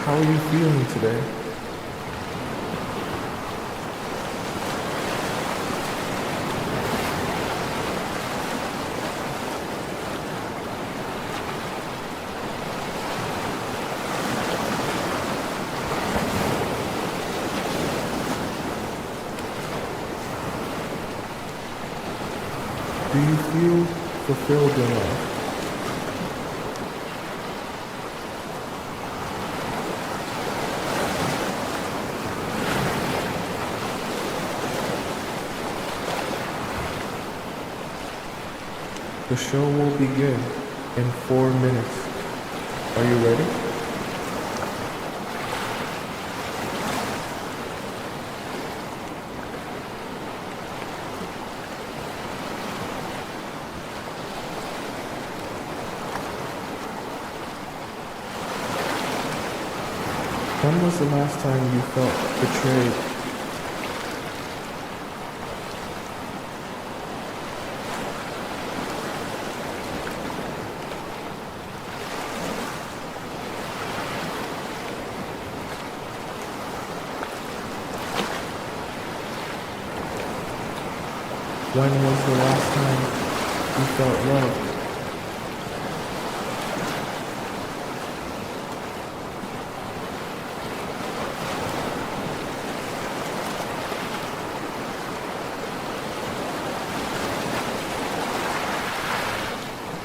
How are you feeling today? Do you feel fulfilled in life? The show will begin in 4 minutes. Are you ready? When was the last time you felt betrayed? When was the last time you felt loved?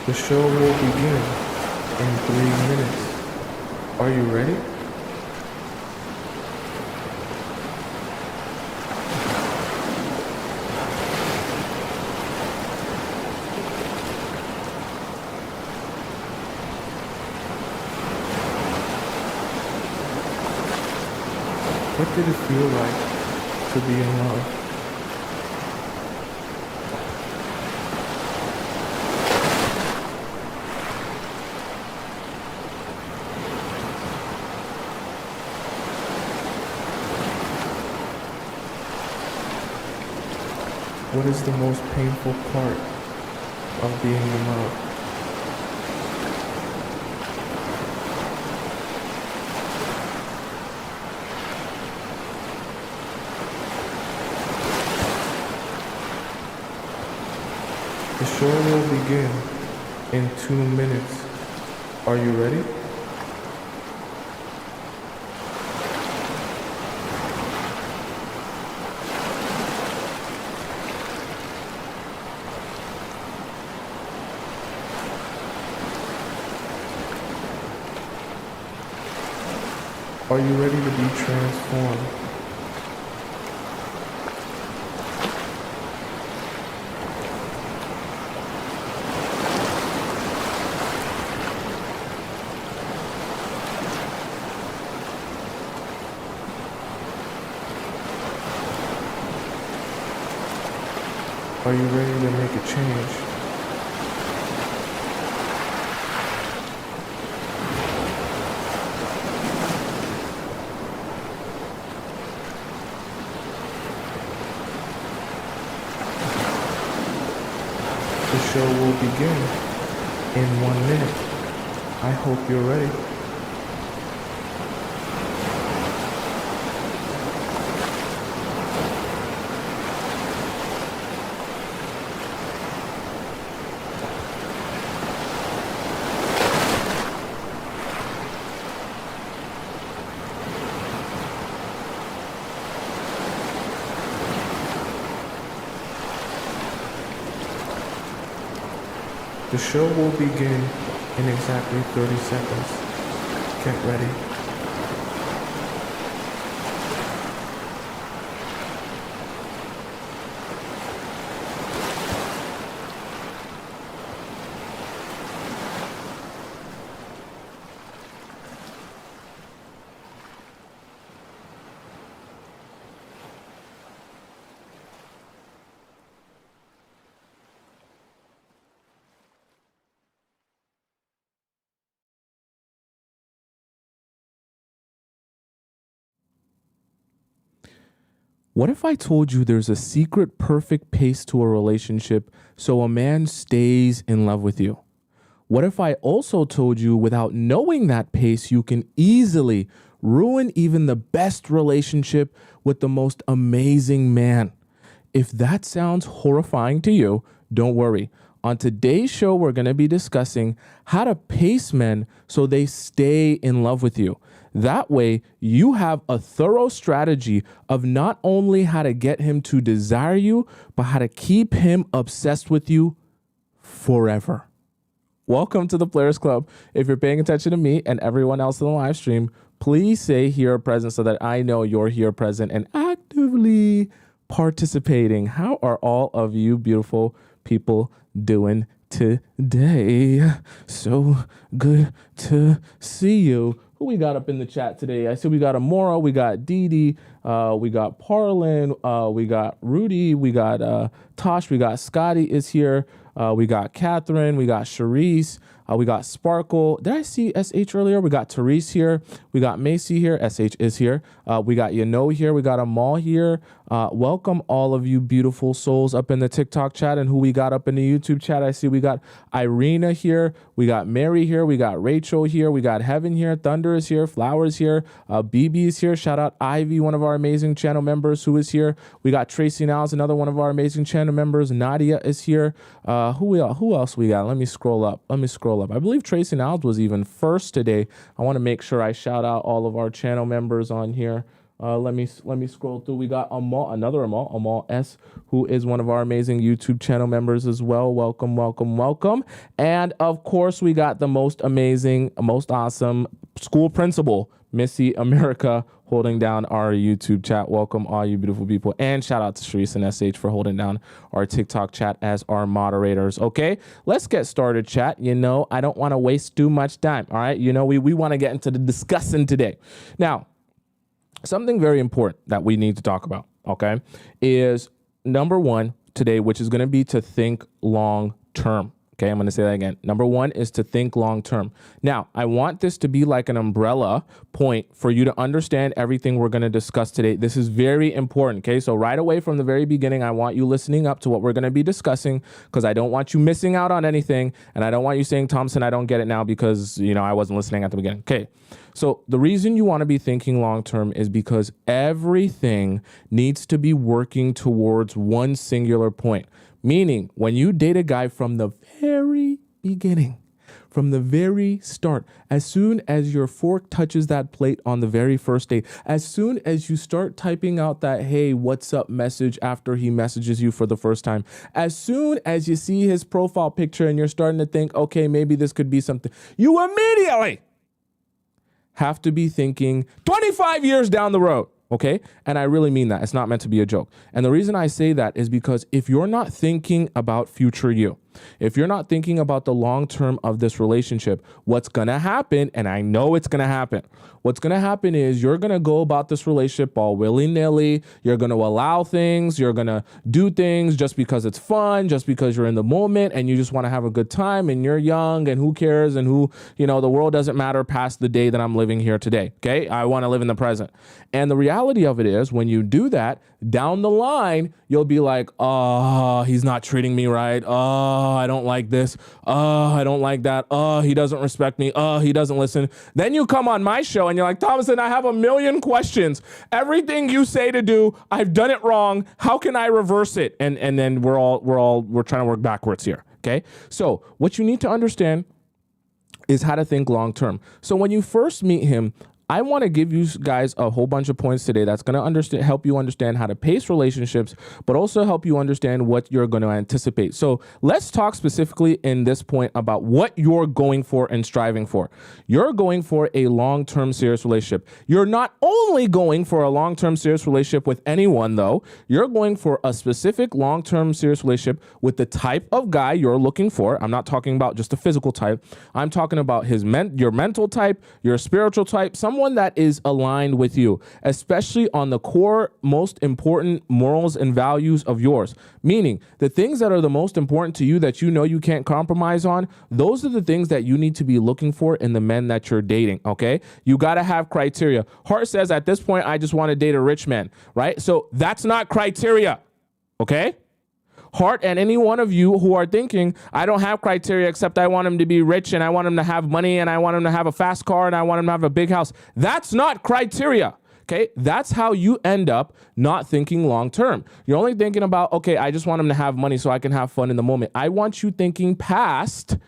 The show will begin in 3 minutes. Are you ready? What did it feel like to be in love? What is the most painful part of being in love? The show will begin in 2 minutes. Are you ready? Are you ready to be transformed? Are you ready to make a change? The show will begin in 1 minute. I hope you're ready. The show will begin in exactly 30 seconds. Get ready. What if I told you there's a secret perfect pace to a relationship so a man stays in love with you? What if I also told you without knowing that pace, you can easily ruin even the best relationship with the most amazing man? If that sounds horrifying to you, don't worry. On today's show, we're going to be discussing how to pace men so they stay in love with you. That way, you have a thorough strategy of not only how to get him to desire you, but how to keep him obsessed with you forever. Welcome to the Players Club. If you're paying attention to me and everyone else in the live stream, please say here present so that I know you're here present and actively participating. How are all of you beautiful people doing today? So good to see you. Who we got up in the chat today? I see we got Amora, we got Dee Dee, we got Parlin, we got Rudy, we got Tosh, we got Scotty is here, we got Catherine, we got Charisse, we got Sparkle. Did I see SH earlier? We got Therese here. We got Macy here. SH is here. We got here. We got Amal here. Welcome all of you beautiful souls up in the TikTok chat, and who we got up in the YouTube chat. I see we got Irina here. We got Mary here. We got Rachel here. We got Heaven here. Thunder is here. Flowers here. BB is here. Shout out Ivy, one of our amazing channel members who is here. We got Tracy Niles, another one of our amazing channel members. Nadia is here. Who else we got? Let me scroll up. I believe Tracy Niles was even first today. I want to make sure I shout out all of our channel members on here. Let me scroll through. We got Amal S, who is one of our amazing YouTube channel members as well. Welcome. And of course, we got the most amazing, most awesome school principal, Missy America, holding down our YouTube chat. Welcome all you beautiful people. And shout out to Sharice and SH for holding down our TikTok chat as our moderators. Okay, let's get started, chat. I don't want to waste too much time. All right. We want to get into the discussing today. Now, something very important that we need to talk about, okay, is number one today, which is going to be to think long term. Okay, I'm going to say that again. Number one is to think long term. Now, I want this to be like an umbrella point for you to understand everything we're going to discuss today. This is very important. Okay, so right away from the very beginning, I want you listening up to what we're going to be discussing, because I don't want you missing out on anything. And I don't want you saying, Thompson, I don't get it now because, I wasn't listening at the beginning. Okay, so the reason you want to be thinking long term is because everything needs to be working towards one singular point. Meaning, when you date a guy from the very beginning, from the very start, as soon as your fork touches that plate on the very first date, as soon as you start typing out that, hey, what's up message after he messages you for the first time, as soon as you see his profile picture and you're starting to think, okay, maybe this could be something, you immediately have to be thinking 25 years down the road. Okay. And I really mean that. It's not meant to be a joke. And the reason I say that is because if you're not thinking about future you, if you're not thinking about the long term of this relationship, what's going to happen, and I know it's going to happen, what's going to happen is you're going to go about this relationship all willy-nilly. You're going to allow things. You're going to do things just because it's fun, just because you're in the moment and you just want to have a good time and you're young and who cares and the world doesn't matter past the day that I'm living here today. Okay. I want to live in the present. And the reality of it is when you do that, down the line, you'll be like, oh, he's not treating me right. Oh, I don't like this. Oh, I don't like that. Oh, he doesn't respect me. Oh, he doesn't listen. Then you come on my show and you're like, Thomason, I have a million questions. Everything you say to do, I've done it wrong. How can I reverse it? And then we're trying to work backwards here. Okay. So what you need to understand is how to think long term. So when you first meet him, I want to give you guys a whole bunch of points today that's going to help you understand how to pace relationships, but also help you understand what you're going to anticipate. So let's talk specifically in this point about what you're going for and striving for. You're going for a long-term serious relationship. You're not only going for a long-term serious relationship with anyone, though. You're going for a specific long-term serious relationship with the type of guy you're looking for. I'm not talking about just a physical type. I'm talking about your mental type, your spiritual type, someone that is aligned with you, especially on the core, most important morals and values of yours. Meaning the things that are the most important to you that you can't compromise on, those are the things that you need to be looking for in the men that you're dating, okay? You got to have criteria. Hart says at this point, I just want to date a rich man, right? So that's not criteria, okay? Heart and any one of you who are thinking, I don't have criteria except I want him to be rich and I want him to have money and I want him to have a fast car and I want him to have a big house. That's not criteria. Okay, that's how you end up not thinking long term. You're only thinking about, okay, I just want him to have money so I can have fun in the moment. I want you thinking past,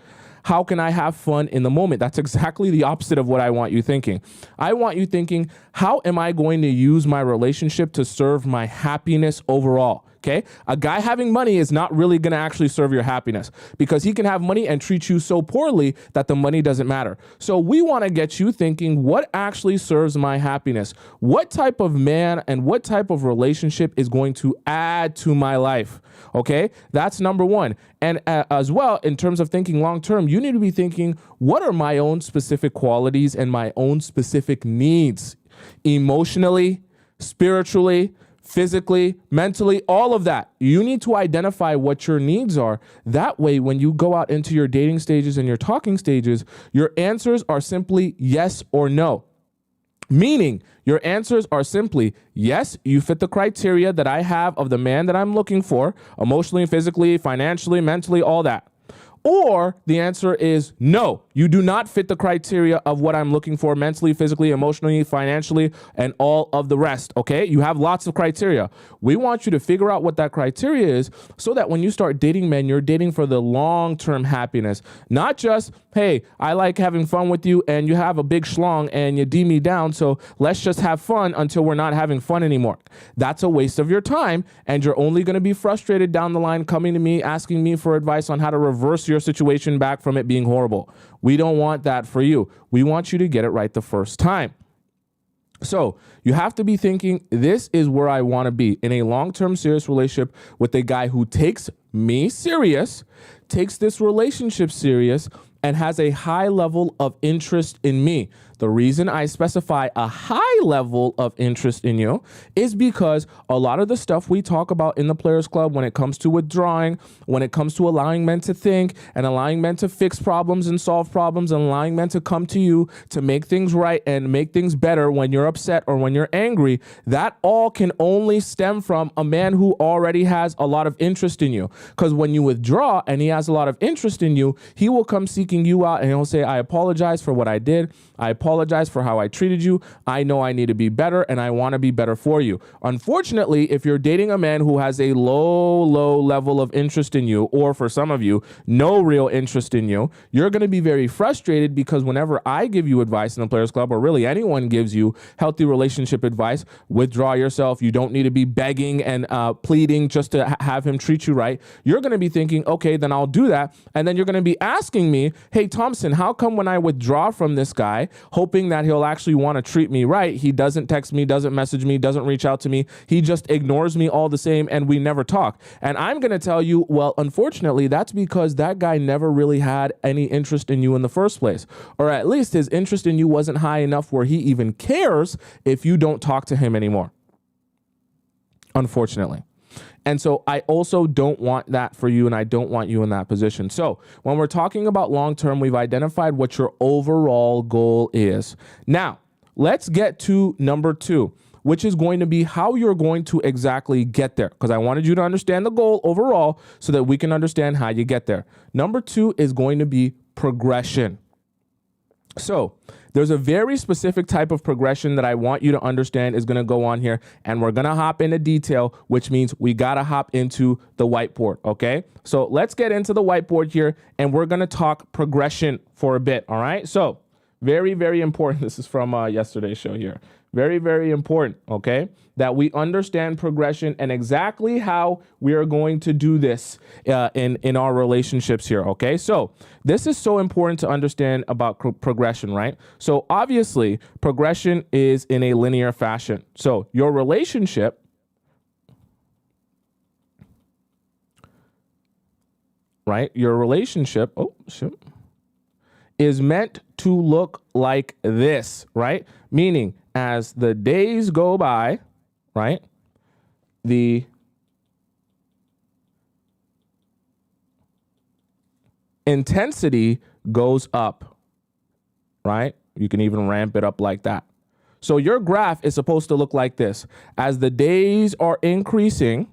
how can I have fun in the moment? That's exactly the opposite of what I want you thinking. I want you thinking, how am I going to use my relationship to serve my happiness overall? Okay, a guy having money is not really going to actually serve your happiness because he can have money and treat you so poorly that the money doesn't matter. So we want to get you thinking, what actually serves my happiness? What type of man and what type of relationship is going to add to my life? Okay, that's number one. And as well, in terms of thinking long term, you need to be thinking, what are my own specific qualities and my own specific needs emotionally, spiritually, physically, mentally, all of that. You need to identify what your needs are. That way, when you go out into your dating stages and your talking stages, your answers are simply yes or no. Meaning, your answers are simply, yes, you fit the criteria that I have of the man that I'm looking for, emotionally, physically, financially, mentally, all that. Or the answer is no, you do not fit the criteria of what I'm looking for mentally, physically, emotionally, financially, and all of the rest, okay? You have lots of criteria. We want you to figure out what that criteria is so that when you start dating men, you're dating for the long-term happiness, not just, hey, I like having fun with you and you have a big schlong and you D me down, so let's just have fun until we're not having fun anymore. That's a waste of your time, and you're only going to be frustrated down the line coming to me, asking me for advice on how to reverse your situation back from it being horrible. We don't want that for you. We want you to get it right the first time. So you have to be thinking, this is where I want to be in a long-term serious relationship with a guy who takes me serious, takes this relationship serious, and has a high level of interest in me. The reason I specify a high level of interest in you is because a lot of the stuff we talk about in the Players Club when it comes to withdrawing, when it comes to allowing men to think and allowing men to fix problems and solve problems and allowing men to come to you to make things right and make things better when you're upset or when you're angry, that all can only stem from a man who already has a lot of interest in you. Because when you withdraw and he has a lot of interest in you, he will come seeking you out and he'll say, I apologize for what I did. I apologize for how I treated you. I know I need to be better and I want to be better for you. Unfortunately, if you're dating a man who has a low level of interest in you, or for some of you, no real interest in you, you're going to be very frustrated because whenever I give you advice in the Players Club, or really anyone gives you healthy relationship advice, withdraw yourself. You don't need to be begging and pleading just to have him treat you right. You're going to be thinking, okay, then I'll do that. And then you're going to be asking me, hey, Tomisin, how come when I withdraw from this guy, hoping that he'll actually want to treat me right, he doesn't text me, doesn't message me, doesn't reach out to me, he just ignores me all the same and we never talk? And I'm going to tell you, well, unfortunately, that's because that guy never really had any interest in you in the first place. Or at least his interest in you wasn't high enough where he even cares if you don't talk to him anymore. Unfortunately. And so I also don't want that for you, and I don't want you in that position. So when we're talking about long-term, we've identified what your overall goal is. Now, let's get to number 2, which is going to be how you're going to exactly get there, because I wanted you to understand the goal overall so that we can understand how you get there. Number 2 is going to be progression. So there's a very specific type of progression that I want you to understand is going to go on here, and we're going to hop into detail, which means we got to hop into the whiteboard, okay? So let's get into the whiteboard here, and we're going to talk progression for a bit, all right? So very, very important. This is from yesterday's show here. Very, very important, okay, that we understand progression and exactly how we are going to do this in our relationships here, okay? So this is so important to understand about progression, right? So obviously, progression is in a linear fashion. So your relationship is meant to look like this, right? Meaning, as the days go by, right, the intensity goes up, right? You can even ramp it up like that. So your graph is supposed to look like this. As the days are increasing,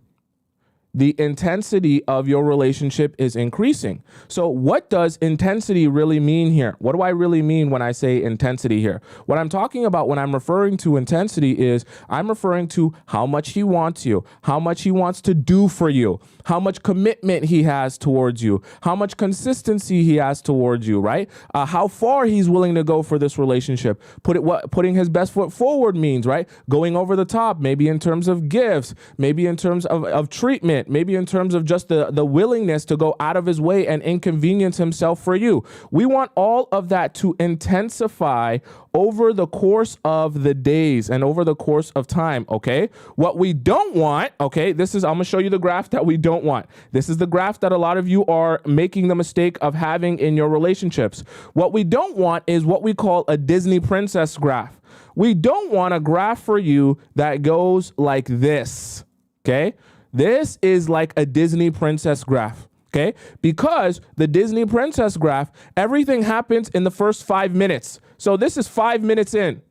the intensity of your relationship is increasing. So what does intensity really mean here? What do I really mean when I say intensity here? What I'm talking about when I'm referring to intensity is I'm referring to how much he wants you, how much he wants to do for you, how much commitment he has towards you, how much consistency he has towards you, right? How far he's willing to go for this relationship. Putting his best foot forward means, right? Going over the top, maybe in terms of gifts, maybe in terms of treatment, maybe in terms of just the willingness to go out of his way and inconvenience himself for you. We want all of that to intensify over the course of the days and over the course of time, okay? What we don't want, okay, I'm gonna show you the graph that we don't want. This is the graph that a lot of you are making the mistake of having in your relationships. What we don't want is what we call a Disney princess graph. We don't want a graph for you that goes like this, okay? This is like a Disney princess graph, okay? Because the Disney princess graph, everything happens in the first 5 minutes. So this is 5 minutes in.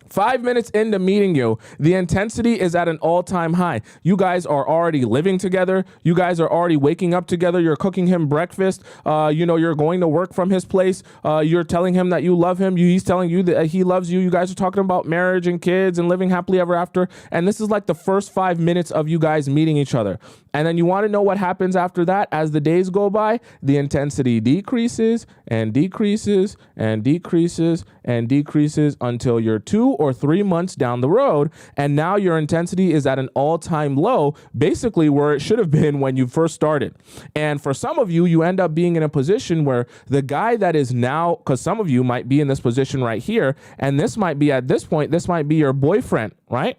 5 minutes into meeting you, the intensity is at an all-time high. You guys are already living together. You guys are already waking up together. You're cooking him breakfast. You're going to work from his place. You're telling him that you love him. He's telling you that he loves you. You guys are talking about marriage and kids and living happily ever after. And this is like the first 5 minutes of you guys meeting each other. And then you want to know what happens after that. As the days go by, the intensity decreases and decreases and decreases and decreases until you're 2 or 3 months down the road. And now your intensity is at an all-time low, basically where it should have been when you first started. And for some of you, you end up being in a position where the guy that is now, because some of you might be in this position right here, and this might be at this point, this might be your boyfriend, right?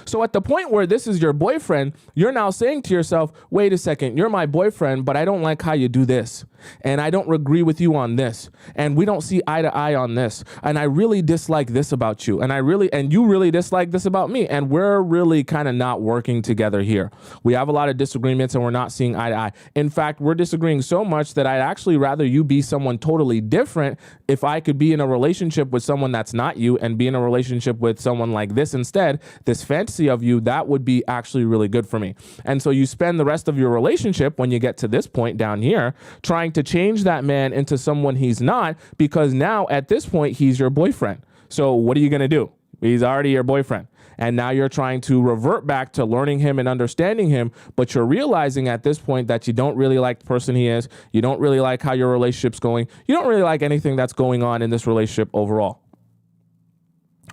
So at the point where this is your boyfriend, you're now saying to yourself, wait a second, you're my boyfriend, but I don't like how you do this. And I don't agree with you on this. And we don't see eye to eye on this. And I really dislike this about you. And you really dislike this about me. And we're really kind of not working together here. We have a lot of disagreements and we're not seeing eye to eye. In fact, we're disagreeing so much that I'd actually rather you be someone totally different if I could be in a relationship with someone that's not you and be in a relationship with someone like this instead, this fantasy of you, that would be actually really good for me. And so you spend the rest of your relationship when you get to this point down here trying to change that man into someone he's not, because now at this point he's your boyfriend. So what are you going to do? He's already your boyfriend. And now you're trying to revert back to learning him and understanding him, but you're realizing at this point that you don't really like the person he is. You don't really like how your relationship's going. You don't really like anything that's going on in this relationship overall.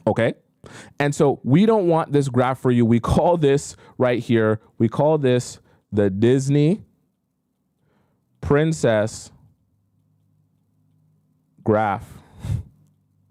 Okay? And so we don't want this graph for you. We call this right here, we call this the Disney princess graph,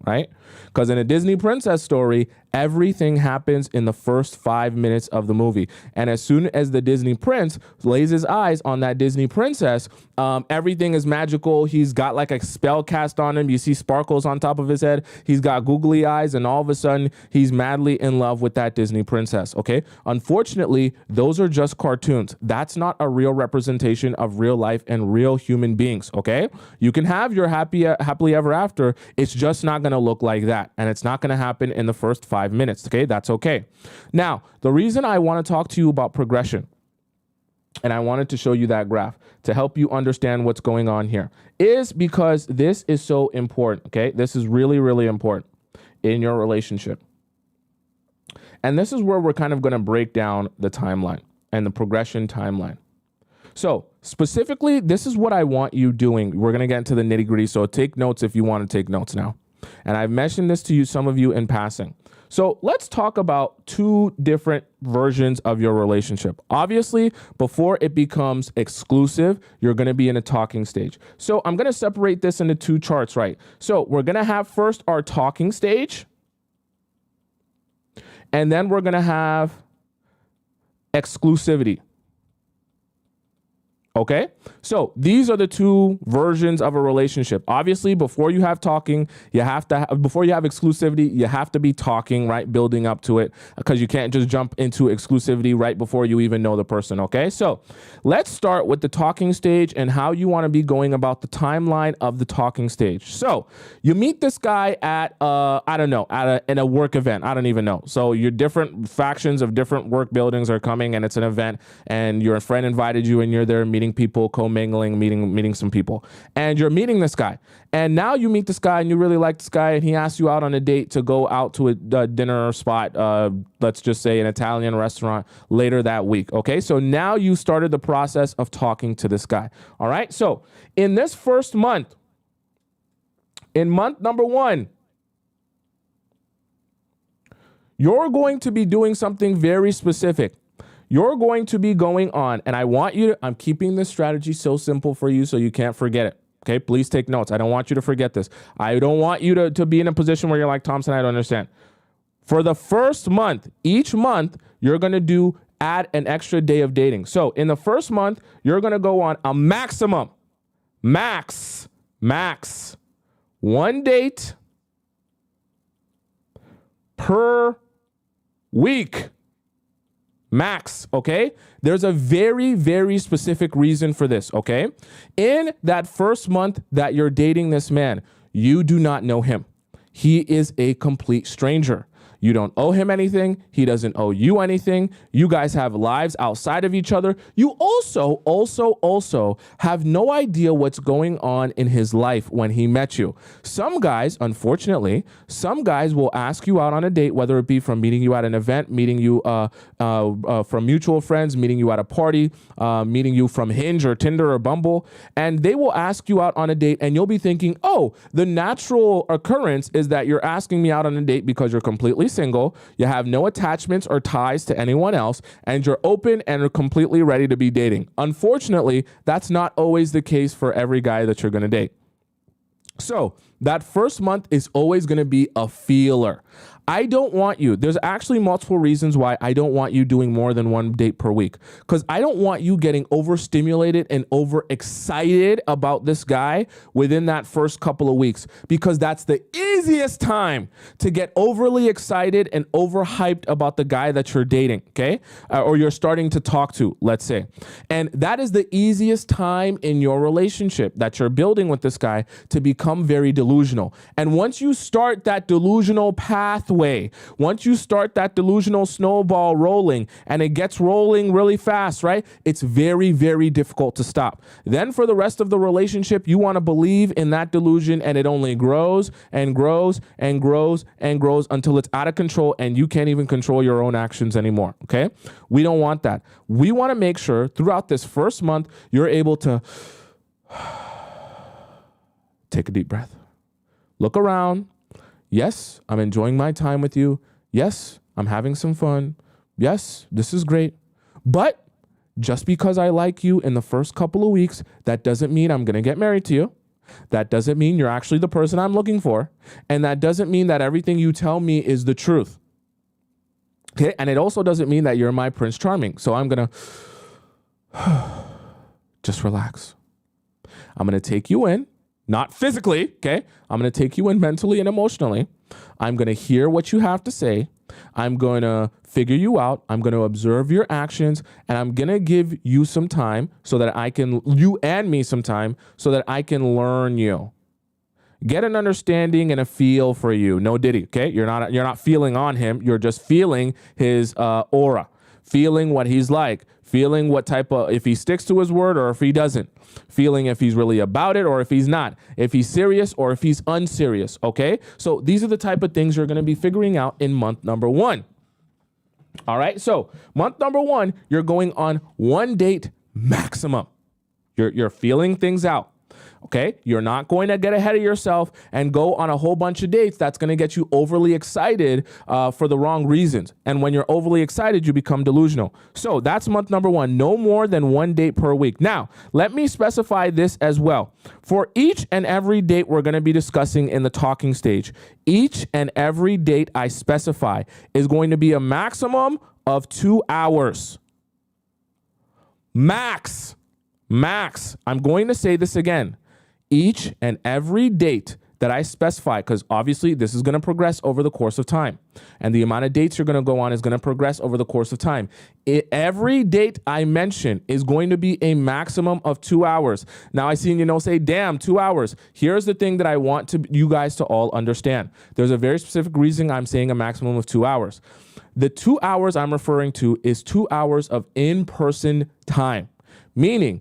right? Because in a Disney princess story, everything happens in the first 5 minutes of the movie. And as soon as the Disney prince lays his eyes on that Disney princess, everything is magical. He's got like a spell cast on him. You see sparkles on top of his head. He's got googly eyes, and all of a sudden he's madly in love with that Disney princess. Okay. Unfortunately, those are just cartoons. That's not a real representation of real life and real human beings. Okay. You can have your happily ever after. It's just not going to look like that. And it's not going to happen in the first 5 minutes. Okay. That's okay. Now, the reason I want to talk to you about progression, and I wanted to show you that graph to help you understand what's going on here, is because this is so important. Okay. This is really, really important in your relationship. And this is where we're kind of going to break down the timeline and the progression timeline. So specifically, this is what I want you doing. We're going to get into the nitty gritty. So take notes if you want to take notes now. And I've mentioned this to you, some of you in passing. So let's talk about 2 different versions of your relationship. Obviously, before it becomes exclusive, you're going to be in a talking stage. So I'm going to separate this into 2 charts, right? So we're going to have first our talking stage, and then we're going to have exclusivity. Okay, so these are the two versions of a relationship. Obviously, before you have talking, before you have exclusivity, you have to be talking, right? Building up to it, because you can't just jump into exclusivity right before you even know the person. Okay, so let's start with the talking stage and how you want to be going about the timeline of the talking stage. So you meet this guy at, I don't know, in a work event. I don't even know. So your different factions of different work buildings are coming, and it's an event, and your friend invited you, and you're there meeting people, co-mingling, meeting some people, and you're meeting this guy, and now you meet this guy and you really like this guy, and he asks you out on a date to go out to a dinner spot, let's just say an Italian restaurant later that week. Okay, so now you started the process of talking to this guy. All right, so in this first month, in month number 1, you're going to be doing something very specific. You're going to be going on, and I'm keeping this strategy so simple for you so you can't forget it. Okay, please take notes. I don't want you to forget this. I don't want you to be in a position where you're like, Thompson, I don't understand. For the first month, each month, you're going to add an extra day of dating. So in the first month, you're going to go on a maximum, max, 1 date per week. Max, okay? There's a very, very specific reason for this, okay? In that first month that you're dating this man, you do not know him. He is a complete stranger. You don't owe him anything. He doesn't owe you anything. You guys have lives outside of each other. You also have no idea what's going on in his life when he met you. Some guys, unfortunately, will ask you out on a date, whether it be from meeting you at an event, meeting you from mutual friends, meeting you at a party, meeting you from Hinge or Tinder or Bumble, and they will ask you out on a date, and you'll be thinking, oh, the natural occurrence is that you're asking me out on a date because you're completely single, you have no attachments or ties to anyone else, and you're open and are completely ready to be dating. Unfortunately, that's not always the case for every guy that you're going to date. So that first month is always going to be a feeler. I don't want you. There's actually multiple reasons why I don't want you doing more than 1 date per week, because I don't want you getting overstimulated and overexcited about this guy within that first couple of weeks, because that's the easiest time to get overly excited and overhyped about the guy that you're dating, okay? Or you're starting to talk to, let's say. And that is the easiest time in your relationship that you're building with this guy to become very delusional. And once you start that delusional pathway, once you start that delusional snowball rolling, and it gets rolling really fast, right? It's very, very difficult to stop. Then for the rest of the relationship, you want to believe in that delusion, and it only grows and grows and grows and grows until it's out of control and you can't even control your own actions anymore, okay? We don't want that. We want to make sure throughout this first month, you're able to take a deep breath, look around. Yes, I'm enjoying my time with you. Yes, I'm having some fun. Yes, this is great. But just because I like you in the first couple of weeks, that doesn't mean I'm going to get married to you. That doesn't mean you're actually the person I'm looking for. And that doesn't mean that everything you tell me is the truth. Okay? And it also doesn't mean that you're my Prince Charming. So I'm going to just relax. I'm going to take you in. Not physically, okay? I'm going to take you in mentally and emotionally. I'm going to hear what you have to say. I'm going to figure you out. I'm going to observe your actions, and I'm going to give you some time so that you and me some time so that I can learn you. Get an understanding and a feel for you. No diddy, okay? You're not feeling on him. You're just feeling his aura, feeling what he's like, feeling what type of, if he sticks to his word or if he doesn't, feeling if he's really about it or if he's not, if he's serious or if he's unserious, okay? So these are the type of things you're going to be figuring out in month number 1. All right, so month number 1, you're going on 1 date maximum. You're feeling things out. Okay, you're not going to get ahead of yourself and go on a whole bunch of dates. That's going to get you overly excited for the wrong reasons. And when you're overly excited, you become delusional. So that's month number 1, no more than 1 date per week. Now, let me specify this as well. For each and every date we're going to be discussing in the talking stage, each and every date I specify is going to be a maximum of 2 hours. Max. Max. I'm going to say this again. Each and every date that I specify, because obviously this is going to progress over the course of time, and the amount of dates you're going to go on is going to progress over the course of time. Every date I mention is going to be a maximum of 2 hours. Now I see, say, damn, 2 hours. Here's the thing that I want you guys to all understand. There's a very specific reason I'm saying a maximum of 2 hours. The 2 hours I'm referring to is 2 hours of in-person time, meaning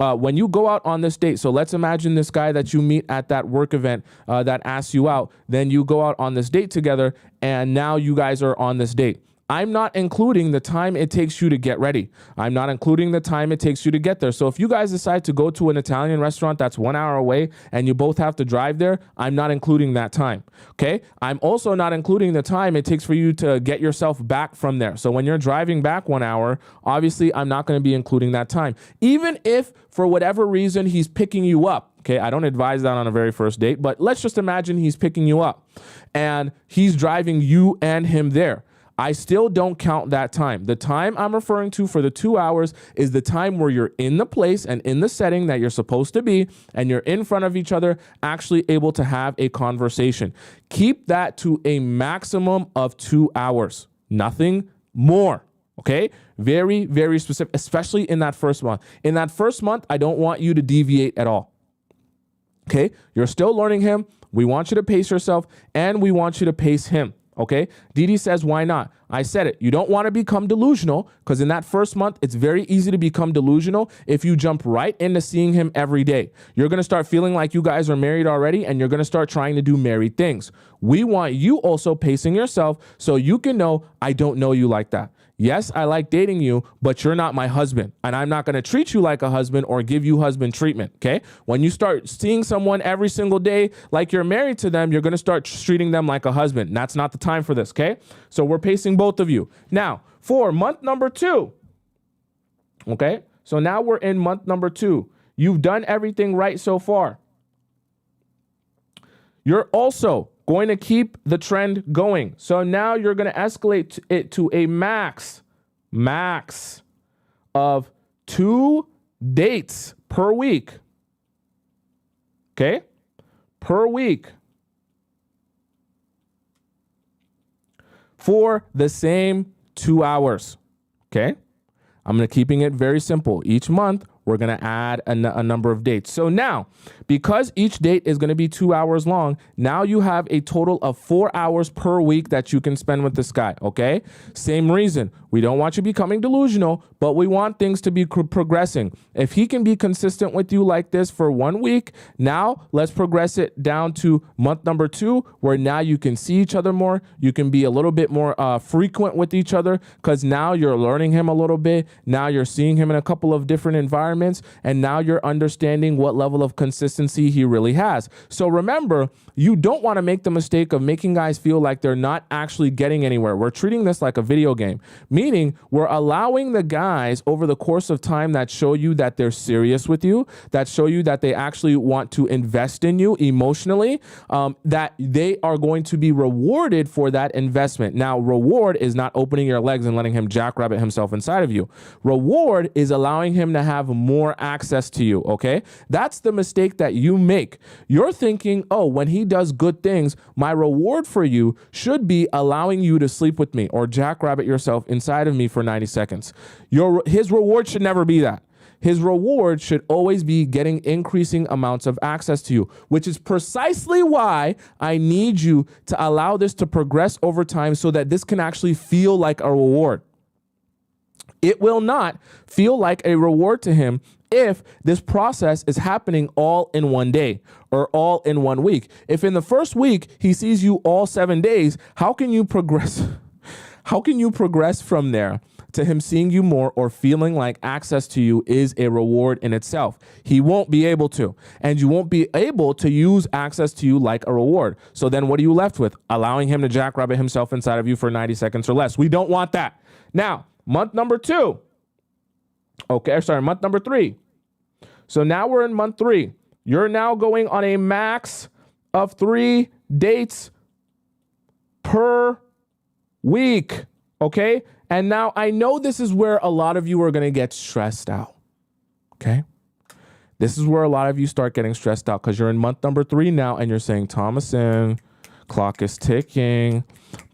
when you go out on this date, so let's imagine this guy that you meet at that work event that asks you out, then you go out on this date together, and now you guys are on this date. I'm not including the time it takes you to get ready. I'm not including the time it takes you to get there. So if you guys decide to go to an Italian restaurant that's 1 hour away and you both have to drive there, I'm not including that time, okay? I'm also not including the time it takes for you to get yourself back from there. So when you're driving back 1 hour, obviously I'm not gonna be including that time. Even if for whatever reason he's picking you up, okay, I don't advise that on a very first date, but let's just imagine he's picking you up and he's driving you and him there. I still don't count that time. The time I'm referring to for the 2 hours is the time where you're in the place and in the setting that you're supposed to be, and you're in front of each other, actually able to have a conversation. Keep that to a maximum of 2 hours, nothing more. Okay? Very, very specific, especially in that first month. In that first month, I don't want you to deviate at all. Okay? You're still learning him. We want you to pace yourself, and we want you to pace him. Okay, Didi says, why not? I said it. You don't want to become delusional, because in that first month, it's very easy to become delusional if you jump right into seeing him every day. You're going to start feeling like you guys are married already, and you're going to start trying to do married things. We want you also pacing yourself so you can know, I don't know you like that. Yes, I like dating you, but you're not my husband, and I'm not going to treat you like a husband or give you husband treatment, okay? When you start seeing someone every single day like you're married to them, you're going to start treating them like a husband, and that's not the time for this, okay? So we're pacing both of you. Now, for month number 2, okay? So now we're in month number 2. You've done everything right so far. You're also going to keep the trend going. So now you're going to escalate it to a max of 2 dates per week. Okay? Per week. For the same 2 hours. Okay? I'm going to keeping it very simple. Each month, we're going to add a number of dates. So now, because each date is going to be 2 hours long, now you have a total of 4 hours per week that you can spend with this guy, okay? Same reason. We don't want you becoming delusional, but we want things to be progressing. If he can be consistent with you like this for 1 week, now let's progress it down to month number 2, where now you can see each other more. You can be a little bit more frequent with each other, because now you're learning him a little bit. Now you're seeing him in a couple of different environments, and now you're understanding what level of consistency he really has. So remember, you don't want to make the mistake of making guys feel like they're not actually getting anywhere. We're treating this like a video game, meaning we're allowing the guys over the course of time that show you that they're serious with you, that show you that they actually want to invest in you emotionally, that they are going to be rewarded for that investment. Now, reward is not opening your legs and letting him jackrabbit himself inside of you. Reward is allowing him to have more access to you, okay? That's the mistake that you make. You're thinking, oh, when he does good things, my reward for you should be allowing you to sleep with me or jackrabbit yourself inside of me for 90 seconds. His reward should never be that. His reward should always be getting increasing amounts of access to you, which is precisely why I need you to allow this to progress over time so that this can actually feel like a reward. It will not feel like a reward to him if this process is happening all in 1 day or all in 1 week. If in the first week he sees you all 7 days, how can you progress? How can you progress from there to him seeing you more or feeling like access to you is a reward in itself? He won't be able to, and you won't be able to use access to you like a reward. So then what are you left with? Allowing him to jackrabbit himself inside of you for 90 seconds or less. We don't want that. Now, month number 2. Okay, sorry, month number 3. So now we're in month 3. You're now going on a max of 3 dates per week, okay? And now I know this is where a lot of you are going to get stressed out, okay? This is where a lot of you start getting stressed out because you're in month number 3 now and you're saying, Tomisin, clock is ticking.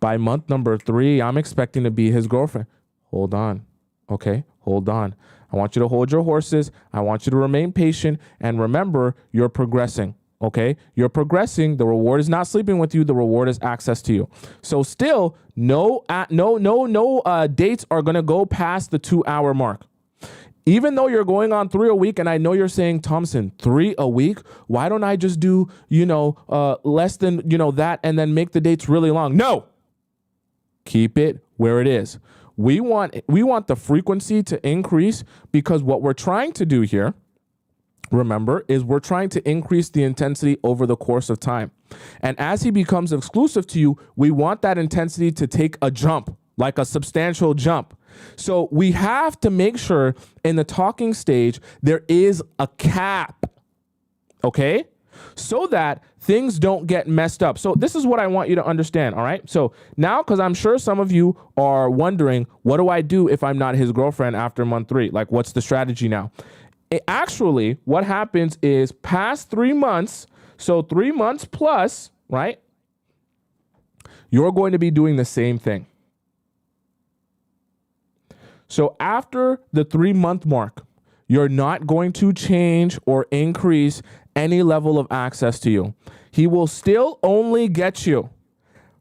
By month number 3, I'm expecting to be his girlfriend. Hold on. Okay, hold on. I want you to hold your horses. I want you to remain patient. And remember, you're progressing. Okay, you're progressing. The reward is not sleeping with you. The reward is access to you. So still, no dates are going to go past the 2-hour mark. Even though you're going on 3 a week, and I know you're saying, Tomisin, 3 a week? Why don't I just do, less than, that and then make the dates really long? No, keep it where it is. We want the frequency to increase because what we're trying to do here, remember, is we're trying to increase the intensity over the course of time. And as he becomes exclusive to you, we want that intensity to take a jump, like a substantial jump. So we have to make sure in the talking stage, there is a cap, okay? So that things don't get messed up. So this is what I want you to understand, all right? So now, because I'm sure some of you are wondering, what do I do if I'm not his girlfriend after month 3? Like, what's the strategy now? Actually, what happens is past 3 months, so 3 months plus, right? You're going to be doing the same thing. So after the 3-month mark, you're not going to change or increase any level of access to you. He will still only get you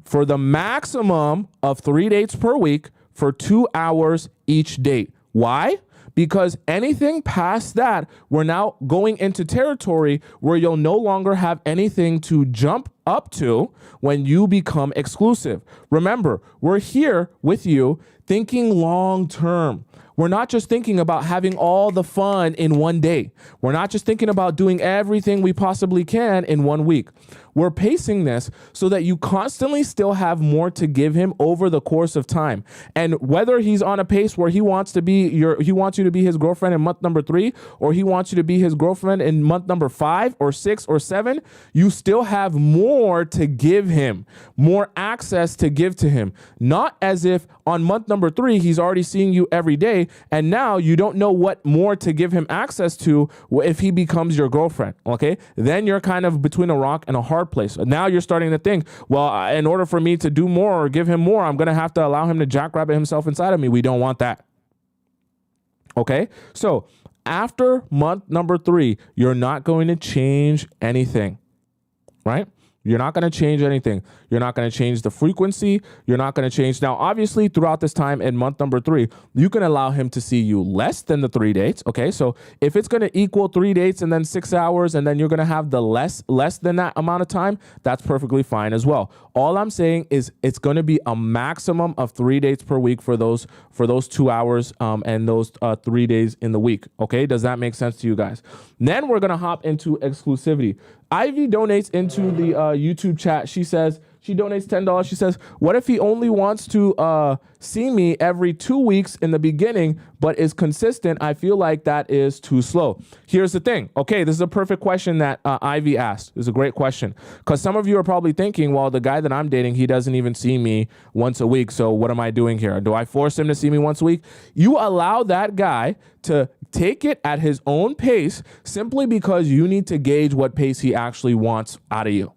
for the maximum of 3 dates per week for 2 hours each date. Why? Because anything past that, we're now going into territory where you'll no longer have anything to jump up to when you become exclusive. Remember, we're here with you thinking long term. We're not just thinking about having all the fun in one day. We're not just thinking about doing everything we possibly can in 1 week. We're pacing this so that you constantly still have more to give him over the course of time. And whether he's on a pace where he wants you to be his girlfriend in month number 3, or he wants you to be his girlfriend in month number 5 or 6 or 7, you still have more to give him, more access to give to him. Not as if on month number 3, he's already seeing you every day, and now you don't know what more to give him access to if he becomes your girlfriend, okay? Then you're kind of between a rock and a hard place. Now you're starting to think, well, in order for me to do more or give him more, I'm going to have to allow him to jackrabbit himself inside of me. We don't want that. Okay? So after month number 3, you're not going to change anything, right? You're not going to change anything. You're not going to change the frequency. You're not going to change. Now, obviously, throughout this time in month number 3, you can allow him to see you less than the 3 dates. Okay, so if it's going to equal 3 dates and then 6 hours, and then you're going to have the less than that amount of time, that's perfectly fine as well. All I'm saying is it's going to be a maximum of 3 dates per week for those 2 hours and those 3 days in the week. Okay, does that make sense to you guys? Then we're going to hop into exclusivity. Ivy donates into the YouTube chat. She says, she donates $10. She says, what if he only wants to see me every 2 weeks in the beginning, but is consistent? I feel like that is too slow. Here's the thing. Okay, this is a perfect question that Ivy asked. It's a great question. Because some of you are probably thinking, well, the guy that I'm dating, he doesn't even see me once a week. So what am I doing here? Do I force him to see me once a week? You allow that guy to take it at his own pace simply because you need to gauge what pace he actually wants out of you.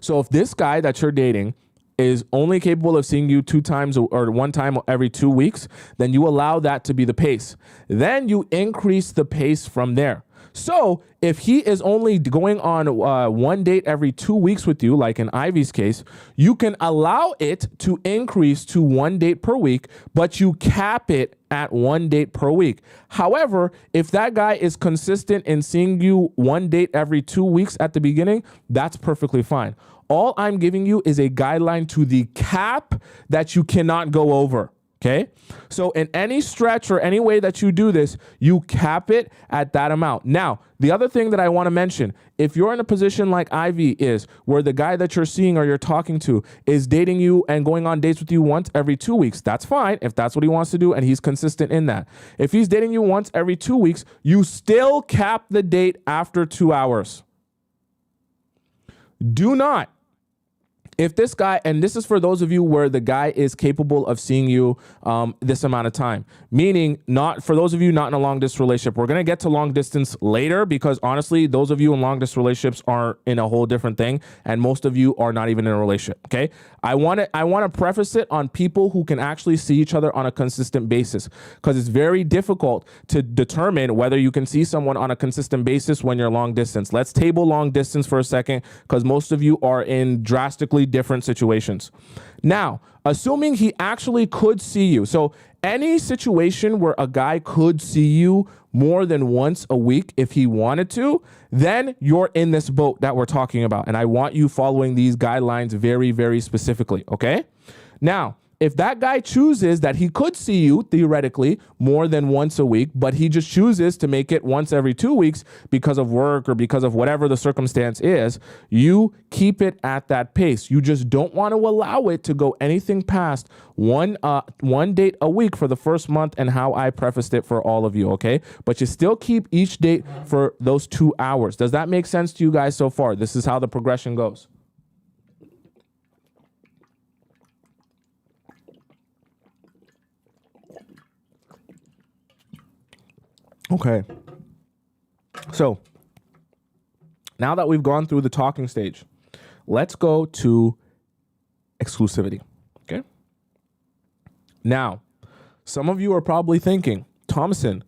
So if this guy that you're dating is only capable of seeing you 2 times or 1 time every 2 weeks, then you allow that to be the pace. Then you increase the pace from there. So if he is only going on 1 date every 2 weeks with you, like in Ivy's case, you can allow it to increase to 1 date per week, but you cap it at 1 date per week. However, if that guy is consistent in seeing you 1 date every 2 weeks at the beginning, that's perfectly fine. All I'm giving you is a guideline to the cap that you cannot go over. Okay, so in any stretch or any way that you do this, you cap it at that amount. Now, the other thing that I want to mention, if you're in a position like Ivy is, where the guy that you're seeing or you're talking to is dating you and going on dates with you once every 2 weeks, that's fine if that's what he wants to do and he's consistent in that. If he's dating you once every 2 weeks, you still cap the date after 2 hours. Do not if this guy, and this is for those of you where the guy is capable of seeing you this amount of time, meaning not for those of you not in a long distance relationship. We're going to get to long distance later because honestly, those of you in long distance relationships are in a whole different thing. And most of you are not even in a relationship. Okay. I want to preface it on people who can actually see each other on a consistent basis, because it's very difficult to determine whether you can see someone on a consistent basis when you're long distance. Let's table long distance for a second, because most of you are in drastically different situations. Now, assuming he actually could see you. So any situation where a guy could see you more than once a week if he wanted to, then you're in this boat that we're talking about. And I want you following these guidelines very, very specifically. Okay. Now, if that guy chooses that he could see you theoretically more than once a week, but he just chooses to make it once every 2 weeks because of work or because of whatever the circumstance is, you keep it at that pace. You just don't want to allow it to go anything past one date a week for the first month, and how I prefaced it for all of you, okay? But you still keep each date for those 2 hours. Does that make sense to you guys so far? This is how the progression goes. Okay. So now that we've gone through the talking stage, let's go to exclusivity. Okay. Now, some of you are probably thinking, Tomisin,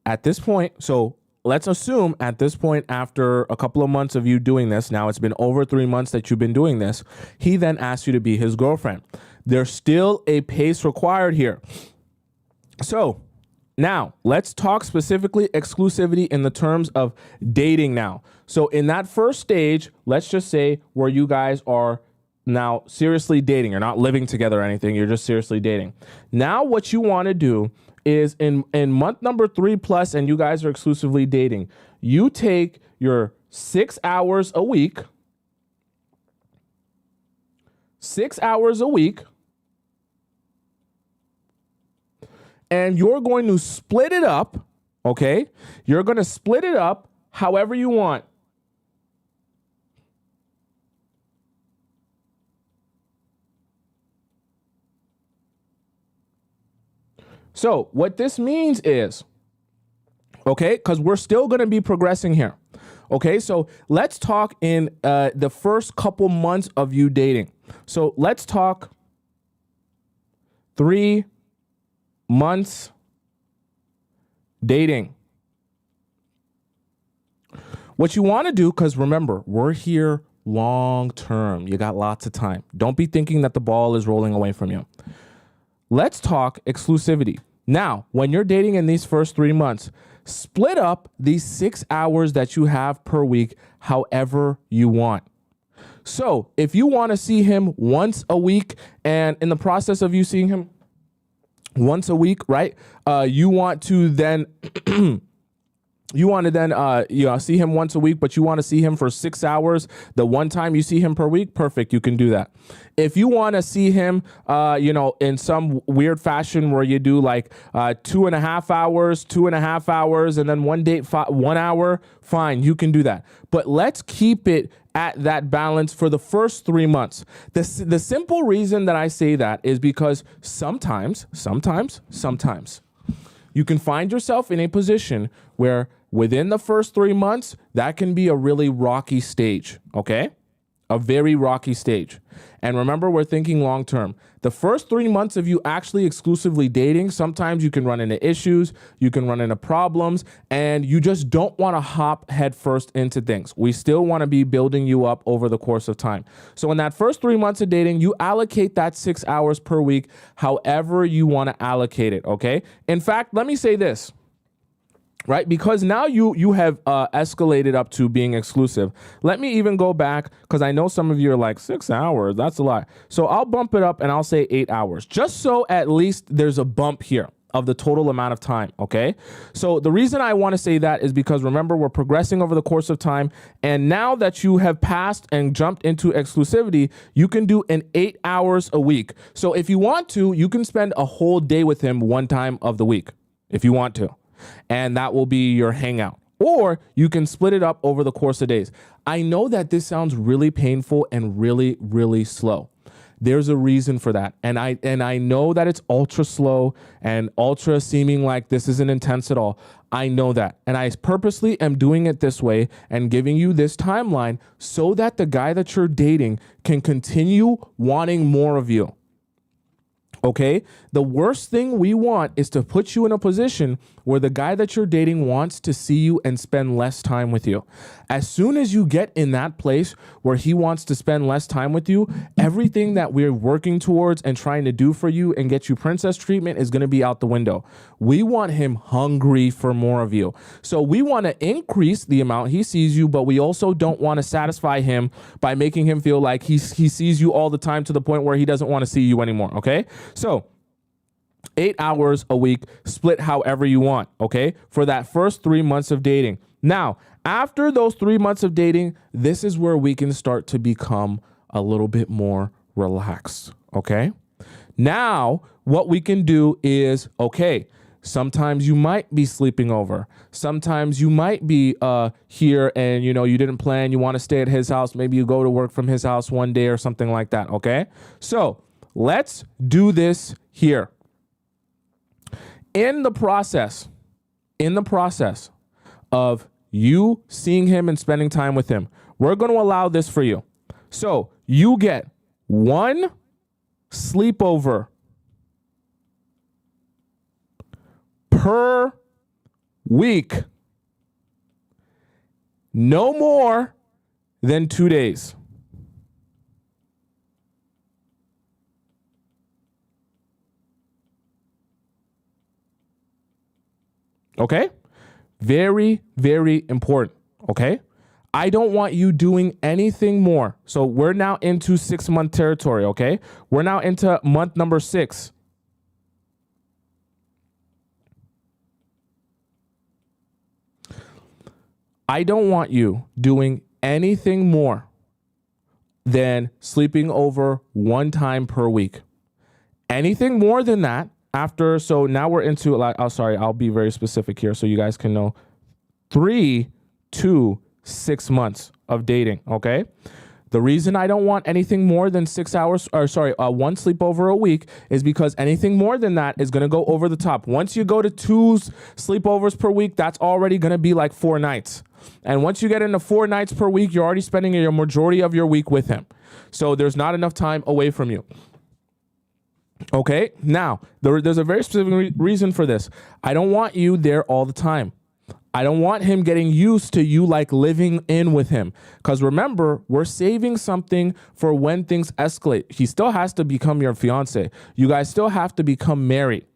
at this point, so let's assume at this point, after a couple of months of you doing this, now it's been over 3 months that you've been doing this, he then asked you to be his girlfriend. There's still a pace required here. So now, let's talk specifically exclusivity in the terms of dating now. So in that first stage, let's just say where you guys are now seriously dating. You're not living together or anything. You're just seriously dating. Now, what you want to do is in month number 3+, and you guys are exclusively dating, you take your 6 hours a week, 6 hours a week, and you're going to split it up, okay? You're going to split it up however you want. So what this means is, okay, because we're still going to be progressing here. Okay, so let's talk in the first couple months of you dating. So let's talk 3 months dating. What you want to do, because remember, we're here long term. You got lots of time. Don't be thinking that the ball is rolling away from you. Let's talk exclusivity. Now, when you're dating in these first 3 months, split up these 6 hours that you have per week however you want. So if you want to see him once a week, and in the process of you seeing him once a week, right? You want to then see him once a week, but you want to see him for 6 hours. The one time you see him per week, perfect. You can do that. If you want to see him, in some weird fashion where you do like 2.5 hours, 2.5 hours, and then one date, 1 hour, fine, you can do that. But let's keep it at that balance for the first 3 months. The simple reason that I say that is because sometimes you can find yourself in a position where within the first 3 months, that can be a really rocky stage, okay? A very rocky stage. And remember, we're thinking long term. The first 3 months of you actually exclusively dating, sometimes you can run into issues, you can run into problems, and you just don't want to hop headfirst into things. We still want to be building you up over the course of time. So in that first 3 months of dating, you allocate that 6 hours per week, however you want to allocate it, okay? In fact, let me say this. Right? Because now you have escalated up to being exclusive. Let me even go back, because I know some of you are like, 6 hours, that's a lot. So I'll bump it up and I'll say 8 hours, just so at least there's a bump here of the total amount of time, okay? So the reason I want to say that is because remember, we're progressing over the course of time, and now that you have passed and jumped into exclusivity, you can do an 8 hours a week. So if you want to, you can spend a whole day with him one time of the week, if you want to. And that will be your hangout. or you can split it up over the course of days. I know that this sounds really painful and really, really slow. There's a reason for that. And I know that it's ultra slow and ultra seeming like this isn't intense at all. I know that. And I purposely am doing it this way and giving you this timeline so that the guy that you're dating can continue wanting more of you. Okay? The worst thing we want is to put you in a position where the guy that you're dating wants to see you and spend less time with you. As soon as you get in that place where he wants to spend less time with you, everything that we're working towards and trying to do for you and get you princess treatment is going to be out the window. We want him hungry for more of you. So we want to increase the amount he sees you, but we also don't want to satisfy him by making him feel like he sees you all the time to the point where he doesn't want to see you anymore. Okay? So 8 hours a week, split however you want, okay, for that first 3 months of dating. Now, after those 3 months of dating, this is where we can start to become a little bit more relaxed, okay? Now, what we can do is, okay, sometimes you might be sleeping over. Sometimes you might be here and, you know, you didn't plan, you want to stay at his house. Maybe you go to work from his house one day or something like that, okay? So let's do this here. In the process of you seeing him and spending time with him, we're going to allow this for you. So you get 1 sleepover per week, no more than 2 days. Okay? Very, very important. Okay? I don't want you doing anything more. So we're now into 6-month territory. Okay? We're now into month number 6. I don't want you doing anything more than sleeping over 1 time per week. Anything more than that, after, so now we're into, like, oh, sorry, I'll be very specific here so you guys can know. 3 to 6 months of dating, okay? The reason I don't want anything more than 6 hours, or sorry, 1 sleepover a week is because anything more than that is going to go over the top. Once you go to 2 sleepovers per week, that's already going to be like 4 nights. And once you get into 4 nights per week, you're already spending your majority of your week with him. So there's not enough time away from you. Okay, now there's a very specific reason for this. I don't want you there all the time. I don't want him getting used to you like living in with him. Because remember, we're saving something for when things escalate. He still has to become your fiance. You guys still have to become married.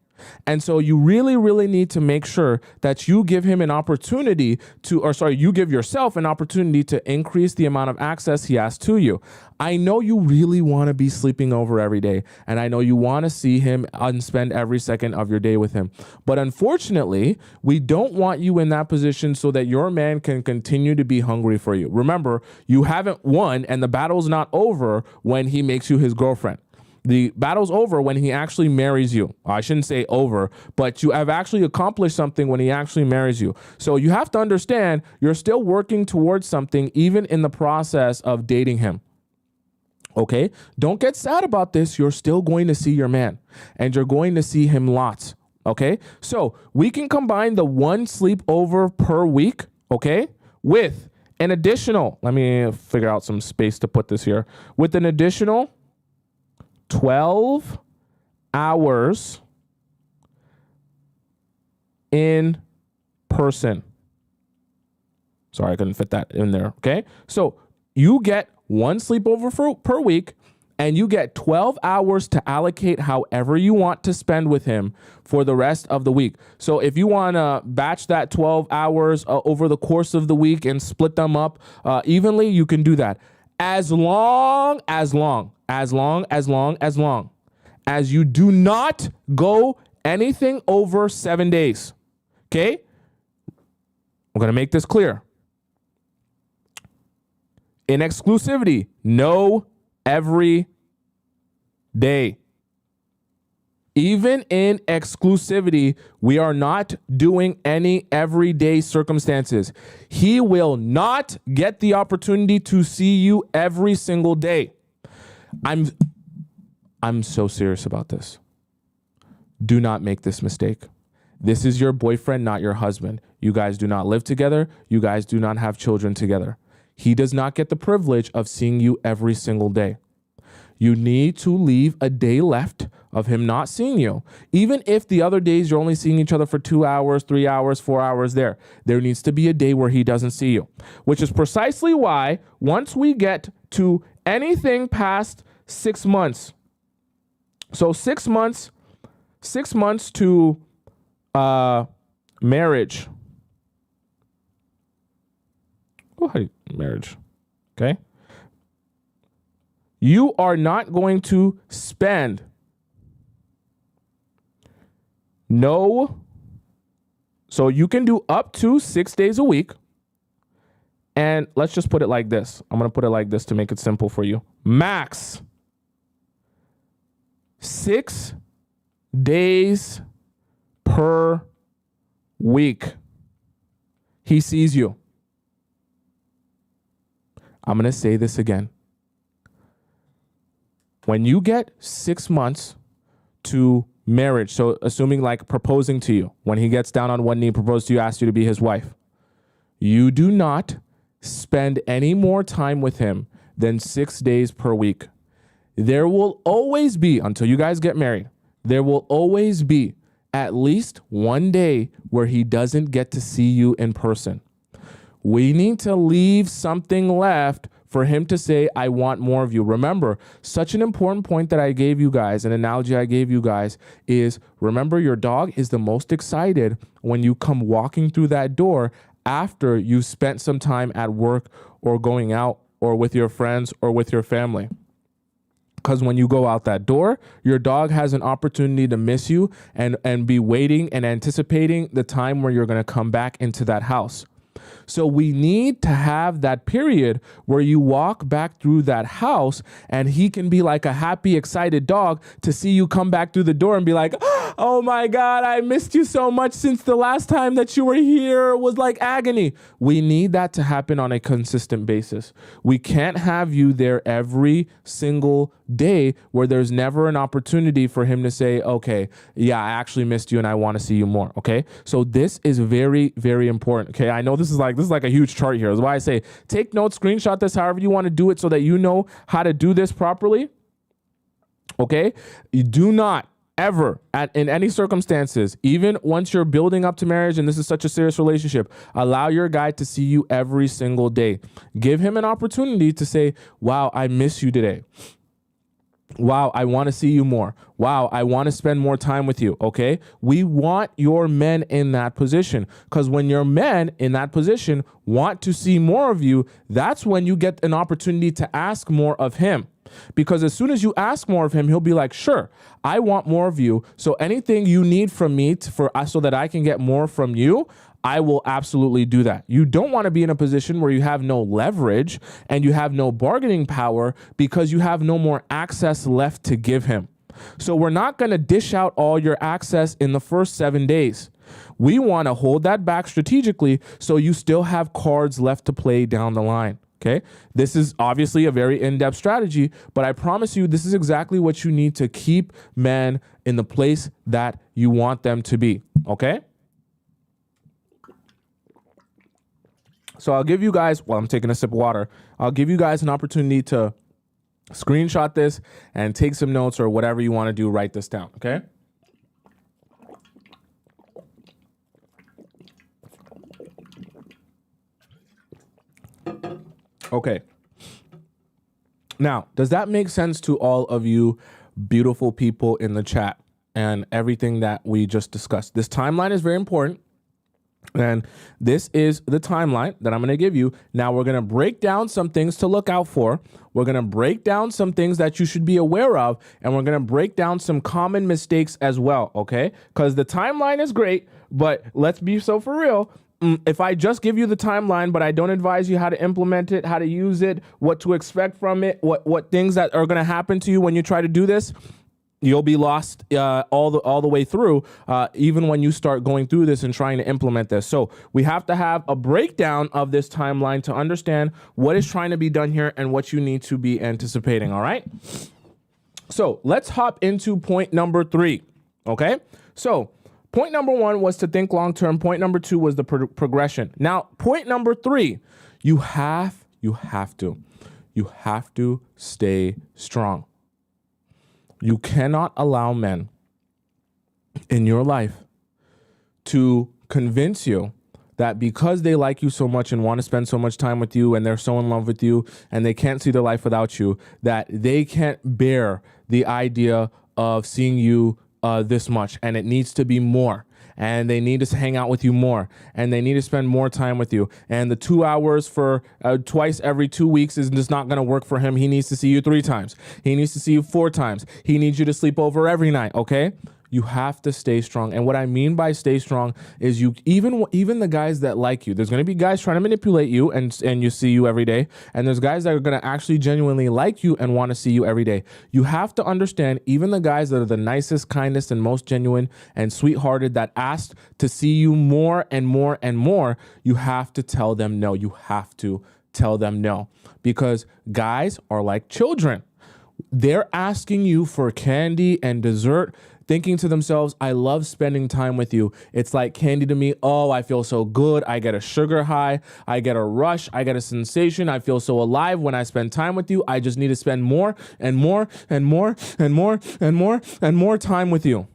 And so you really, really need to make sure that you give him an opportunity to, or sorry, you give yourself an opportunity to increase the amount of access he has to you. I know you really want to be sleeping over every day, and I know you want to see him and spend every second of your day with him. But unfortunately, we don't want you in that position so that your man can continue to be hungry for you. Remember, you haven't won, and the battle's not over when he makes you his girlfriend. The battle's over when he actually marries you. I shouldn't say over, but you have actually accomplished something when he actually marries you. So you have to understand you're still working towards something even in the process of dating him. Okay? Don't get sad about this. You're still going to see your man, and you're going to see him lots. Okay? So we can combine the 1 sleepover per week, okay, with an additional, let me figure out some space to put this here, with an additional 12 hours in person. Sorry, I couldn't fit that in there. Okay. So you get 1 sleepover per week, and you get 12 hours to allocate however you want to spend with him for the rest of the week. So if you want to batch that 12 hours over the course of the week and split them up evenly, you can do that. As long as you do not go anything over 7 days. Okay? I'm going to make this clear. In exclusivity, no every day. Even in exclusivity, we are not doing any everyday circumstances. He will not get the opportunity to see you every single day. I'm so serious about this. Do not make this mistake. This is your boyfriend, not your husband. You guys do not live together. You guys do not have children together. He does not get the privilege of seeing you every single day. You need to leave a day left of him not seeing you. Even if the other days you're only seeing each other for 2 hours, 3 hours, 4 hours there needs to be a day where he doesn't see you, which is precisely why once we get to anything past 6 months, so 6 months to marriage. Marriage. Okay. You are not going to spend so you can do up to 6 days a week. And let's just put it like this. I'm going to put it like this to make it simple for you. Max 6 days per week. He sees you. I'm going to say this again. When you get 6 months to marriage, so assuming like proposing to you, when he gets down on one knee, proposed to you, asks you to be his wife, you do not spend any more time with him than 6 days per week. There will always be, until you guys get married, there will always be at least one day where he doesn't get to see you in person. We need to leave something left for him to say, I want more of you. Remember, such an important point that I gave you guys, an analogy I gave you guys is, remember, your dog is the most excited when you come walking through that door after you spent some time at work or going out or with your friends or with your family. Because when you go out that door, your dog has an opportunity to miss you and be waiting and anticipating the time where you're going to come back into that house. So we need to have that period where you walk back through that house and he can be like a happy, excited dog to see you come back through the door and be like, oh my God, I missed you so much since the last time that you were here. It was like agony. We need that to happen on a consistent basis. We can't have you there every single day where there's never an opportunity for him to say, okay, yeah, I actually missed you and I want to see you more. Okay. So this is very, very important. Okay. I know this is like a huge chart here. That's why I say take notes, screenshot this, however you want to do it so that you know how to do this properly. Okay. You do not ever in any circumstances, even once you're building up to marriage and this is such a serious relationship, allow your guy to see you every single day. Give him an opportunity to say, wow, I miss you today. Wow, I want to see you more. Wow, I want to spend more time with you, okay? We want your men in that position because when your men in that position want to see more of you, that's when you get an opportunity to ask more of him. Because as soon as you ask more of him, he'll be like, sure, I want more of you. So anything you need from me so that I can get more from you, I will absolutely do that. You don't want to be in a position where you have no leverage and you have no bargaining power because you have no more access left to give him. So we're not going to dish out all your access in the first 7 days. We want to hold that back strategically so you still have cards left to play down the line. Okay, this is obviously a very in-depth strategy, but I promise you this is exactly what you need to keep men in the place that you want them to be. Okay. So I'll give you guys, while I'm taking a sip of water, I'll give you guys an opportunity to screenshot this and take some notes or whatever you want to do, write this down, okay? Okay. Now, does that make sense to all of you beautiful people in the chat and everything that we just discussed? This timeline is very important. And this is the timeline that I'm going to give you. Now we're going to break down some things to look out for. We're going to break down some things that you should be aware of. And we're going to break down some common mistakes as well. Okay. Because the timeline is great, but let's be so for real. If I just give you the timeline, but I don't advise you how to implement it, how to use it, what to expect from it, what things that are going to happen to you when you try to do this, You'll be lost all the way through, even when you start going through this and trying to implement this. So we have to have a breakdown of this timeline to understand what is trying to be done here and what you need to be anticipating. All right. So let's hop into point number 3. Okay. So point number 1 was to think long term. Point number 2 was the progression. Now, point number 3, you have to stay strong. You cannot allow men in your life to convince you that because they like you so much and want to spend so much time with you and they're so in love with you and they can't see their life without you, that they can't bear the idea of seeing you this much, and it needs to be more. And they need to hang out with you more, and they need to spend more time with you. And the 2 hours for twice every 2 weeks is just not going to work for him. He needs to see you 3 times. He needs to see you 4 times. He needs you to sleep over every night. Okay. You have to stay strong. And what I mean by stay strong is you, even the guys that like you, there's going to be guys trying to manipulate you and you see you every day. And there's guys that are going to actually genuinely like you and want to see you every day. You have to understand, even the guys that are the nicest, kindest, and most genuine and sweethearted that asked to see you more and more and more, you have to tell them no. You have to tell them no, because guys are like children. They're asking you for candy and dessert, thinking to themselves, I love spending time with you. It's like candy to me. Oh, I feel so good. I get a sugar high. I get a rush. I get a sensation. I feel so alive when I spend time with you. I just need to spend more and more and more and more and more and more time with you.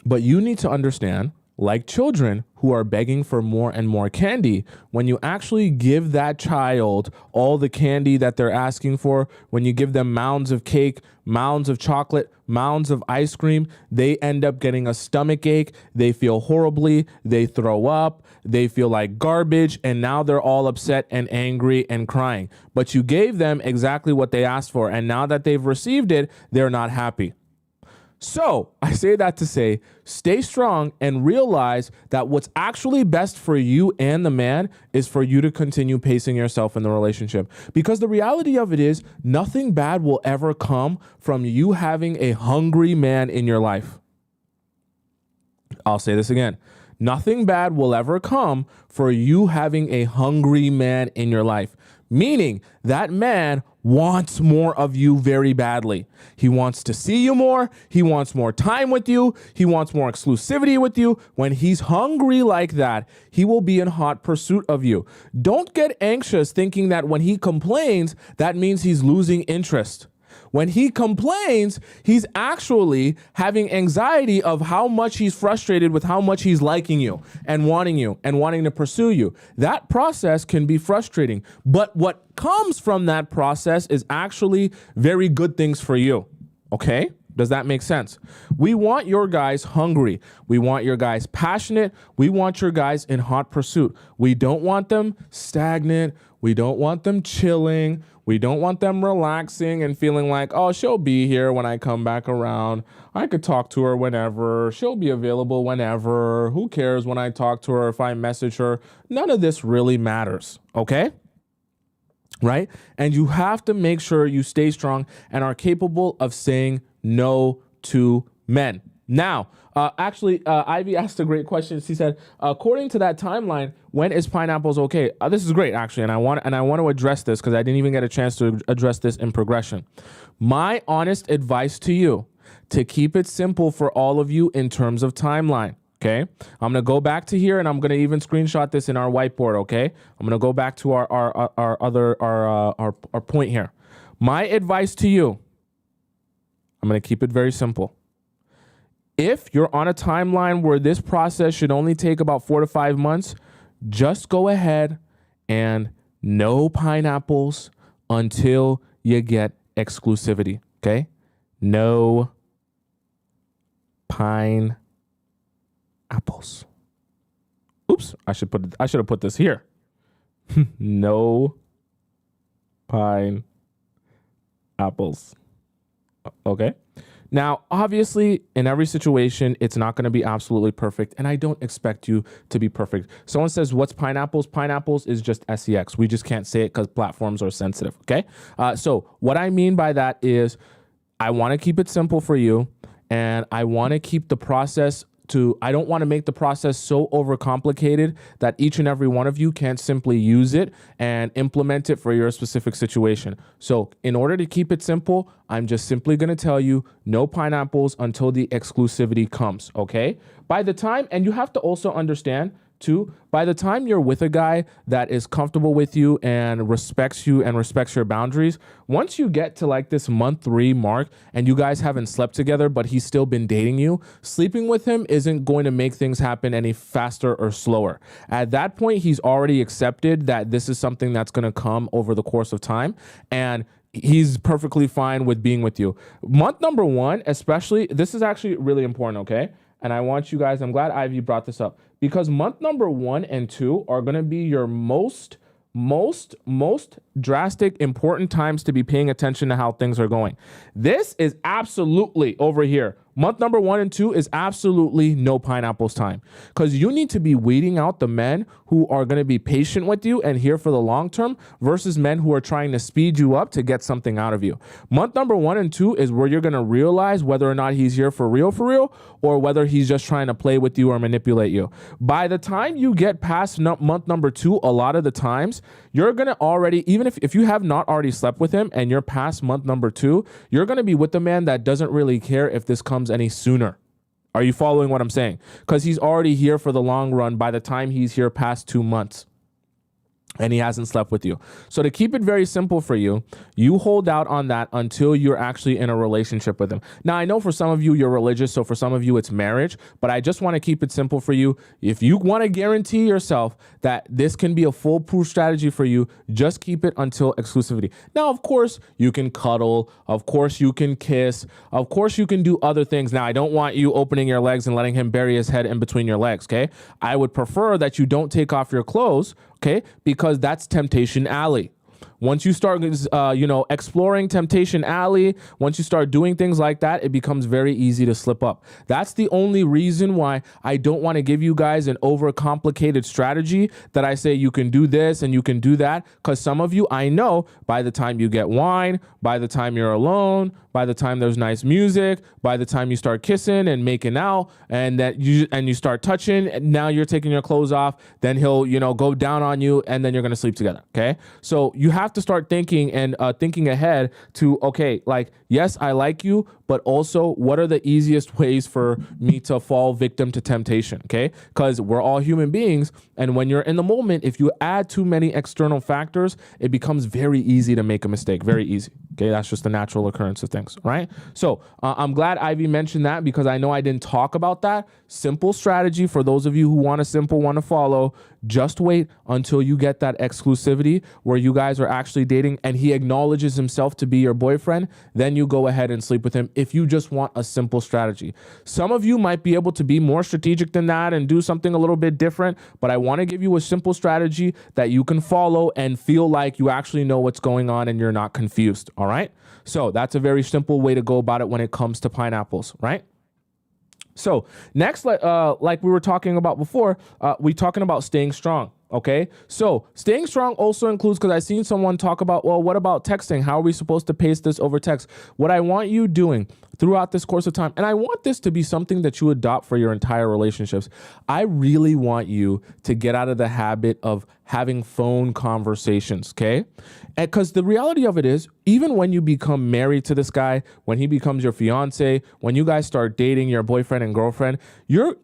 But you need to understand, like children who are begging for more and more candy, when you actually give that child all the candy that they're asking for, when you give them mounds of cake, mounds of chocolate, mounds of ice cream, they end up getting a stomach ache. They feel horribly. They throw up. They feel like garbage. And now they're all upset and angry and crying. But you gave them exactly what they asked for. And now that they've received it, they're not happy. So I say that to say, stay strong and realize that what's actually best for you and the man is for you to continue pacing yourself in the relationship. Because the reality of it is, nothing bad will ever come from you having a hungry man in your life. I'll say this again. Nothing bad will ever come for you having a hungry man in your life. Meaning that man wants more of you very badly. He wants to see you more. He wants more time with you. He wants more exclusivity with you. When he's hungry like that, he will be in hot pursuit of you. Don't get anxious thinking that when he complains, that means he's losing interest. When he complains, he's actually having anxiety of how much he's frustrated with how much he's liking you and wanting to pursue you. That process can be frustrating, but what comes from that process is actually very good things for you. Okay? Does that make sense? We want your guys hungry. We want your guys passionate. We want your guys in hot pursuit. We don't want them stagnant. We don't want them chilling. We don't want them relaxing and feeling like, oh, she'll be here when I come back around. I could talk to her whenever. She'll be available whenever. Who cares when I talk to her, if I message her? None of this really matters, okay? Right? And you have to make sure you stay strong and are capable of saying no to men. Now, Ivy asked a great question. She said, according to that timeline, when is pineapples okay? This is great, actually, and I want to address this because I didn't even get a chance to address this in progression. My honest advice to you, to keep it simple for all of you in terms of timeline. Okay, I'm gonna go back to here, and I'm gonna even screenshot this in our whiteboard. Okay, I'm gonna go back to our point here. My advice to you, I'm gonna keep it very simple. If you're on a timeline where this process should only take about 4 to 5 months, just go ahead and no pineapples until you get exclusivity. Okay, no pineapples. Oops, I should have put this here. No pineapples. Okay. Now, obviously, in every situation, it's not going to be absolutely perfect, and I don't expect you to be perfect. Someone says, what's pineapples? Pineapples is just sex. We just can't say it because platforms are sensitive, okay? So what I mean by that is I want to keep it simple for you, and I want to keep the process I don't want to make the process so overcomplicated that each and every one of you can't simply use it and implement it for your specific situation. So in order to keep it simple, I'm just simply going to tell you no pineapples until the exclusivity comes, okay? By the time, and you have to also understand too, by the time you're with a guy that is comfortable with you and respects you and respects your boundaries, once you get to like this month 3 mark and you guys haven't slept together, but he's still been dating you, sleeping with him isn't going to make things happen any faster or slower. At that point, he's already accepted that this is something that's going to come over the course of time, and he's perfectly fine with being with you. Month number 1, especially, this is actually really important, okay? And I want you guys, I'm glad Ivy brought this up, because month number 1 and 2 are going to be your most drastic, important times to be paying attention to how things are going. This is absolutely over here. Month number 1 and 2 is absolutely no pineapples time, because you need to be weeding out the men who are going to be patient with you and here for the long term versus men who are trying to speed you up to get something out of you. Month number 1 and 2 is where you're going to realize whether or not he's here for real, or whether he's just trying to play with you or manipulate you. By the time you get past month number 2, a lot of the times you're going to already, even if you have not already slept with him and you're past month number 2, you're going to be with the man that doesn't really care if this comes any sooner. Are you following what I'm saying? Because he's already here for the long run by the time he's here past 2 months and he hasn't slept with you. So to keep it very simple for you, you hold out on that until you're actually in a relationship with him. Now, I know for some of you, you're religious, so for some of you, it's marriage, but I just want to keep it simple for you. If you want to guarantee yourself that this can be a foolproof strategy for you, just keep it until exclusivity. Now, of course, you can cuddle. Of course, you can kiss. Of course, you can do other things. Now, I don't want you opening your legs and letting him bury his head in between your legs, okay? I would prefer that you don't take off your clothes, okay? Because that's temptation alley. Once you start, exploring temptation alley, once you start doing things like that, it becomes very easy to slip up. That's the only reason why I don't want to give you guys an overcomplicated strategy that I say you can do this and you can do that. Because some of you, I know by the time you get wine, by the time you're alone, by the time there's nice music, by the time you start kissing and making out, and you start touching, and now you're taking your clothes off, then he'll, go down on you, and then you're going to sleep together. Okay. So you have to start thinking and thinking ahead to, okay, like, yes, I like you, but also what are the easiest ways for me to fall victim to temptation? Okay. Because we're all human beings. And when you're in the moment, if you add too many external factors, it becomes very easy to make a mistake. Very easy. Okay. That's just the natural occurrence of things. Right. So I'm glad Ivy mentioned that, because I know I didn't talk about that. Simple strategy for those of you who want to follow. Just wait until you get that exclusivity where you guys are actually dating and he acknowledges himself to be your boyfriend. Then you go ahead and sleep with him if you just want a simple strategy. Some of you might be able to be more strategic than that and do something a little bit different, but I want to give you a simple strategy that you can follow and feel like you actually know what's going on and you're not confused. All right. So that's a very simple way to go about it when it comes to pineapples, right? So next, like we were talking about before, we're talking about staying strong. Okay. So staying strong also includes, because I've seen someone talk about, well, what about texting? How are we supposed to pace this over text? What I want you doing throughout this course of time, and I want this to be something that you adopt for your entire relationships. I really want you to get out of the habit of having phone conversations, okay? Because the reality of it is, even when you become married to this guy, when he becomes your fiance, when you guys start dating your boyfriend and girlfriend,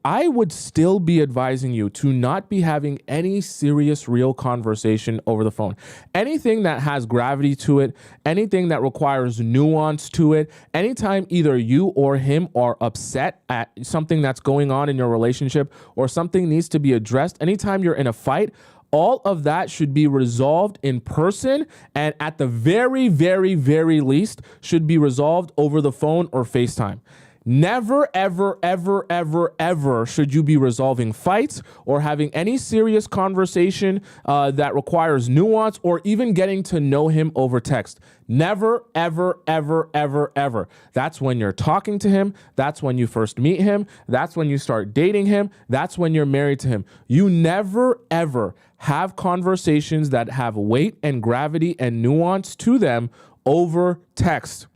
I would still be advising you to not be having any serious, real conversation over the phone. Anything that has gravity to it, anything that requires nuance to it, anytime either you or him are upset at something that's going on in your relationship or something needs to be addressed, anytime you're in a fight, all of that should be resolved in person, and at the very, very, very least should be resolved over the phone or FaceTime. Never, ever, ever, ever, ever should you be resolving fights or having any serious conversation that requires nuance or even getting to know him over text. Never, ever, ever, ever, ever. That's when you're talking to him. That's when you first meet him. That's when you start dating him. That's when you're married to him. You never, ever have conversations that have weight and gravity and nuance to them over text.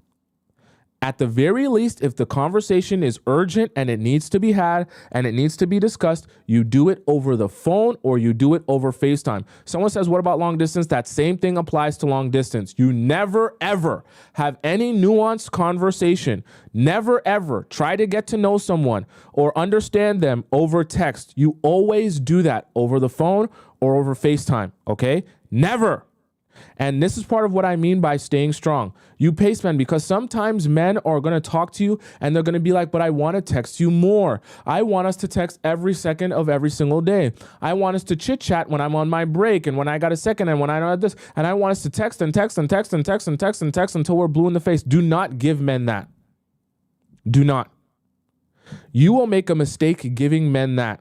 At the very least, if the conversation is urgent and it needs to be had and it needs to be discussed, you do it over the phone or you do it over FaceTime. Someone says, what about long distance? That same thing applies to long distance. You never, ever have any nuanced conversation. Never, ever try to get to know someone or understand them over text. You always do that over the phone or over FaceTime, okay? Never. And this is part of what I mean by staying strong. You pace men, because sometimes men are going to talk to you and they're going to be like, but I want to text you more. I want us to text every second of every single day. I want us to chit chat when I'm on my break and when I got a second and when I don't have this. And I want us to text and text and text and text and text and text until we're blue in the face. Do not give men that. Do not. You will make a mistake giving men that.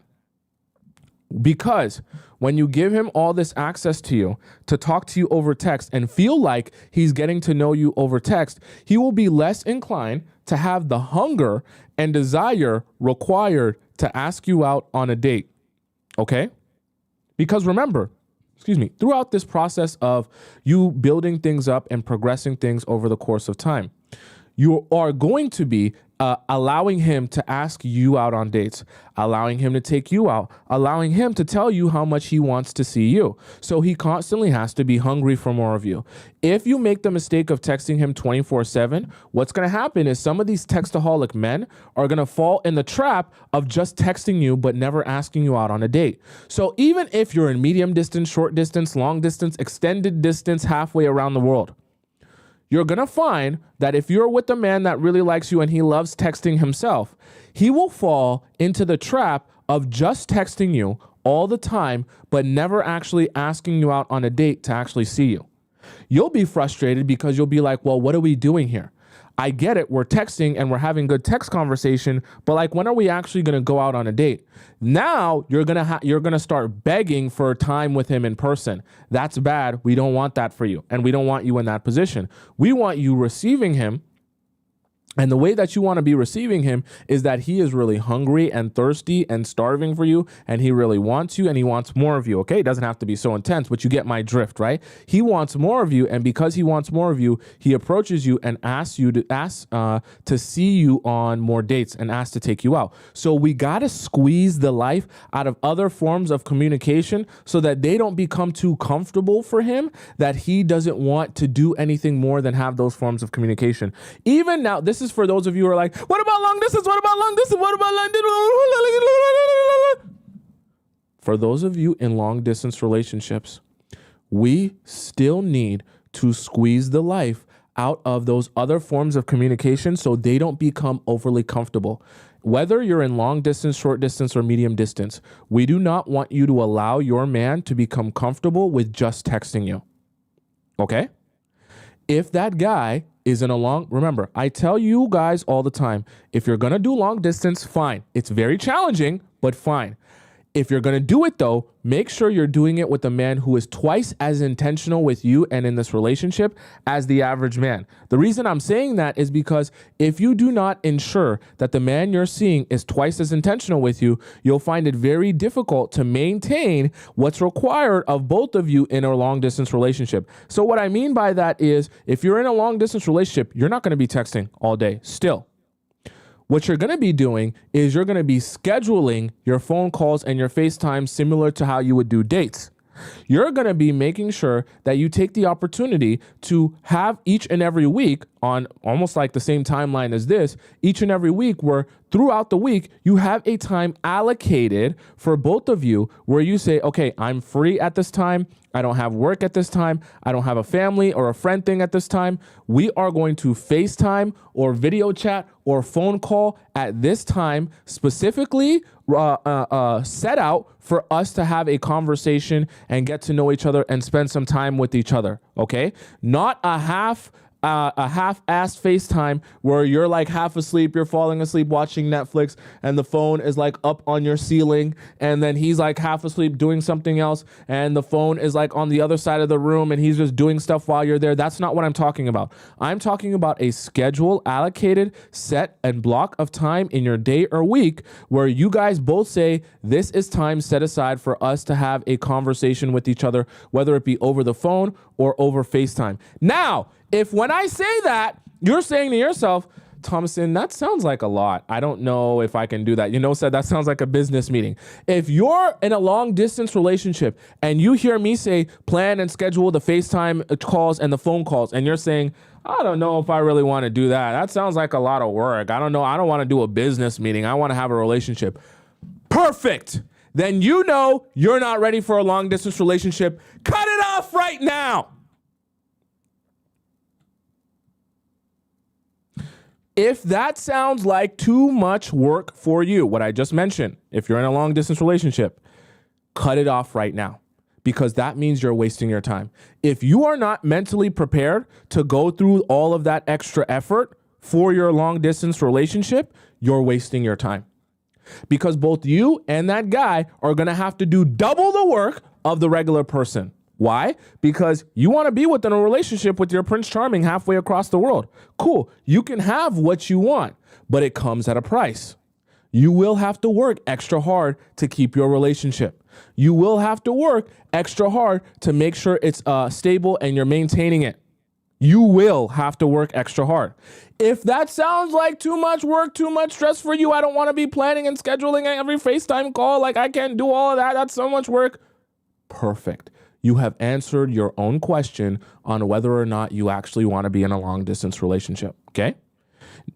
Because when you give him all this access to you to talk to you over text and feel like he's getting to know you over text, he will be less inclined to have the hunger and desire required to ask you out on a date. Okay? Because remember, throughout this process of you building things up and progressing things over the course of time, you are going to be allowing him to ask you out on dates, allowing him to take you out, allowing him to tell you how much he wants to see you. So he constantly has to be hungry for more of you. If you make the mistake of texting him 24/7, what's going to happen is some of these textaholic men are going to fall in the trap of just texting you but never asking you out on a date. So even if you're in medium distance, short distance, long distance, extended distance, halfway around the world, you're going to find that if you're with a man that really likes you and he loves texting himself, he will fall into the trap of just texting you all the time, but never actually asking you out on a date to actually see you. You'll be frustrated because you'll be like, well, what are we doing here? I get it. We're texting and we're having good text conversation, but like, when are we actually going to go out on a date? Now you're going to start begging for time with him in person. That's bad. We don't want that for you. And we don't want you in that position. We want you receiving him. And the way that you want to be receiving him is that he is really hungry and thirsty and starving for you, and he really wants you and he wants more of you, okay? It doesn't have to be so intense, but you get my drift, right? He wants more of you, and because he wants more of you, he approaches you and asks you to see you on more dates and asks to take you out. So we got to squeeze the life out of other forms of communication so that they don't become too comfortable for him, that he doesn't want to do anything more than have those forms of communication. Even now, this is for those of you who are like, what about long distance? What about long distance? What about long distance? For those of you in long distance relationships, we still need to squeeze the life out of those other forms of communication so they don't become overly comfortable. Whether you're in long distance, short distance, or medium distance, we do not want you to allow your man to become comfortable with just texting you. Okay? If that guy is in a remember, I tell you guys all the time, if you're going to do long distance, fine. It's very challenging, but fine. If you're going to do it though, make sure you're doing it with a man who is twice as intentional with you and in this relationship as the average man. The reason I'm saying that is because if you do not ensure that the man you're seeing is twice as intentional with you, you'll find it very difficult to maintain what's required of both of you in a long distance relationship. So what I mean by that is, if you're in a long distance relationship, you're not going to be texting all day still. What you're going to be doing is you're going to be scheduling your phone calls and your FaceTime similar to how you would do dates. You're going to be making sure that you take the opportunity to have each and every week on almost like the same timeline as this, each and every week where throughout the week, you have a time allocated for both of you where you say, okay, I'm free at this time. I don't have work at this time. I don't have a family or a friend thing at this time. We are going to FaceTime or video chat or phone call at this time, specifically set out for us to have a conversation and get to know each other and spend some time with each other. Okay? Not a half-assed FaceTime where you're like half asleep, you're falling asleep watching Netflix, and the phone is like up on your ceiling, and then he's like half asleep doing something else, and the phone is like on the other side of the room, and he's just doing stuff while you're there. That's not what I'm talking about. I'm talking about a schedule, allocated, set, and block of time in your day or week where you guys both say, this is time set aside for us to have a conversation with each other, whether it be over the phone or over FaceTime. Now, if when I say that, you're saying to yourself, Tomisin, that sounds like a lot. I don't know if I can do that. Said that sounds like a business meeting. If you're in a long distance relationship and you hear me say plan and schedule the FaceTime calls and the phone calls, and you're saying, I don't know if I really want to do that. That sounds like a lot of work. I don't know. I don't want to do a business meeting. I want to have a relationship. Perfect. Then you're not ready for a long distance relationship. Cut it off right now. If that sounds like too much work for you, what I just mentioned, if you're in a long distance relationship, cut it off right now, because that means you're wasting your time. If you are not mentally prepared to go through all of that extra effort for your long distance relationship, you're wasting your time, because both you and that guy are going to have to do double the work of the regular person. Why? Because you want to be within a relationship with your Prince Charming halfway across the world. Cool. You can have what you want, but it comes at a price. You will have to work extra hard to keep your relationship. You will have to work extra hard to make sure it's stable and you're maintaining it. You will have to work extra hard. If that sounds like too much work, too much stress for you, I don't want to be planning and scheduling every FaceTime call. Like, I can't do all of that. That's so much work. Perfect. You have answered your own question on whether or not you actually want to be in a long distance relationship. Okay.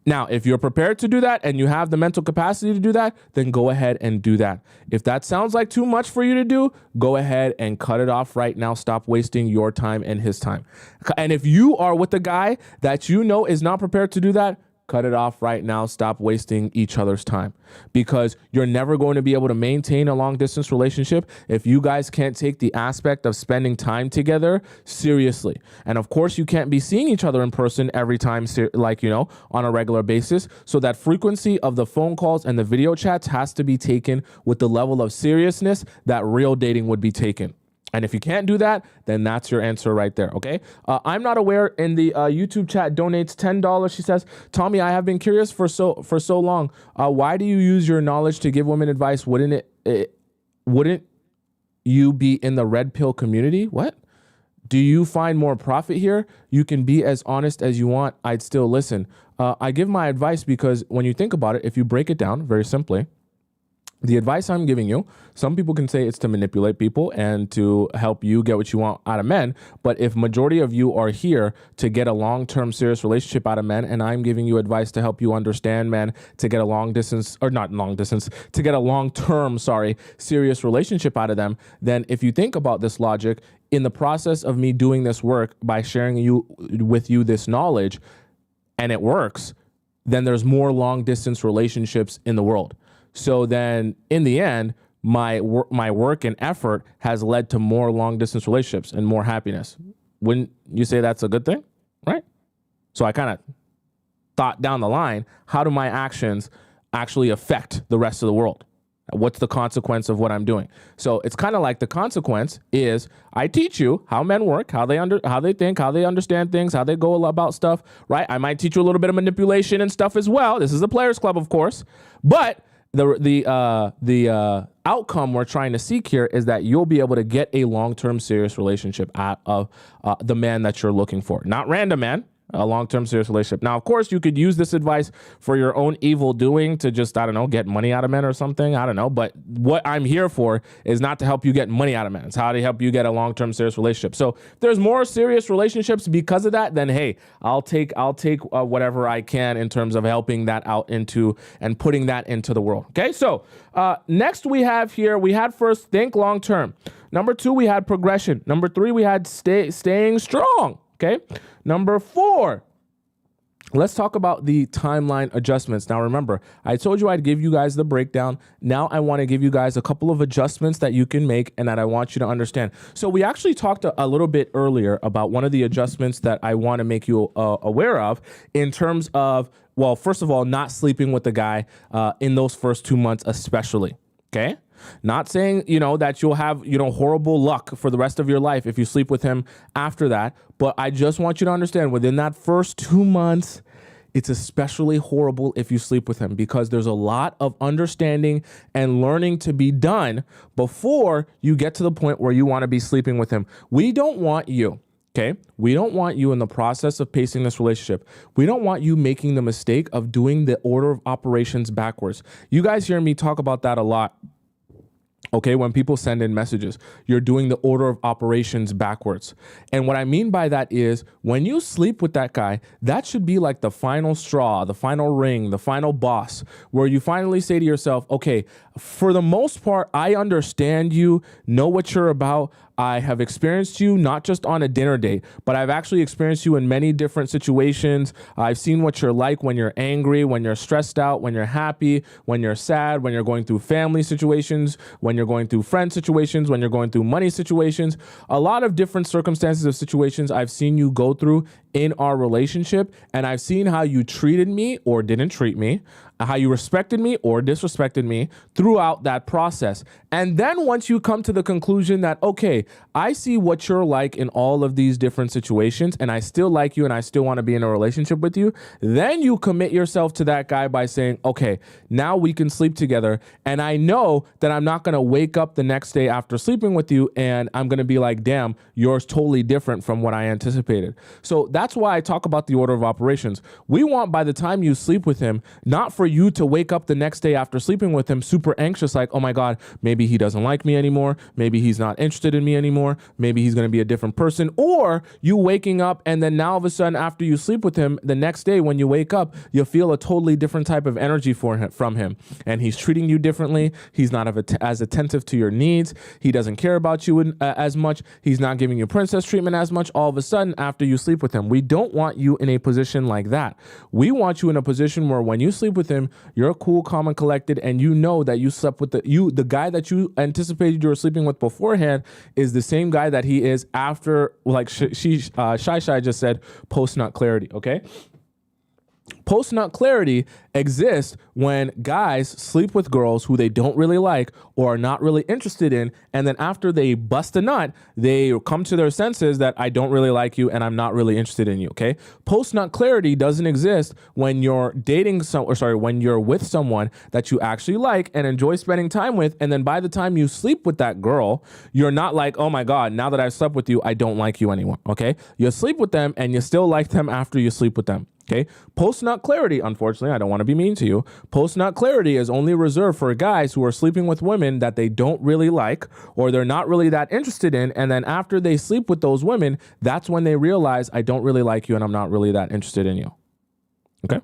Now, if you're prepared to do that and you have the mental capacity to do that, then go ahead and do that. If that sounds like too much for you to do, go ahead and cut it off right now. Stop wasting your time and his time. And if you are with a guy that is not prepared to do that, cut it off right now. Stop wasting each other's time, because you're never going to be able to maintain a long distance relationship if you guys can't take the aspect of spending time together seriously. And of course, you can't be seeing each other in person every time, on a regular basis. So that frequency of the phone calls and the video chats has to be taken with the level of seriousness that real dating would be taken. And if you can't do that, then that's your answer right there, okay? I'm not aware in the YouTube chat donates $10. She says, Tommy, I have been curious for so long. Why do you use your knowledge to give women advice? Wouldn't you be in the red pill community? What? Do you find more profit here? You can be as honest as you want. I'd still listen. I give my advice because when you think about it, if you break it down very simply, the advice I'm giving you, some people can say it's to manipulate people and to help you get what you want out of men. But if majority of you are here to get a long-term serious relationship out of men, and I'm giving you advice to help you understand men to get a to get a long-term, serious relationship out of them, then if you think about this logic, in the process of me doing this work by sharing with you this knowledge, and it works, then there's more long-distance relationships in the world. So then in the end, my work and effort has led to more long distance relationships and more happiness. Wouldn't you say that's a good thing? Right? So I kind of thought down the line, how do my actions actually affect the rest of the world? What's the consequence of what I'm doing? So it's kind of like the consequence is I teach you how men work, how they think, how they understand things, how they go about stuff, right? I might teach you a little bit of manipulation and stuff as well. This is a players club, of course, but the outcome we're trying to seek here is that you'll be able to get a long-term serious relationship out of the man that you're looking for. Not random man, a long-term serious relationship. Now, of course, you could use this advice for your own evil doing to just, get money out of men or something. I don't know. But what I'm here for is not to help you get money out of men. It's how to help you get a long-term serious relationship. So if there's more serious relationships because of that, then hey, I'll take whatever I can in terms of helping that out into and putting that into the world. Okay. So next we had first, think long-term. Number 2, we had progression. Number 3, we had staying strong. Okay. Number 4, let's talk about the timeline adjustments. Now, remember, I told you I'd give you guys the breakdown. Now I want to give you guys a couple of adjustments that you can make and that I want you to understand. So we actually talked a little bit earlier about one of the adjustments that I want to make you aware of in terms of, well, first of all, not sleeping with the guy in those first 2 months, especially. Okay. Not saying, that you'll have, horrible luck for the rest of your life if you sleep with him after that. But I just want you to understand within that first 2 months, it's especially horrible if you sleep with him because there's a lot of understanding and learning to be done before you get to the point where you want to be sleeping with him. We don't want you Okay. We don't want you in the process of pacing this relationship. We don't want you making the mistake of doing the order of operations backwards. You guys hear me talk about that a lot. Okay, when people send in messages, you're doing the order of operations backwards. And what I mean by that is when you sleep with that guy, that should be like the final straw, the final ring, the final boss, where you finally say to yourself, okay, for the most part, I understand you, know what you're about. I have experienced you not just on a dinner date, but I've actually experienced you in many different situations. I've seen what you're like when you're angry, when you're stressed out, when you're happy, when you're sad, when you're going through family situations, when you're going through friend situations, when you're going through money situations. A lot of different circumstances of situations I've seen you go through in our relationship, and I've seen how you treated me or didn't treat me, how you respected me or disrespected me throughout that process. And then once you come to the conclusion that, okay, I see what you're like in all of these different situations, and I still like you and I still want to be in a relationship with you, then you commit yourself to that guy by saying, okay, now we can sleep together. And I know that I'm not going to wake up the next day after sleeping with you and I'm going to be like, damn, you're totally different from what I anticipated. So that's why I talk about the order of operations. We want, by the time you sleep with him, not for you to wake up the next day after sleeping with him super anxious, like, oh my God, maybe he doesn't like me anymore. Maybe he's not interested in me anymore. Maybe he's going to be a different person. Or you waking up and then now all of a sudden after you sleep with him, the next day when you wake up, you feel a totally different type of energy from him. And he's treating you differently. He's not as attentive to your needs. He doesn't care about you as much. He's not giving you princess treatment as much all of a sudden after you sleep with him. We don't want you in a position like that. We want you in a position where when you sleep with him, you're cool, calm, and collected, and you know that you slept with the guy that you anticipated you were sleeping with beforehand is the same guy that he is after, like Shy just said, post-nut clarity, okay? Post-nut clarity exists when guys sleep with girls who they don't really like or are not really interested in, and then after they bust a nut, they come to their senses that I don't really like you and I'm not really interested in you, okay? Post-nut clarity doesn't exist when you're when you're with someone that you actually like and enjoy spending time with, and then by the time you sleep with that girl, you're not like, oh my God, now that I've slept with you, I don't like you anymore, okay? You sleep with them and you still like them after you sleep with them. Okay. Post-nut clarity, unfortunately, I don't want to be mean to you. Post-nut clarity is only reserved for guys who are sleeping with women that they don't really like or they're not really that interested in. And then after they sleep with those women, that's when they realize I don't really like you and I'm not really that interested in you. Okay.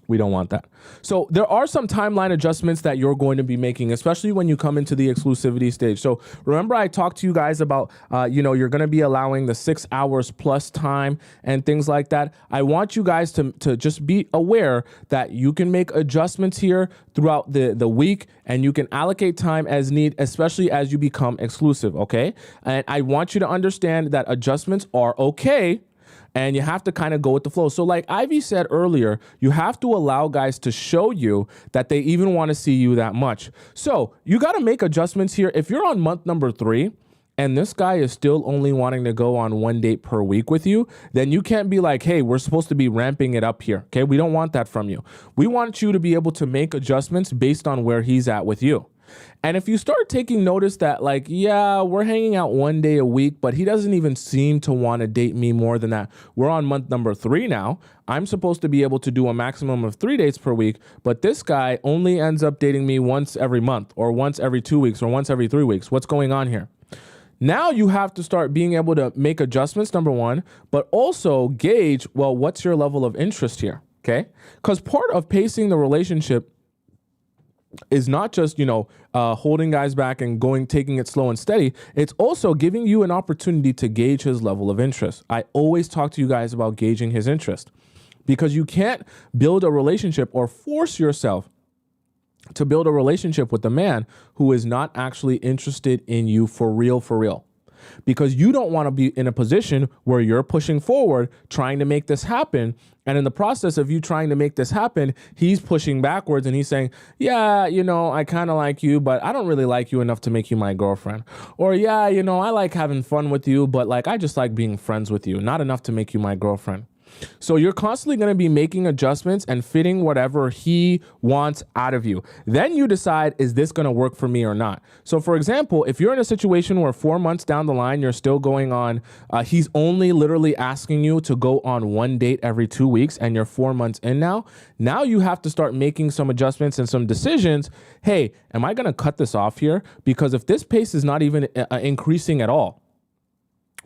We don't want that. So there are some timeline adjustments that you're going to be making, especially when you come into the exclusivity stage. So remember I talked to you guys about, you're going to be allowing the 6 hours plus time and things like that. I want you guys to just be aware that you can make adjustments here throughout the week and you can allocate time as need, especially as you become exclusive. Okay. And I want you to understand that adjustments are okay. And you have to kind of go with the flow. So like Ivy said earlier, you have to allow guys to show you that they even want to see you that much. So you got to make adjustments here. If you're on month number 3 and this guy is still only wanting to go on 1 date per week with you, then you can't be like, hey, we're supposed to be ramping it up here. Okay, we don't want that from you. We want you to be able to make adjustments based on where he's at with you. And if you start taking notice that like, yeah, we're hanging out 1 day a week, but he doesn't even seem to want to date me more than that. We're on month number 3 now. I'm supposed to be able to do a maximum of 3 dates per week, but this guy only ends up dating me once every month or once every 2 weeks or once every 3 weeks. What's going on here? Now you have to start being able to make adjustments, number 1, but also gauge, well, what's your level of interest here? Okay. Because part of pacing the relationship is not just, holding guys back and taking it slow and steady. It's also giving you an opportunity to gauge his level of interest. I always talk to you guys about gauging his interest because you can't build a relationship or force yourself to build a relationship with a man who is not actually interested in you for real. Because you don't want to be in a position where you're pushing forward, trying to make this happen. And in the process of you trying to make this happen, he's pushing backwards and he's saying, yeah, I kind of like you, but I don't really like you enough to make you my girlfriend. Or, yeah, I like having fun with you, but like, I just like being friends with you, not enough to make you my girlfriend. So you're constantly going to be making adjustments and fitting whatever he wants out of you. Then you decide, is this going to work for me or not? So for example, if you're in a situation where 4 months down the line, you're still going on, he's only literally asking you to go on one date every 2 weeks and you're 4 months in now you have to start making some adjustments and some decisions. Hey, am I going to cut this off here? Because if this pace is not even increasing at all,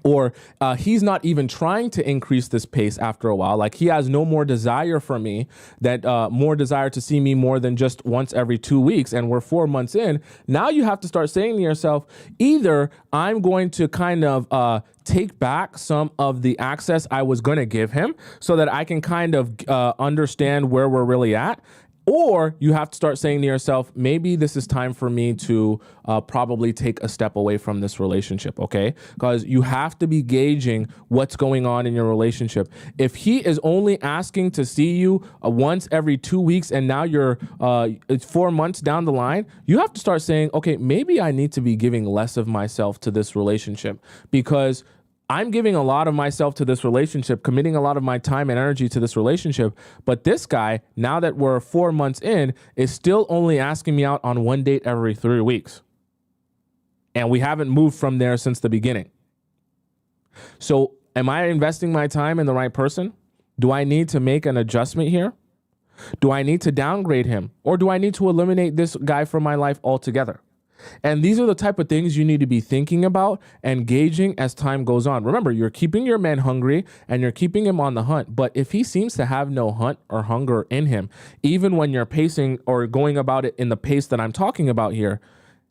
or he's not even trying to increase this pace after a while, like he has no more desire for me, that more desire to see me more than just once every 2 weeks, and we're 4 months in, now you have to start saying to yourself, either I'm going to kind of take back some of the access I was going to give him so that I can kind of understand where we're really at. Or you have to start saying to yourself, maybe this is time for me to probably take a step away from this relationship, okay? Because you have to be gauging what's going on in your relationship. If he is only asking to see you once every 2 weeks and now you're 4 months down the line, you have to start saying, okay, maybe I need to be giving less of myself to this relationship, because I'm giving a lot of myself to this relationship, committing a lot of my time and energy to this relationship. But this guy, now that we're 4 months in, is still only asking me out on one date every 3 weeks. And we haven't moved from there since the beginning. So am I investing my time in the right person? Do I need to make an adjustment here? Do I need to downgrade him? Or do I need to eliminate this guy from my life altogether? And these are the type of things you need to be thinking about and gauging as time goes on. Remember, you're keeping your man hungry and you're keeping him on the hunt. But if he seems to have no hunt or hunger in him, even when you're pacing or going about it in the pace that I'm talking about here,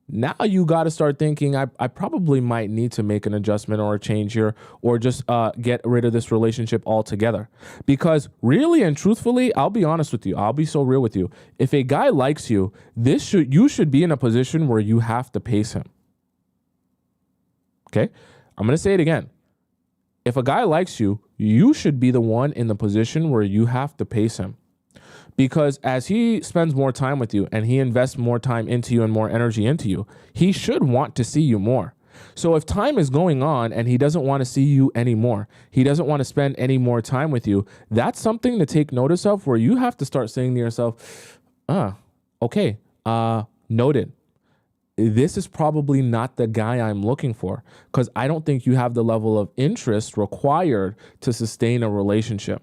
now you got to start thinking, I probably might need to make an adjustment or a change here, or just get rid of this relationship altogether. Because really and truthfully, I'll be honest with you. I'll be so real with you. If a guy likes you, you should be in a position where you have to pace him. Okay? I'm going to say it again. If a guy likes you, you should be the one in the position where you have to pace him. Because as he spends more time with you and he invests more time into you and more energy into you, he should want to see you more. So if time is going on and he doesn't want to see you anymore, he doesn't want to spend any more time with you, that's something to take notice of, where you have to start saying to yourself, okay, noted. This is probably not the guy I'm looking for, because I don't think you have the level of interest required to sustain a relationship.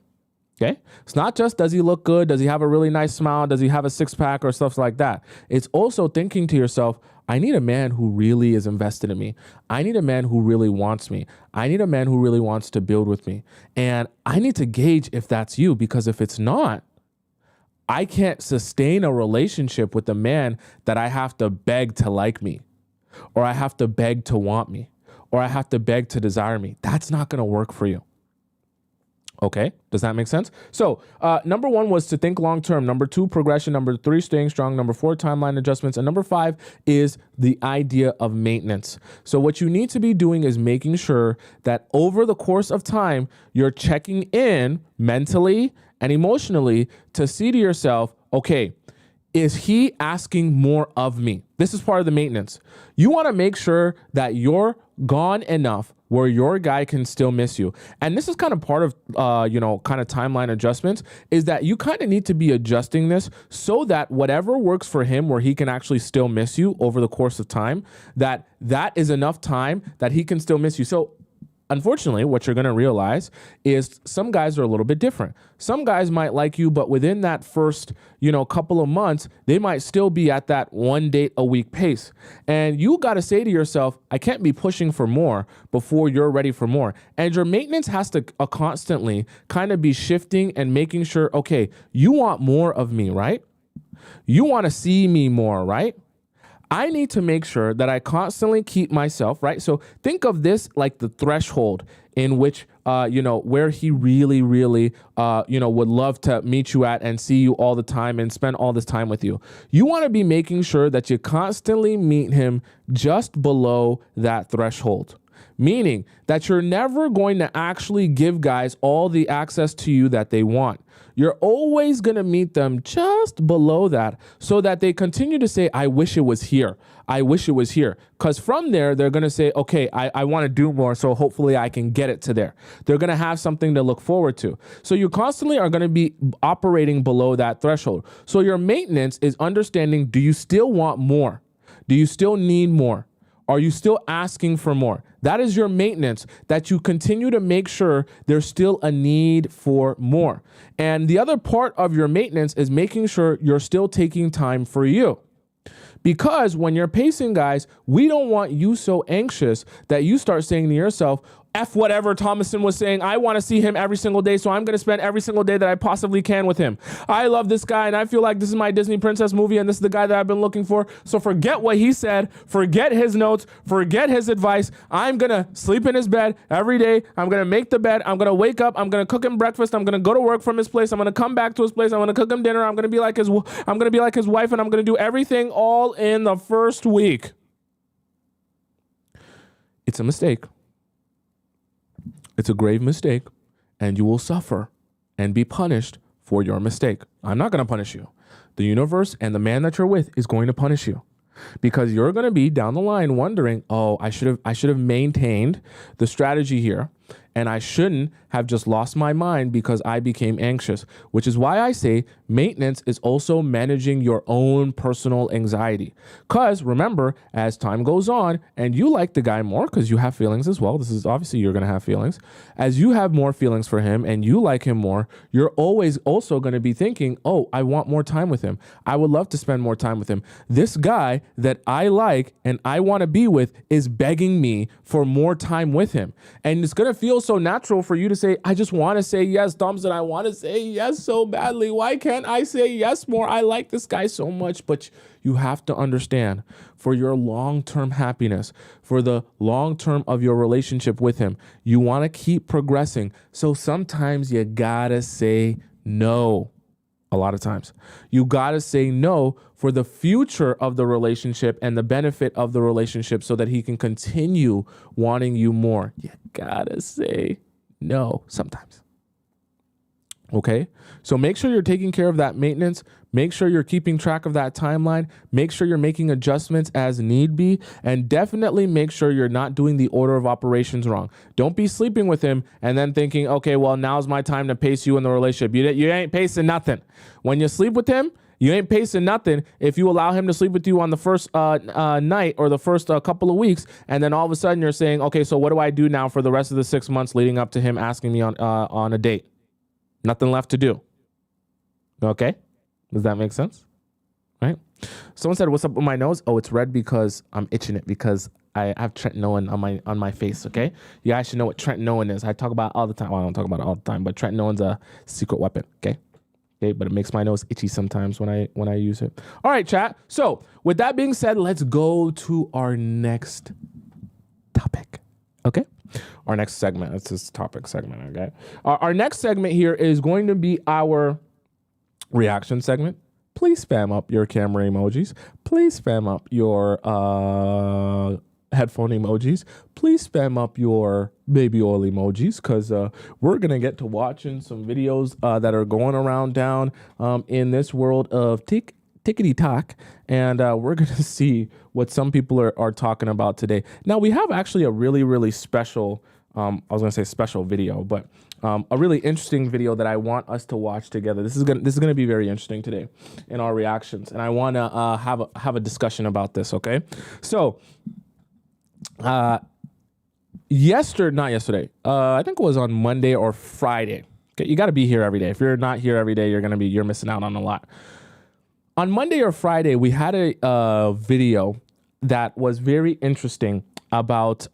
Okay. It's not just, does he look good? Does he have a really nice smile? Does he have a six pack or stuff like that? It's also thinking to yourself, I need a man who really is invested in me. I need a man who really wants me. I need a man who really wants to build with me. And I need to gauge if that's you, because if it's not, I can't sustain a relationship with a man that I have to beg to like me, or I have to beg to want me, or I have to beg to desire me. That's not going to work for you. Okay, does that make sense? So number 1 was to think long-term. Number 2, progression. Number 3, staying strong. Number 4, timeline adjustments. And number 5 is the idea of maintenance. So what you need to be doing is making sure that over the course of time, you're checking in mentally and emotionally to see to yourself, okay, is he asking more of me? This is part of the maintenance. You want to make sure that you're gone enough where your guy can still miss you. And this is kind of part of, kind of timeline adjustments, is that you kind of need to be adjusting this so that whatever works for him, where he can actually still miss you over the course of time, that is enough time that he can still miss you. So unfortunately, what you're going to realize is some guys are a little bit different. Some guys might like you, but within that first, couple of months, they might still be at that 1 date a week pace. And you got to say to yourself, I can't be pushing for more before you're ready for more. And your maintenance has to constantly kind of be shifting and making sure, okay, you want more of me, right? You want to see me more, right? I need to make sure that I constantly keep myself, right? So think of this like the threshold in which, where he really, really, would love to meet you at and see you all the time and spend all this time with you. You want to be making sure that you constantly meet him just below that threshold. meaning that you're never going to actually give guys all the access to you that they want. You're always going to meet them just below that so that they continue to say, I wish it was here. I wish it was here. Because from there, they're going to say, okay, I want to do more, so hopefully I can get it to there. They're going to have something to look forward to. So you constantly are going to be operating below that threshold. So your maintenance is understanding, do you still want more? Do you still need more? Are you still asking for more? That is your maintenance, that you continue to make sure there's still a need for more. And the other part of your maintenance is making sure you're still taking time for you. Because when you're pacing guys, we don't want you so anxious that you start saying to yourself, F whatever Tomisin was saying, I want to see him every single day, so I'm going to spend every single day that I possibly can with him. I love this guy, and I feel like this is my Disney princess movie, and this is the guy that I've been looking for. So forget what he said, forget his notes, forget his advice. I'm going to sleep in his bed every day. I'm going to make the bed. I'm going to wake up. I'm going to cook him breakfast. I'm going to go to work from his place. I'm going to come back to his place. I'm going to cook him dinner. I'm going to be like his wife, and I'm going to do everything all in the first week. It's a mistake. It's a grave mistake, and you will suffer and be punished for your mistake. I'm not going to punish you. The universe and the man that you're with is going to punish you, because you're going to be down the line wondering, oh, I should have maintained the strategy here, and I shouldn't have just lost my mind because I became anxious, which is why I say maintenance is also managing your own personal anxiety. Because remember, as time goes on and you like the guy more because you have feelings as well, this is obviously you're going to have feelings. As you have more feelings for him and you like him more, you're always also going to be thinking, oh, I want more time with him. I would love to spend more time with him. This guy that I like and I want to be with is begging me for more time with him. And it's going to feel so natural for you to say, I just want to say yes, Thompson. I want to say yes so badly. Why can't I say yes more? I like this guy so much. But you have to understand, for your long-term happiness, for the long-term of your relationship with him, you want to keep progressing. So sometimes you gotta say no. A lot of times you gotta say no for the future of the relationship and the benefit of the relationship so that he can continue wanting you more. You gotta say no sometimes. Okay? So make sure you're taking care of that maintenance. Make sure you're keeping track of that timeline. Make sure you're making adjustments as need be. And definitely make sure you're not doing the order of operations wrong. Don't be sleeping with him and then thinking, okay, well, now's my time to pace you in the relationship. You ain't pacing nothing. When you sleep with him, you ain't pacing nothing if you allow him to sleep with you on the first night or the first couple of weeks. And then all of a sudden you're saying, okay, so what do I do now for the rest of the 6 months leading up to him asking me on a date? Nothing left to do. Okay? Does that make sense? Right? Someone said, what's up with my nose? Oh, it's red because I'm itching it because I have tretinoin on my face, okay? You guys should know what tretinoin is. I talk about it all the time. Well, I don't talk about it all the time, but tretinoin's a secret weapon, okay? Okay, but it makes my nose itchy sometimes when I use it. All right, chat. So with that being said, let's go to our next topic, okay? Our next segment. It's this topic segment, okay? Our next segment here is going to be our reaction segment. Please spam up your camera emojis. Please spam up your headphone emojis. Please spam up your baby oil emojis, because we're going to get to watching some videos that are going around down in this world of tickety talk, and we're going to see what some people are talking about today. Now, we have actually a really, really special, I was going to say special video, but a really interesting video that I want us to watch together. This is gonna be very interesting today in our reactions, and I want to have a discussion about this. Okay, so not yesterday. I think it was on Monday or Friday. Okay, you got to be here every day. If you're not here every day, you're missing out on a lot. On Monday or Friday, we had a video that was very interesting about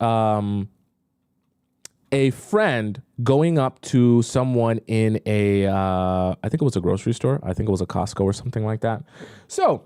a friend going up to someone in a, I think it was a grocery store. I think it was a Costco or something like that. So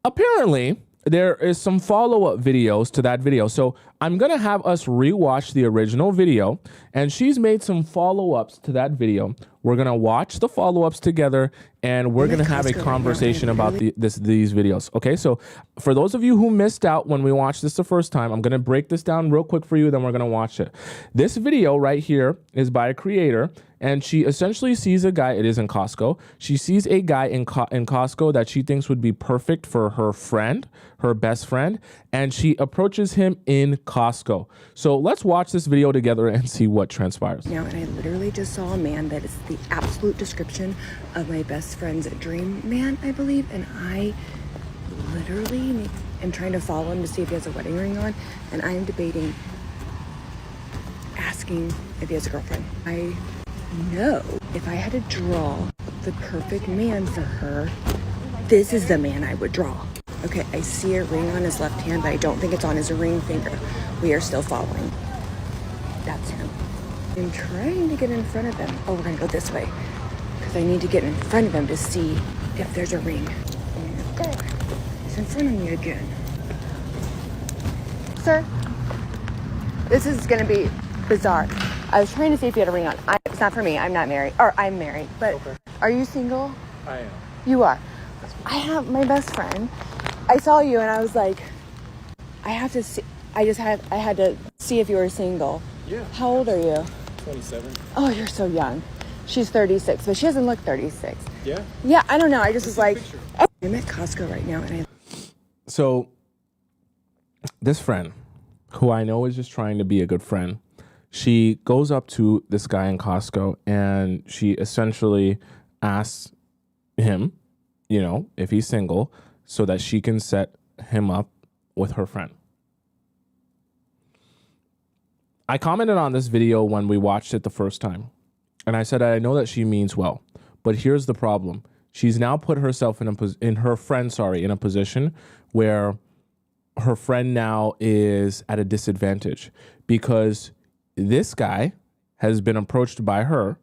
apparently there is some follow-up videos to that video. So I'm going to have us rewatch the original video, and she's made some follow-ups to that video. We're going to watch the follow-ups together, and we're going to have a conversation about these videos. Okay, so for those of you who missed out when we watched this the first time, I'm going to break this down real quick for you, then we're going to watch it. This video right here is by a creator, and she essentially sees a guy, it is in Costco. She sees a guy in Costco that she thinks would be perfect for her friend, her best friend, and she approaches him in Costco. So let's watch this video together and see what transpires. Now, and I literally just saw a man that is the absolute description of my best friend's dream man, I believe, and I literally am trying to follow him to see if he has a wedding ring on, and I'm debating asking if he has a girlfriend. I know if I had to draw the perfect man for her, this is the man I would draw. Okay, I see a ring on his left hand, but I don't think it's on his ring finger. We are still following. That's him. I'm trying to get in front of him. Oh, we're gonna go this way, because I need to get in front of him to see if there's a ring. Oh my God, he's in front of me again. Sir, this is gonna be bizarre. I was trying to see if you had a ring on. It's not for me. I'm not married. Or I'm married. But okay. Are you single? I am. You are. I have my best friend. I saw you and I was like, I have to see. I had to see if you were single. Yeah. How old are you? 27. Oh, you're so young. She's 36, but she doesn't look 36. Yeah? Yeah, I don't know. I just was like, oh. I'm at Costco right now and So this friend, who I know is just trying to be a good friend, she goes up to this guy in Costco and she essentially asks him, you know, if he's single so that she can set him up with her friend. I commented on this video when we watched it the first time, and I said I know that she means well, but here's the problem. She's now put herself in a position where her friend now is at a disadvantage because this guy has been approached by her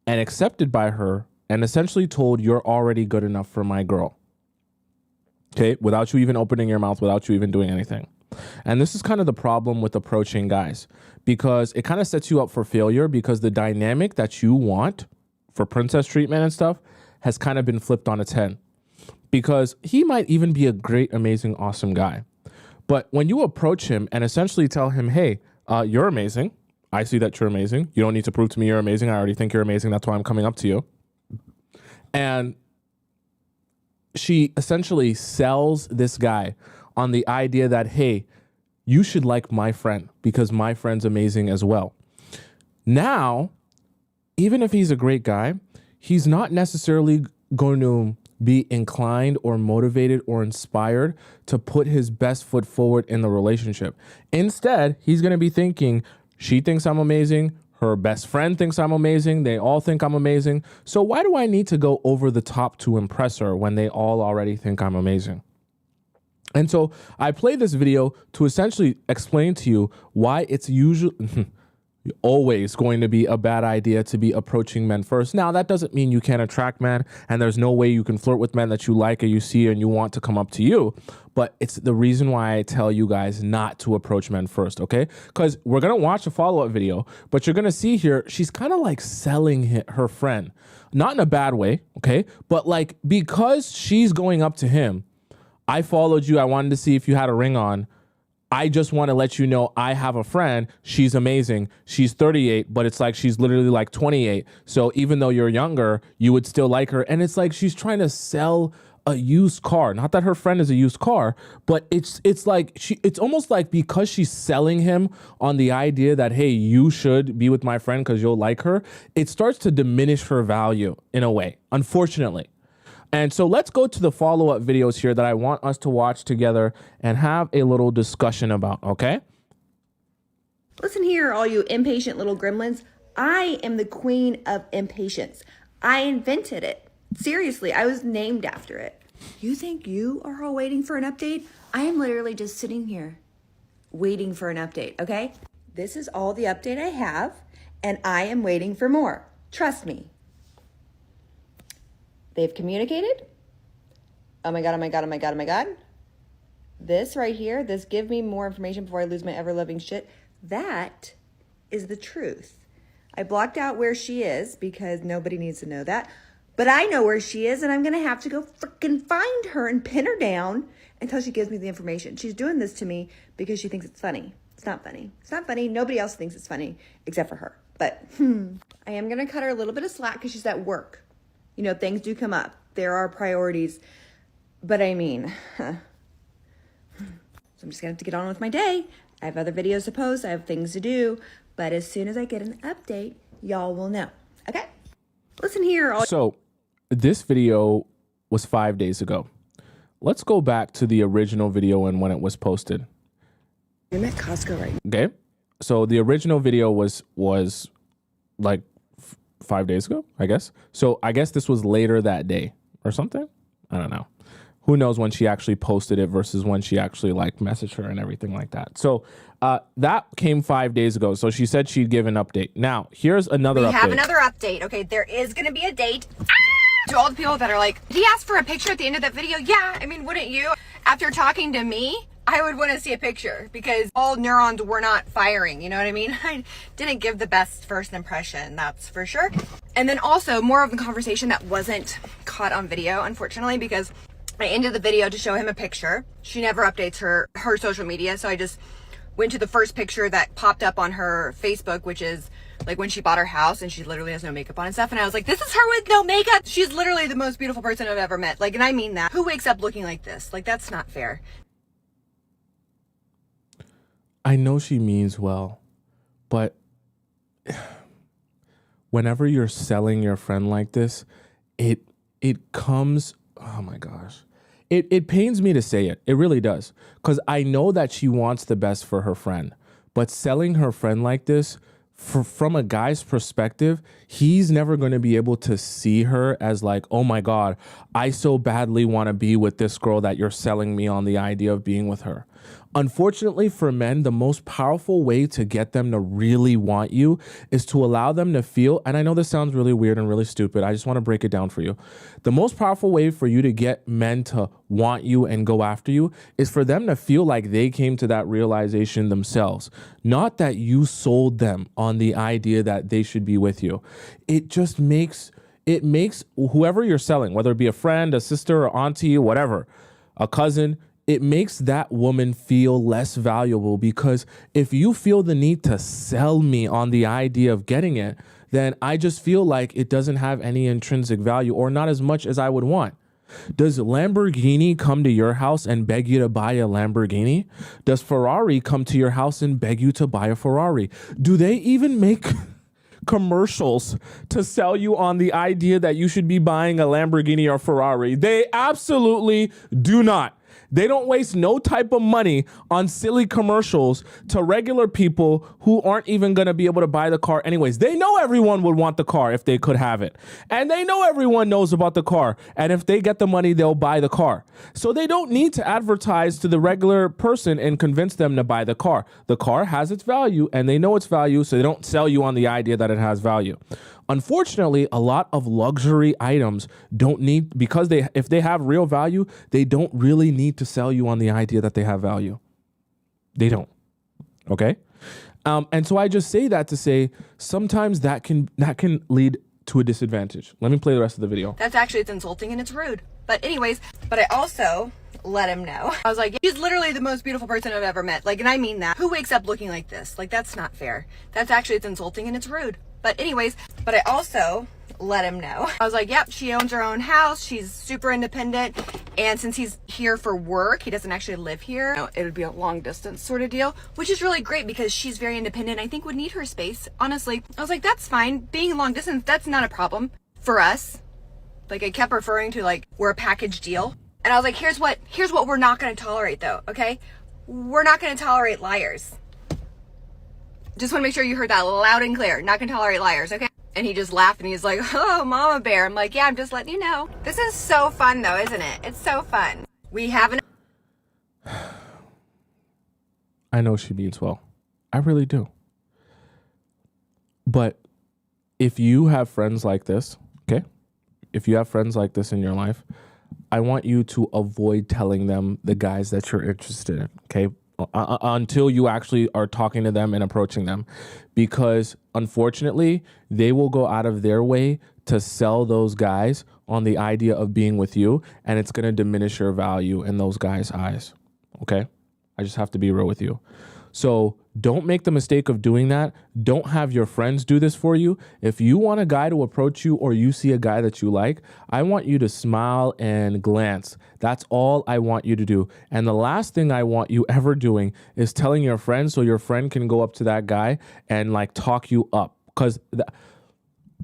and accepted by her and essentially told, you're already good enough for my girl. Okay, without you even opening your mouth, without you even doing anything. And this is kind of the problem with approaching guys, because it kind of sets you up for failure, because the dynamic that you want for princess treatment and stuff has kind of been flipped on its head, because he might even be a great, amazing, awesome guy. But when you approach him and essentially tell him, hey, you're amazing. I see that you're amazing. You don't need to prove to me you're amazing. I already think you're amazing. That's why I'm coming up to you. And she essentially sells this guy on the idea that, hey, you should like my friend because my friend's amazing as well. Now, even if he's a great guy, he's not necessarily going to be inclined or motivated or inspired to put his best foot forward in the relationship. Instead, he's going to be thinking, she thinks I'm amazing. Her best friend thinks I'm amazing. They all think I'm amazing. So why do I need to go over the top to impress her when they all already think I'm amazing? And so I played this video to essentially explain to you why it's usually always going to be a bad idea to be approaching men first. Now, that doesn't mean you can't attract men and there's no way you can flirt with men that you like or you see and you want to come up to you. But it's the reason why I tell you guys not to approach men first, okay? Because we're going to watch a follow-up video, but you're going to see here, she's kind of like selling her friend. Not in a bad way, okay? But like, because she's going up to him, I followed you, I wanted to see if you had a ring on. I just want to let you know I have a friend. She's amazing. She's 38, but it's like she's literally like 28. So even though you're younger, you would still like her. And it's like she's trying to sell a used car. Not that her friend is a used car, but it's almost like because she's selling him on the idea that, hey, you should be with my friend because you'll like her, it starts to diminish her value in a way, unfortunately. And so let's go to the follow-up videos here that I want us to watch together and have a little discussion about, okay? Listen here, all you impatient little gremlins. I am the queen of impatience. I invented it. Seriously, I was named after it. You think you are all waiting for an update? I am literally just sitting here waiting for an update, okay? This is all the update I have, and I am waiting for more. Trust me. They've communicated. Oh my God, oh my God, oh my God, oh my God. This right here, this give me more information before I lose my ever-loving shit, that is the truth. I blocked out where she is because nobody needs to know that. But I know where she is, and I'm going to have to go freaking find her and pin her down until she gives me the information. She's doing this to me because she thinks it's funny. It's not funny. It's not funny. Nobody else thinks it's funny except for her. But I am going to cut her a little bit of slack because she's at work. You know, things do come up. There are priorities. But I mean, so I'm just going to have to get on with my day. I have other videos to post. I have things to do. But as soon as I get an update, y'all will know. Okay? Listen here. So this video was 5 days ago. Let's go back to the original video and when it was posted. I'm at Costco right now. Okay. So the original video was like 5 days ago, I guess. So I guess this was later that day or something. I don't know. Who knows when she actually posted it versus when she actually like messaged her and everything like that. So that came 5 days ago. So she said she'd give an update. Now, here's another update. We have another update. Okay, there is going to be a date. To all the people that are like, did he ask for a picture at the end of that video? Yeah, I mean, wouldn't you? After talking to me, I would want to see a picture because all neurons were not firing. You know what I mean? I didn't give the best first impression, that's for sure. And then also more of the conversation that wasn't caught on video, unfortunately, because I ended the video to show him a picture. She never updates her social media, so I just went to the first picture that popped up on her Facebook, which is like when she bought her house and she literally has no makeup on and stuff. And I was like, this is her with no makeup. She's literally the most beautiful person I've ever met. Like, and I mean that. Who wakes up looking like this? Like, that's not fair. I know she means well, but whenever you're selling your friend like this, it comes, oh my gosh. It pains me to say it. It really does. Because I know that she wants the best for her friend. But selling her friend like this, from a guy's perspective, he's never going to be able to see her as like, oh my God, I so badly want to be with this girl that you're selling me on the idea of being with her. Unfortunately for men, the most powerful way to get them to really want you is to allow them to feel, and I know this sounds really weird and really stupid, I just want to break it down for you. The most powerful way for you to get men to want you and go after you is for them to feel like they came to that realization themselves, not that you sold them on the idea that they should be with you. It makes whoever you're selling, whether it be a friend, a sister, or auntie, whatever, a cousin, it makes that woman feel less valuable, because if you feel the need to sell me on the idea of getting it, then I just feel like it doesn't have any intrinsic value, or not as much as I would want. Does Lamborghini come to your house and beg you to buy a Lamborghini? Does Ferrari come to your house and beg you to buy a Ferrari? Do they even make commercials to sell you on the idea that you should be buying a Lamborghini or Ferrari? They absolutely do not. They don't waste no type of money on silly commercials to regular people who aren't even going to be able to buy the car anyways. They know everyone would want the car if they could have it. And they know everyone knows about the car. And if they get the money, they'll buy the car. So they don't need to advertise to the regular person and convince them to buy the car. The car has its value and they know its value, so they don't sell you on the idea that it has value. Unfortunately, a lot of luxury items don't need, because if they have real value, they don't really need to sell you on the idea that they have value. They don't. Okay? And so I just say that to say sometimes that can lead to a disadvantage. Let me play the rest of the video. That's actually, it's insulting and it's rude. But anyways, but I also let him know. I was like, she's literally the most beautiful person I've ever met. Like, and I mean that. Who wakes up looking like this? Like, that's not fair. That's actually, it's insulting and it's rude. But anyways, but I also let him know. I was like, yep, she owns her own house. She's super independent. And since he's here for work, he doesn't actually live here. You know, it would be a long distance sort of deal, which is really great because she's very independent. I think would need her space. Honestly, I was like, that's fine. Being long distance, that's not a problem for us. Like, I kept referring to like, we're a package deal. And I was like, here's what we're not going to tolerate though. Okay. We're not going to tolerate liars. Just want to make sure you heard that loud and clear. Not gonna tolerate liars, okay? And he just laughed and he's like, oh, mama bear. I'm like, yeah, I'm just letting you know. This is so fun though, isn't it? It's so fun. We have an... I know she means well. I really do. But if you have friends like this, okay? If you have friends like this in your life, I want you to avoid telling them the guys that you're interested in, okay? Until you actually are talking to them and approaching them, because unfortunately, they will go out of their way to sell those guys on the idea of being with you, and it's going to diminish your value in those guys' eyes, okay? I just have to be real with you. So don't make the mistake of doing that. Don't have your friends do this for you. If you want a guy to approach you or you see a guy that you like, I want you to smile and glance. That's all I want you to do. And the last thing I want you ever doing is telling your friend so your friend can go up to that guy and like talk you up. Because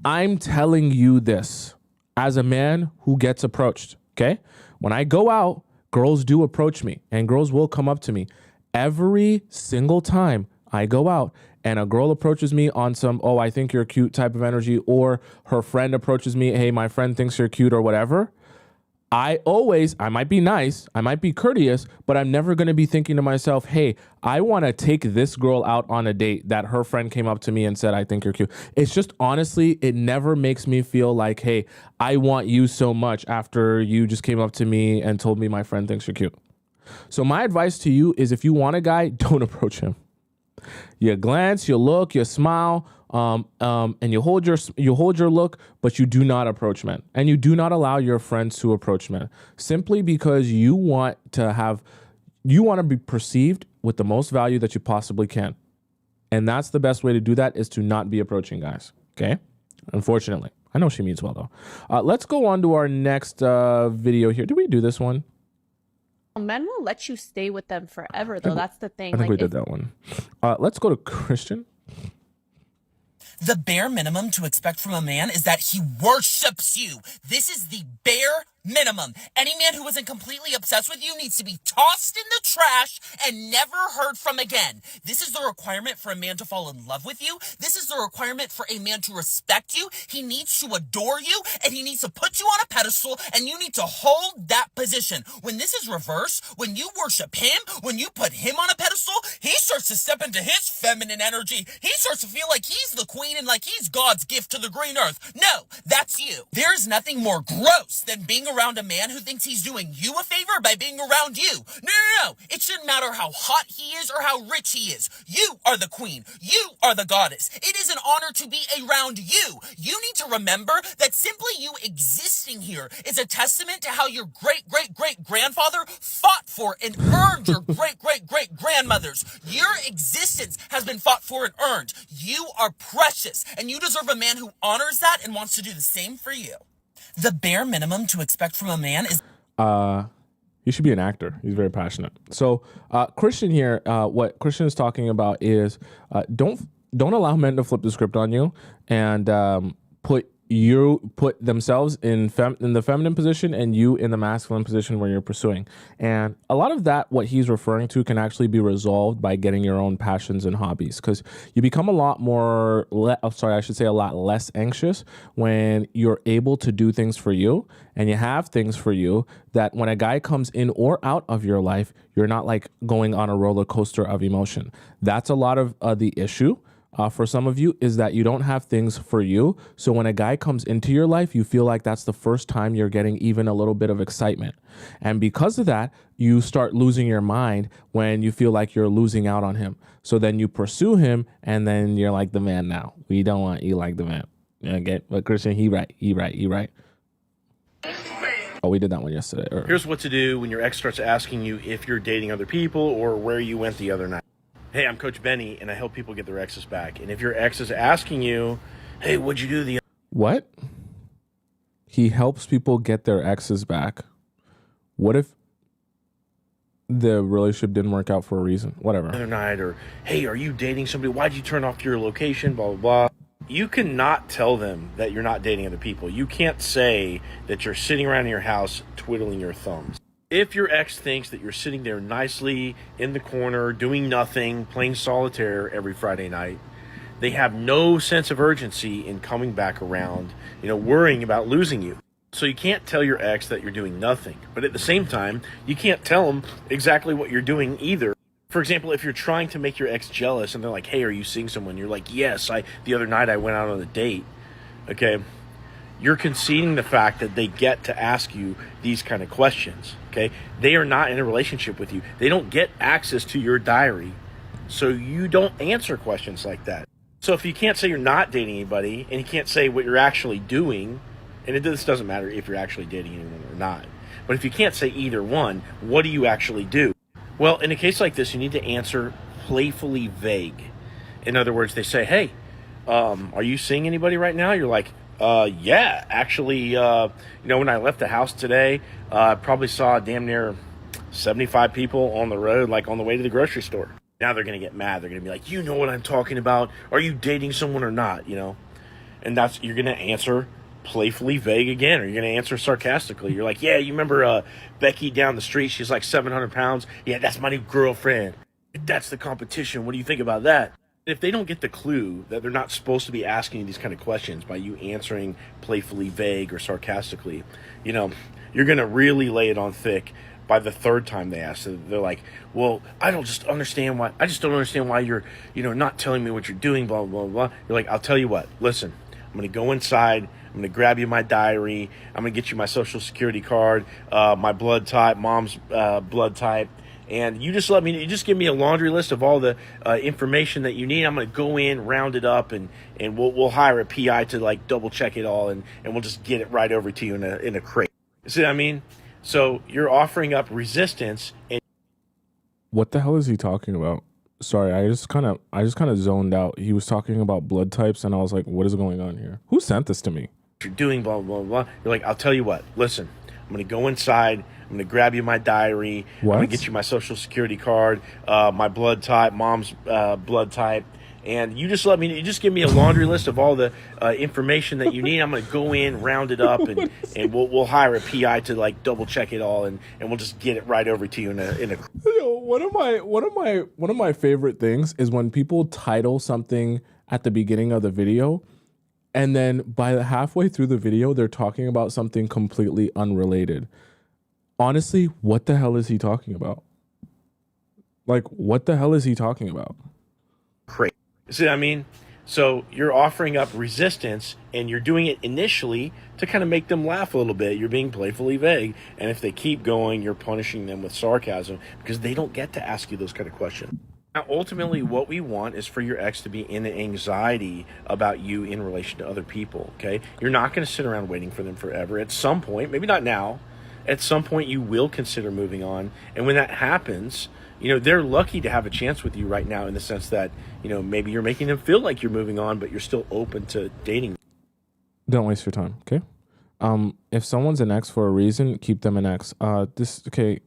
I'm telling you this as a man who gets approached, okay? When I go out, girls do approach me and girls will come up to me. Every single time I go out and a girl approaches me on some, oh, I think you're cute type of energy, or her friend approaches me, hey, my friend thinks you're cute or whatever, I might be nice, I might be courteous, but I'm never going to be thinking to myself, hey, I want to take this girl out on a date that her friend came up to me and said, I think you're cute. It's just, honestly, it never makes me feel like, hey, I want you so much after you just came up to me and told me my friend thinks you're cute. So my advice to you is, if you want a guy, don't approach him. You glance, you look, you smile, and you hold your look, but you do not approach men, and you do not allow your friends to approach men, simply because you want to be perceived with the most value that you possibly can, and that's the best way to do that, is to not be approaching guys. Okay, unfortunately, I know she means well though. Let's go on to our next video here. Did we do this one? Men will let you stay with them forever, though. That's the thing. I think we did that one. Let's go to Christian. The bare minimum to expect from a man is that he worships you. This is the bare minimum. Any man who isn't completely obsessed with you needs to be tossed in the trash and never heard from again. This is the requirement for a man to fall in love with you. This is the requirement for a man to respect you. He needs to adore you, and he needs to put you on a pedestal, and you need to hold that position. When this is reversed, when you worship him, when you put him on a pedestal, he starts to step into his feminine energy. He starts to feel like he's the queen and like he's God's gift to the green earth. No, that's you. There is nothing more gross than being around a man who thinks he's doing you a favor by being around you. No. It shouldn't matter how hot he is or how rich he is. You are the queen. You are the goddess. It is an honor to be around you. You need to remember that simply you existing here is a testament to how your great-great-great-grandfather fought for and earned your great-great-great-grandmothers. Your existence has been fought for and earned. You are precious, and you deserve a man who honors that and wants to do the same for you. The bare minimum to expect from a man is... He should be an actor. He's very passionate. So Christian here, what Christian is talking about is don't allow men to flip the script on you and put themselves in the feminine position and you in the masculine position where you're pursuing. And a lot of that, what he's referring to, can actually be resolved by getting your own passions and hobbies, because you become a lot less anxious when you're able to do things for you and you have things for you, that when a guy comes in or out of your life, you're not like going on a roller coaster of emotion. That's a lot of the issue. For some of you, is that you don't have things for you. So when a guy comes into your life, you feel like that's the first time you're getting even a little bit of excitement. And because of that, you start losing your mind when you feel like you're losing out on him. So then you pursue him, and then you're like the man now. We don't want you like the man. Okay, but Christian, he right. Oh, we did that one yesterday. Here's what to do when your ex starts asking you if you're dating other people or where you went the other night. Hey, I'm Coach Benny, and I help people get their exes back. And if your ex is asking you, hey, what'd you do What? He helps people get their exes back. What if the relationship didn't work out for a reason? Whatever. other night, or hey, are you dating somebody? Why'd you turn off your location? Blah, blah, blah. You cannot tell them that you're not dating other people. You can't say that you're sitting around in your house twiddling your thumbs. If your ex thinks that you're sitting there nicely in the corner, doing nothing, playing solitaire every Friday night, they have no sense of urgency in coming back around, worrying about losing you. So you can't tell your ex that you're doing nothing. But at the same time, you can't tell them exactly what you're doing either. For example, if you're trying to make your ex jealous and they're like, hey, are you seeing someone? You're like, yes, the other night I went out on a date. Okay. You're conceding the fact that they get to ask you these kind of questions, okay? They are not in a relationship with you. They don't get access to your diary, so you don't answer questions like that. So if you can't say you're not dating anybody, and you can't say what you're actually doing, and this doesn't matter if you're actually dating anyone or not, but if you can't say either one, what do you actually do? Well, in a case like this, you need to answer playfully vague. In other words, they say, hey, are you seeing anybody right now? You're like, yeah, actually, when I left the house today, I probably saw damn near 75 people on the road, like on the way to the grocery store. Now they're going to get mad. They're going to be like, you know what I'm talking about? Are you dating someone or not? And you're going to answer playfully vague again, or you're going to answer sarcastically. You're like, yeah, you remember Becky down the street? She's like 700 pounds. Yeah, that's my new girlfriend. That's the competition. What do you think about that? If they don't get the clue that they're not supposed to be asking you these kind of questions by you answering playfully vague or sarcastically, you're going to really lay it on thick by the third time they ask. So they're like, well, I just don't understand why you're, not telling me what you're doing, blah, blah, blah. You're like, I'll tell you what, listen, I'm going to go inside. I'm going to grab you my diary. I'm going to get you my social security card, my blood type, mom's blood type. And you just give me a laundry list of all the information that you need. I'm going to go in, round it up, and we'll hire a PI to like double check it all, and we'll just get it right over to you in a crate. See what I mean? So you're offering up resistance. And What the hell is he talking about? Sorry, I just kind of zoned out. He was talking about blood types, and I was like, what is going on here? Who sent this to me? you're doing, blah, blah, blah. You're like, I'll tell you what, listen, I'm going to go inside. I'm going to grab you my diary. What? I'm going to get you my social security card, my blood type, mom's blood type. And you just give me a laundry list of all the information that you need. I'm going to go in, round it up, and we'll hire a PI to like double check it all, and we'll just get it right over to you in a. Yo, one of my favorite things is when people title something at the beginning of the video, and then by the halfway through the video, they're talking about something completely unrelated. Honestly, what the hell is he talking about? Like, what the hell is he talking about? Great. See what I mean? So you're offering up resistance, and you're doing it initially to kind of make them laugh a little bit. You're being playfully vague. And if they keep going, you're punishing them with sarcasm because they don't get to ask you those kind of questions. Now, ultimately, what we want is for your ex to be in anxiety about you in relation to other people, okay? You're not going to sit around waiting for them forever. At some point, maybe not now, at some point you will consider moving on. And when that happens, they're lucky to have a chance with you right now in the sense that, maybe you're making them feel like you're moving on, but you're still open to dating. Don't waste your time, okay? If someone's an ex for a reason, keep them an ex. Okay.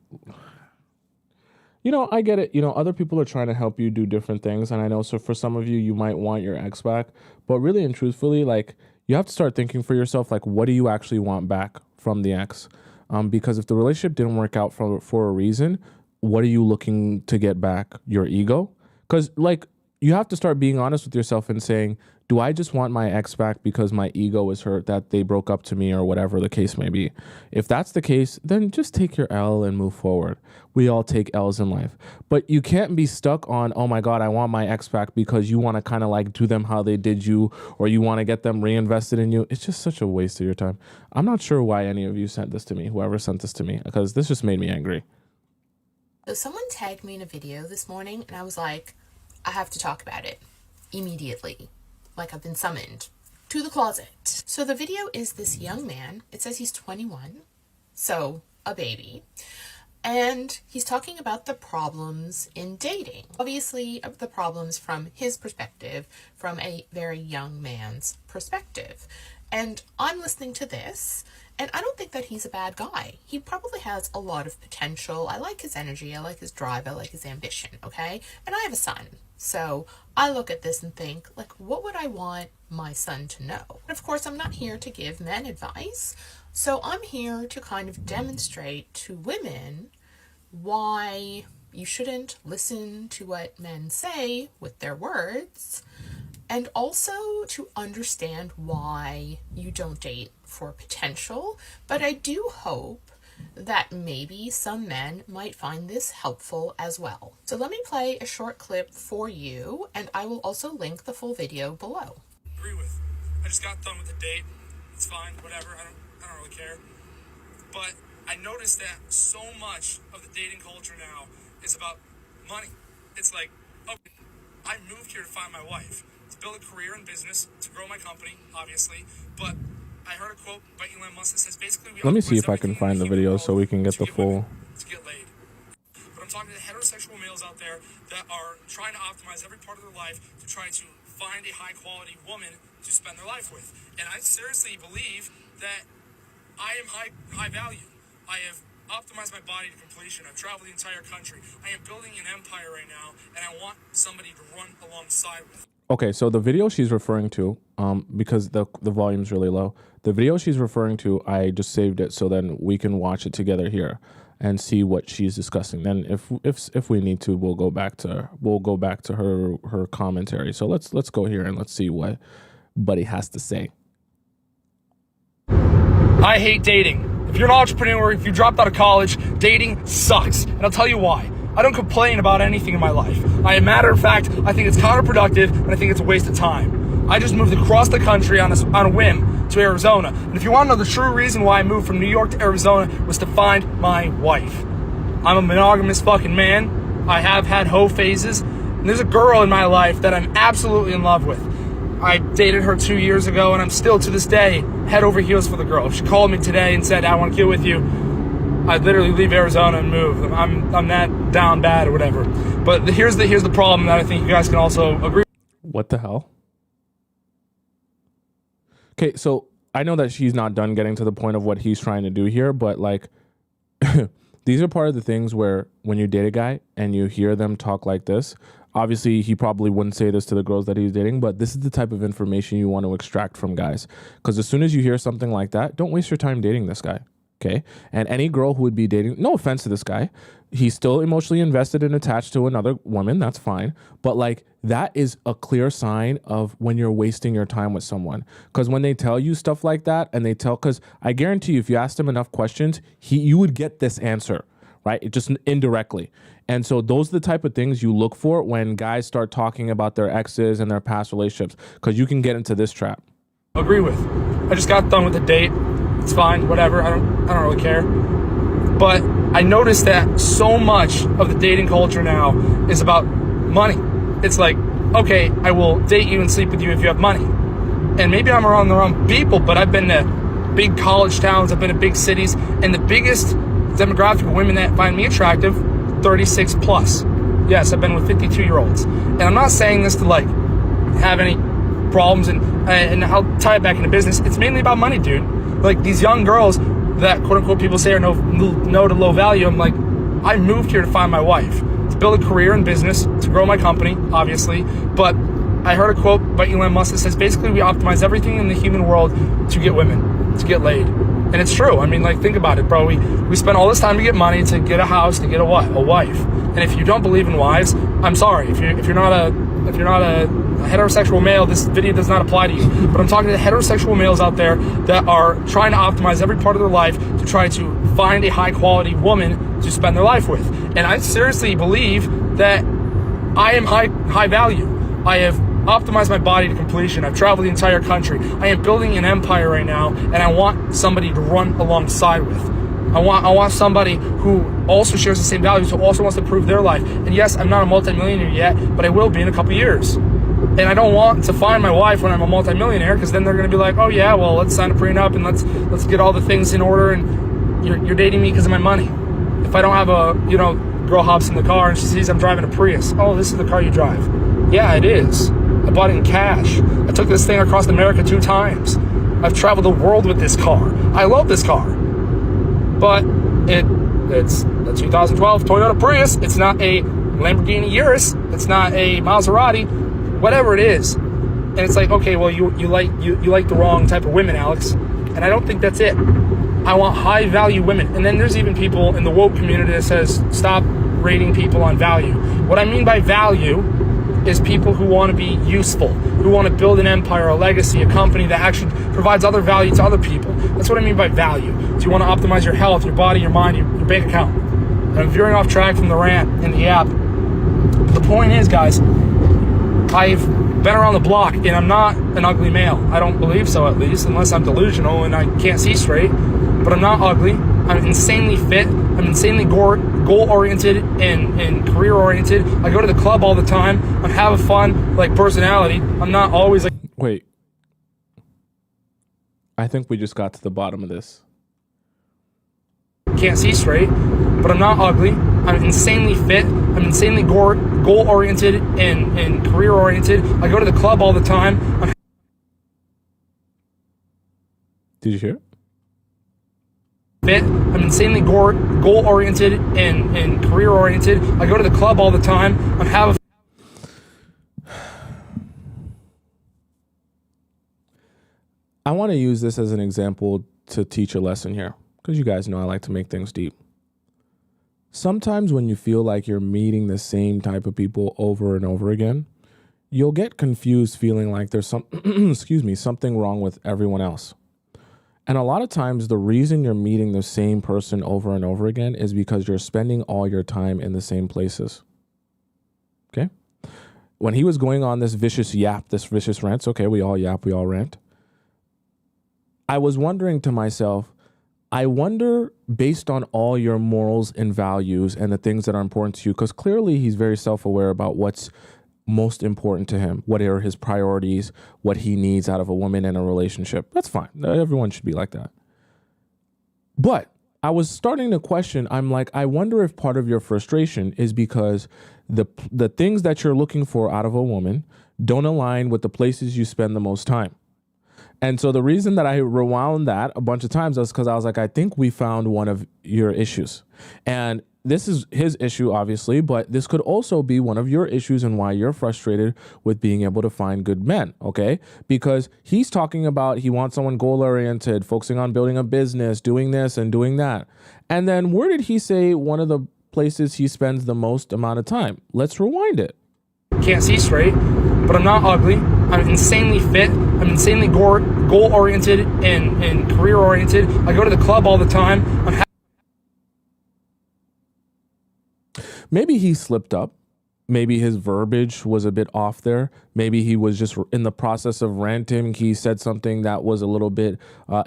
I get it. Other people are trying to help you do different things. And I know, so for some of you, you might want your ex back. But really and truthfully, like, you have to start thinking for yourself, like, what do you actually want back from the ex? Because if the relationship didn't work out for a reason, what are you looking to get back? Your ego? Because, like, you have to start being honest with yourself and saying, do I just want my ex back because my ego is hurt that they broke up to me or whatever the case may be? If that's the case, then just take your L and move forward. We all take L's in life. But you can't be stuck on, oh my God, I want my ex back because you want to kind of like do them how they did you, or you want to get them reinvested in you. It's just such a waste of your time. I'm not sure why any of you sent this to me, whoever sent this to me, because this just made me angry. So someone tagged me in a video this morning, and I was like, I have to talk about it immediately. Like I've been summoned to the closet. So the video is this young man. It says he's 21, so a baby. And he's talking about the problems in dating. Obviously, the problems from his perspective, from a very young man's perspective. And I'm listening to this, and I don't think that he's a bad guy. He probably has a lot of potential. I like his energy. I like his drive. I like his ambition, okay? And I have a son. So I look at this and think, like, what would I want my son to know? And of course, I'm not here to give men advice. So I'm here to kind of demonstrate to women why you shouldn't listen to what men say with their words, and also to understand why you don't date for potential. But I do hope that maybe some men might find this helpful as well. So let me play a short clip for you, and I will also link the full video below. Agree with. I just got done with a date. It's fine, whatever. I don't really care. But I noticed that so much of the dating culture now is about money. It's like, okay, I moved here to find my wife, to build a career in business, to grow my company, obviously. But I heard a quote by Elon Musk that says basically Let me see if I can find the video so we can get the full. To get laid. But I'm talking to heterosexual males out there that are trying to optimize every part of their life to try to find a high quality woman to spend their life with. And I seriously believe that I am high value. I have optimized my body to completion. I've traveled the entire country. I am building an empire right now, and I want somebody to run alongside with. Okay, so the video she's referring to, because the volume's really low, the video she's referring to, I just saved it so then we can watch it together here and see what she's discussing. Then if we need to, we'll go back to her commentary. So let's go here and let's see what Buddy has to say. I hate dating. If you're an entrepreneur, if you dropped out of college, dating sucks. And I'll tell you why. I don't complain about anything in my life. As a matter of fact, I think it's counterproductive and I think it's a waste of time. I just moved across the country on a whim to Arizona. And if you want to know the true reason why I moved from New York to Arizona was to find my wife. I'm a monogamous fucking man. I have had hoe phases. And there's a girl in my life that I'm absolutely in love with. I dated her 2 years ago, and I'm still, to this day, head over heels for the girl. If she called me today and said, I want to get with you, I'd literally leave Arizona and move. I'm that down bad or whatever. But here's the problem that I think you guys can also agree. What the hell? Okay, so I know that she's not done getting to the point of what he's trying to do here, but like, these are part of the things where when you date a guy and you hear them talk like this, obviously, he probably wouldn't say this to the girls that he's dating, but this is the type of information you want to extract from guys. Because as soon as you hear something like that, don't waste your time dating this guy, okay? And any girl who would be dating, no offense to this guy, he's still emotionally invested and attached to another woman, that's fine. But like, that is a clear sign of when you're wasting your time with someone. Because when they tell you stuff like that, and because I guarantee you, if you asked him enough questions, you would get this answer, right? It just indirectly. And so those are the type of things you look for when guys start talking about their exes and their past relationships, because you can get into this trap. Agree with. I just got done with the date. It's fine, whatever. I don't really care. But I noticed that so much of the dating culture now is about money. It's like, okay, I will date you and sleep with you if you have money. And maybe I'm around the wrong people, but I've been to big college towns, I've been to big cities, and the biggest demographic of women that find me attractive, 36 plus. Yes, I've been with 52-year-olds. And I'm not saying this to like have any problems and I'll tie it back into business. It's mainly about money, dude. Like these young girls that quote unquote people say are no to low value. I'm like, I moved here to find my wife, to build a career in business, to grow my company, obviously. But I heard a quote by Elon Musk that says basically we optimize everything in the human world to get women, to get laid. And it's true. I mean, like, think about it, bro. We spend all this time to get money, to get a house, to get a wife. And if you don't believe in wives, I'm sorry. If you're not a heterosexual male, this video does not apply to you. But I'm talking to heterosexual males out there that are trying to optimize every part of their life to try to find a high quality woman to spend their life with. And I seriously believe that I am high value. I have optimized my body to completion. I've traveled the entire country. I am building an empire right now, and I want somebody to run alongside with. I want somebody who also shares the same values, who also wants to improve their life. And yes, I'm not a multimillionaire yet, but I will be in a couple years. And I don't want to find my wife when I'm a multimillionaire, because then they're going to be like, oh yeah, well, let's sign a prenup and let's get all the things in order, and you're dating me because of my money. If I don't have girl hops in the car and she sees I'm driving a Prius. Oh, this is the car you drive. Yeah, it is. I bought it in cash. I took this thing across America 2 times. I've traveled the world with this car. I love this car. But it's a 2012 Toyota Prius. It's not a Lamborghini Urus. It's not a Maserati. Whatever it is. And it's like, okay, well, you like the wrong type of women, Alex. And I don't think that's it. I want high value women. And then there's even people in the woke community that says, stop rating people on value. What I mean by value is people who want to be useful, who want to build an empire, a legacy, a company that actually provides other value to other people. That's what I mean by value. So you want to optimize your health, your body, your mind, your bank account. And I'm veering off track from the rant in the app. The point is, guys, I've been around the block, and I'm not an ugly male. I don't believe so, at least, unless I'm delusional and I can't see straight. But I'm not ugly. I'm insanely fit. I'm insanely goal-oriented and career-oriented. I go to the club all the time. I have a fun, like, personality. I'm not always like... Wait. I think we just got to the bottom of this. Can't see straight, but I'm not ugly. I'm insanely fit. I'm insanely goal-oriented and career-oriented. I go to the club all the time. Did you hear it? Fit. I'm insanely goal-oriented and career-oriented. I go to the club all the time. I have I want to use this as an example to teach a lesson here, because you guys know I like to make things deep. Sometimes when you feel like you're meeting the same type of people over and over again, you'll get confused feeling like there's something wrong with everyone else. And a lot of times the reason you're meeting the same person over and over again is because you're spending all your time in the same places. Okay? When he was going on this vicious yap, this vicious rant, okay, we all yap, we all rant. I was wondering to myself, I wonder, based on all your morals and values and the things that are important to you, because clearly he's very self-aware about what's most important to him, what are his priorities, what he needs out of a woman in a relationship. That's fine. Everyone should be like that. But I was starting to question, I'm like, I wonder if part of your frustration is because the things that you're looking for out of a woman don't align with the places you spend the most time. And so the reason that I rewound that a bunch of times was because I was like, I think we found one of your issues. And this is his issue, obviously, but this could also be one of your issues and why you're frustrated with being able to find good men, okay? Because he's talking about he wants someone goal-oriented, focusing on building a business, doing this and doing that. And then where did he say one of the places he spends the most amount of time? Let's rewind it. Can't see straight, but I'm not ugly. I'm insanely fit. I'm insanely goal-oriented and career-oriented. I go to the club all the time. Maybe he slipped up. Maybe his verbiage was a bit off there. Maybe he was just in the process of ranting. He said something that was a little bit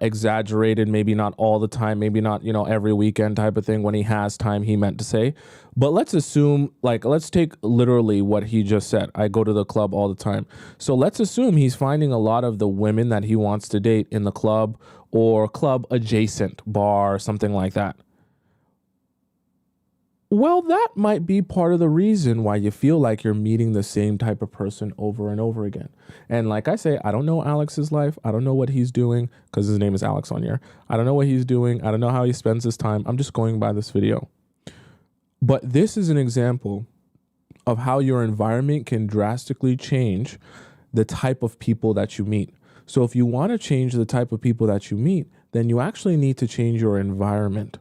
exaggerated, maybe not all the time, maybe not, every weekend type of thing when he has time he meant to say. But let's assume, let's take literally what he just said. I go to the club all the time. So let's assume he's finding a lot of the women that he wants to date in the club or club adjacent bar, something like that. Well, that might be part of the reason why you feel like you're meeting the same type of person over and over again. And like I say, I don't know Alex's life. I don't know what he's doing because his name is Alex on here. I don't know what he's doing. I don't know how he spends his time. I'm just going by this video. But this is an example of how your environment can drastically change the type of people that you meet. So if you want to change the type of people that you meet, then you actually need to change your environment,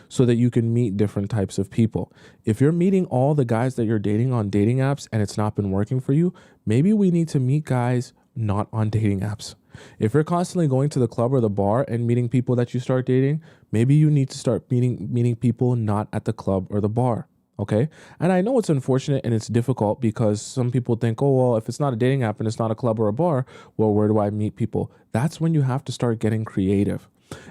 so that you can meet different types of people. If you're meeting all the guys that you're dating on dating apps and it's not been working for you, maybe we need to meet guys not on dating apps. If you're constantly going to the club or the bar and meeting people that you start dating, maybe you need to start meeting people not at the club or the bar. Okay. And I know it's unfortunate and it's difficult because some people think, oh, well, if it's not a dating app and it's not a club or a bar, well, where do I meet people? That's when you have to start getting creative.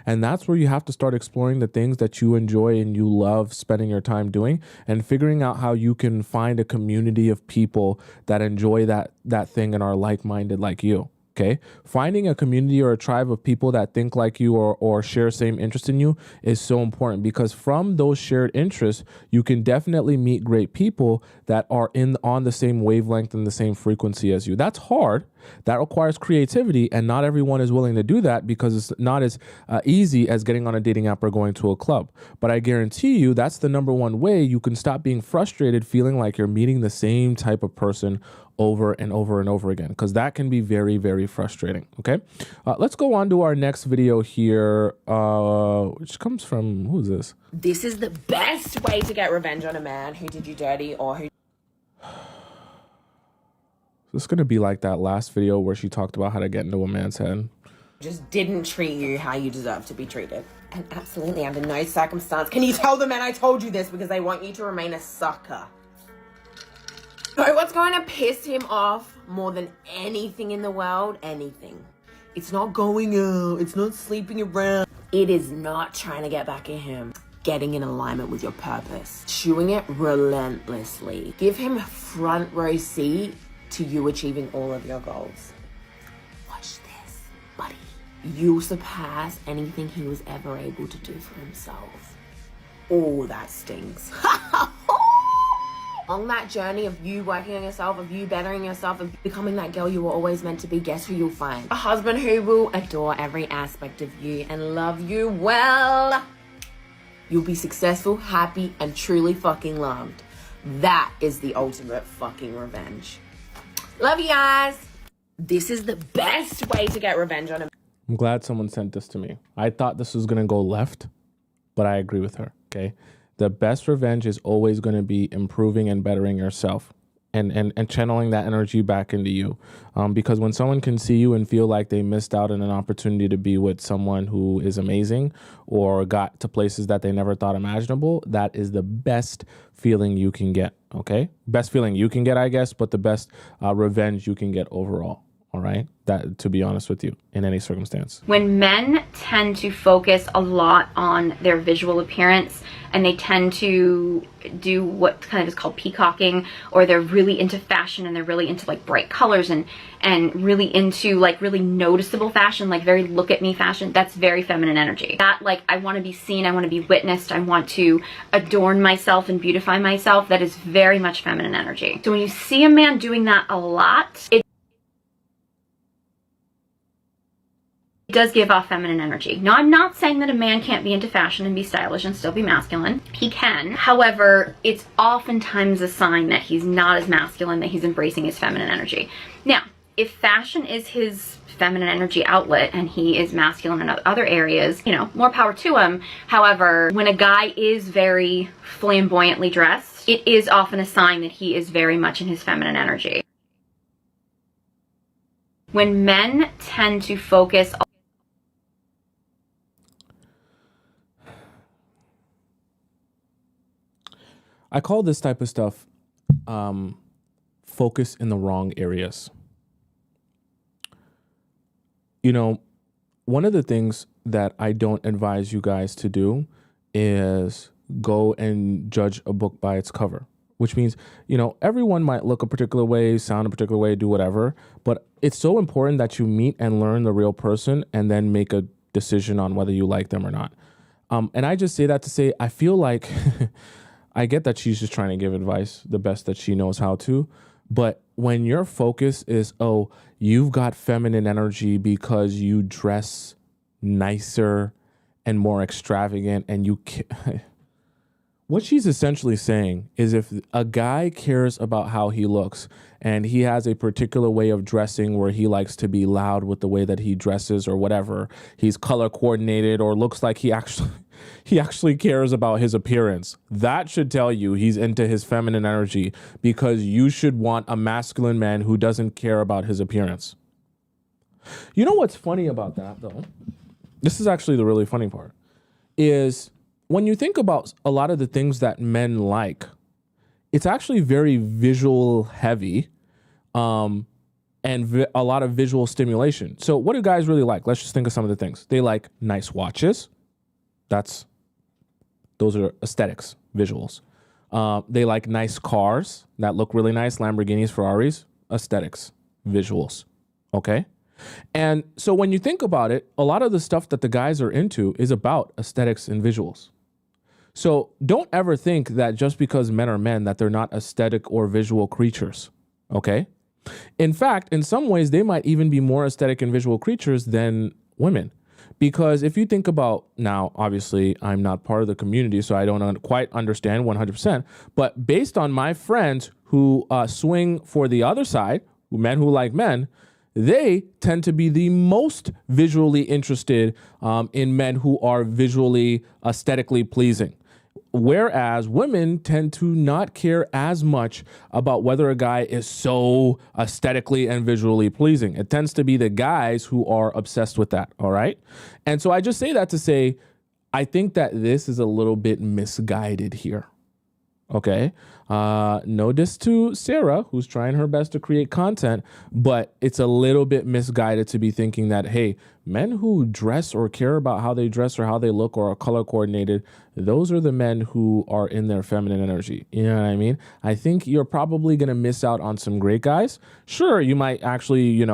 And that's where you have to start exploring the things that you enjoy and you love spending your time doing and figuring out how you can find a community of people that enjoy that thing and are like-minded like you. Okay, finding a community or a tribe of people that think like you or share same interest in you is so important, because from those shared interests, you can definitely meet great people that are on the same wavelength and the same frequency as you. That's hard. That requires creativity, and not everyone is willing to do that because it's not as easy as getting on a dating app or going to a club. But I guarantee you that's the number one way you can stop being frustrated feeling like you're meeting the same type of person over and over and over again, because that can be very, very frustrating. Okay, let's go on to our next video here, which comes from, who is this? This is the best way to get revenge on a man who did you dirty or who... This is going to be like that last video where she talked about how to get into a man's head. Just didn't treat you how you deserve to be treated. And absolutely under no circumstance can you tell the men I told you this, because they want you to remain a sucker. So what's going to piss him off more than anything in the world, anything. It's not going out. It's not sleeping around. It is not trying to get back at him. Getting in alignment with your purpose. Chewing it relentlessly. Give him front row seat to you achieving all of your goals. Watch this, buddy. You'll surpass anything he was ever able to do for himself. Oh, that stings. On that journey of you working on yourself, of you bettering yourself, of becoming that girl you were always meant to be, guess who you'll find? A husband who will adore every aspect of you and love you well. You'll be successful, happy, and truly fucking loved. That is the ultimate fucking revenge. Love you guys. This is the best way to get revenge on him. I'm glad someone sent this to me. I thought this was going to go left, but I agree with her, okay? The best revenge is always going to be improving and bettering yourself and channeling that energy back into you. Because when someone can see you and feel like they missed out on an opportunity to be with someone who is amazing or got to places that they never thought imaginable, that is the best feeling you can get, okay? Best feeling you can get, I guess, but the best revenge you can get overall. All right, that, to be honest with you, in any circumstance. When men tend to focus a lot on their visual appearance and they tend to do what kind of is called peacocking, or they're really into fashion and they're really into like bright colors and really into like really noticeable fashion, like very look at me fashion, that's very feminine energy. That like, I want to be seen, I want to be witnessed, I want to adorn myself and beautify myself, that is very much feminine energy. So when you see a man doing that a lot, it does give off feminine energy. Now, I'm not saying that a man can't be into fashion and be stylish and still be masculine. He can. However, it's oftentimes a sign that he's not as masculine, that he's embracing his feminine energy. Now, if fashion is his feminine energy outlet and he is masculine in other areas, you know, more power to him. However, when a guy is very flamboyantly dressed, it is often a sign that he is very much in his feminine energy. When men tend to focus I call this type of stuff focus in the wrong areas. You know, one of the things that I don't advise you guys to do is go and judge a book by its cover, which means, you know, everyone might look a particular way, sound a particular way, do whatever, but it's so important that you meet and learn the real person and then make a decision on whether you like them or not. And I just say that to say, I feel like I get that she's just trying to give advice the best that she knows how to. But when your focus is, oh, you've got feminine energy because you dress nicer and more extravagant and you what she's essentially saying is if a guy cares about how he looks and he has a particular way of dressing where he likes to be loud with the way that he dresses or whatever, he's color coordinated or looks like he actually cares about his appearance, that should tell you he's into his feminine energy, because you should want a masculine man who doesn't care about his appearance. You know what's funny about that, though? This is actually the really funny part, is when you think about a lot of the things that men like, it's actually very visual heavy and a lot of visual stimulation. So what do guys really like? Let's just think of some of the things. They like nice watches. Those are aesthetics, visuals. They like nice cars that look really nice, Lamborghinis, Ferraris, aesthetics, visuals, okay? And so when you think about it, a lot of the stuff that the guys are into is about aesthetics and visuals. So don't ever think that just because men are men that they're not aesthetic or visual creatures, okay? In fact, in some ways, they might even be more aesthetic and visual creatures than women. Because if you think about, now, obviously, I'm not part of the community, so I don't quite understand 100%. But based on my friends who swing for the other side, men who like men, they tend to be the most visually interested in men who are visually, aesthetically pleasing. Whereas women tend to not care as much about whether a guy is so aesthetically and visually pleasing. It tends to be the guys who are obsessed with that, all right? And so I just say that to say, I think that this is a little bit misguided here, Okay. No diss to Sarah, who's trying her best to create content, but it's a little bit misguided to be thinking that, hey, men who dress or care about how they dress or how they look or are color coordinated, those are the men who are in their feminine energy. You know what I mean? I think you're probably going to miss out on some great guys. Sure, you might actually,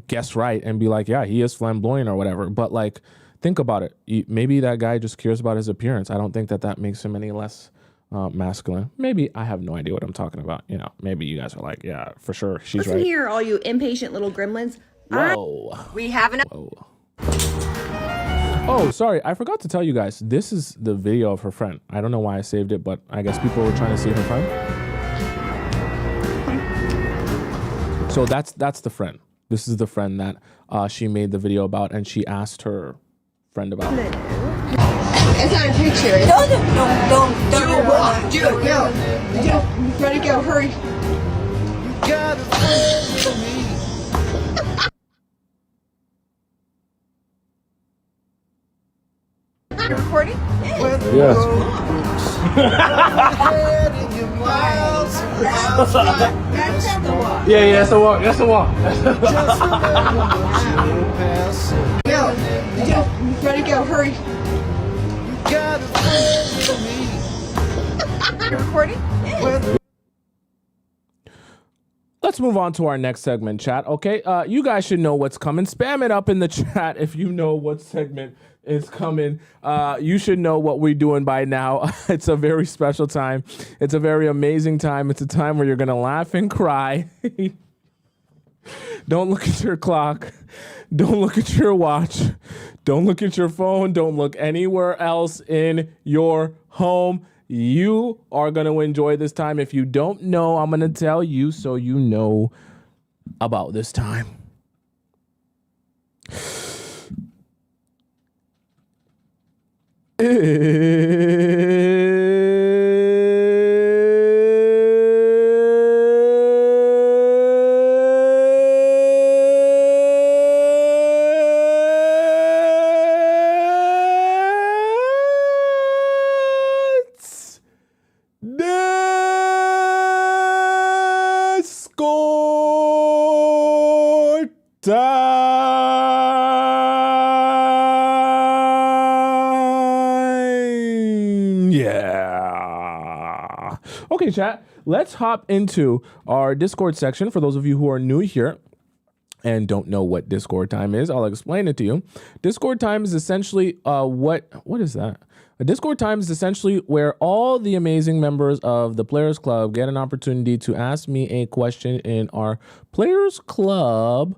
guess right and be like, yeah, he is flamboyant or whatever. But like, think about it. Maybe that guy just cares about his appearance. I don't think that makes him any less masculine. Maybe. I have no idea what I'm talking about. Maybe you guys are like, yeah, for sure, she's Listen right. here, all you impatient little gremlins. Whoa. We have an. Whoa. Oh, sorry. I forgot to tell you guys. This is the video of her friend. I don't know why I saved it, but I guess people were trying to see her friend. So that's the friend. This is the friend that she made the video about, and she asked her friend about. It's not a picture. Don't. Dude, go. Ready, go, hurry. You're recording? Yes. Yeah, that's a walk. That's a walk. Go. Ready, go, hurry. You're recording? Let's move on to our next segment, chat. Okay, you guys should know what's coming. Spam it up in the chat if you know what segment is coming. You should know what we're doing by now. It's a very special time. It's a very amazing time. It's a time where you're gonna laugh and cry. Don't look at your clock. Don't look at your watch. Don't look at your phone. Don't look anywhere else in your home. You are going to enjoy this time. If you don't know, I'm going to tell you so you know about this time. Discord time. Yeah. Okay, chat. Let's hop into our Discord section. For those of you who are new here and don't know what Discord time is, I'll explain it to you. Discord time is essentially what is that? A Discord time is essentially where all the amazing members of the Players Club get an opportunity to ask me a question in our Players Club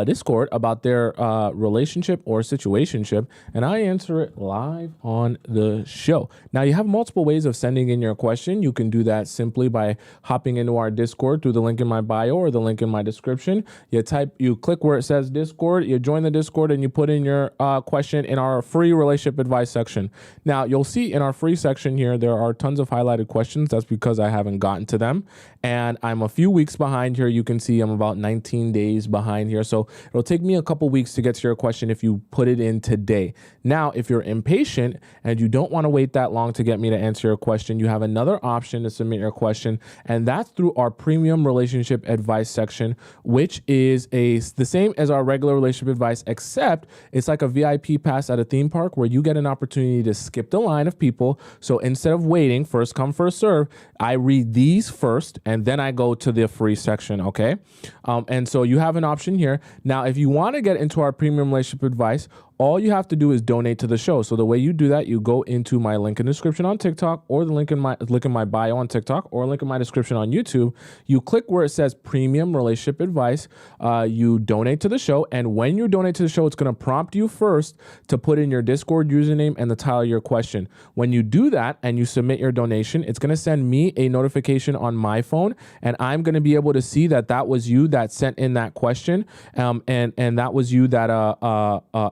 Discord about their relationship or situationship, and I answer it live on the show. Now, you have multiple ways of sending in your question. You can do that simply by hopping into our Discord through the link in my bio or the link in my description. You click where it says Discord, you join the Discord, and you put in your question in our free relationship advice section. Now, you'll see in our free section here, there are tons of highlighted questions. That's because I haven't gotten to them, and I'm a few weeks behind here. You can see I'm about 19 days behind here. So it'll take me a couple weeks to get to your question if you put it in today. Now, if you're impatient and you don't want to wait that long to get me to answer your question, you have another option to submit your question, and that's through our premium relationship advice section, which is the same as our regular relationship advice, except it's like a VIP pass at a theme park where you get an opportunity to skip the line of people. So instead of waiting, first come, first serve, I read these first and then I go to the free section, okay? And so you have an option here. Now, if you want to get into our premium relationship advice, all you have to do is donate to the show. So the way you do that, you go into my link in the description on TikTok, or the link in my bio on TikTok, or link in my description on YouTube. You click where it says premium relationship advice. You donate to the show. And when you donate to the show, it's going to prompt you first to put in your Discord username and the title of your question. When you do that and you submit your donation, it's going to send me a notification on my phone, and I'm going to be able to see that that was you that sent in that question. And that was you that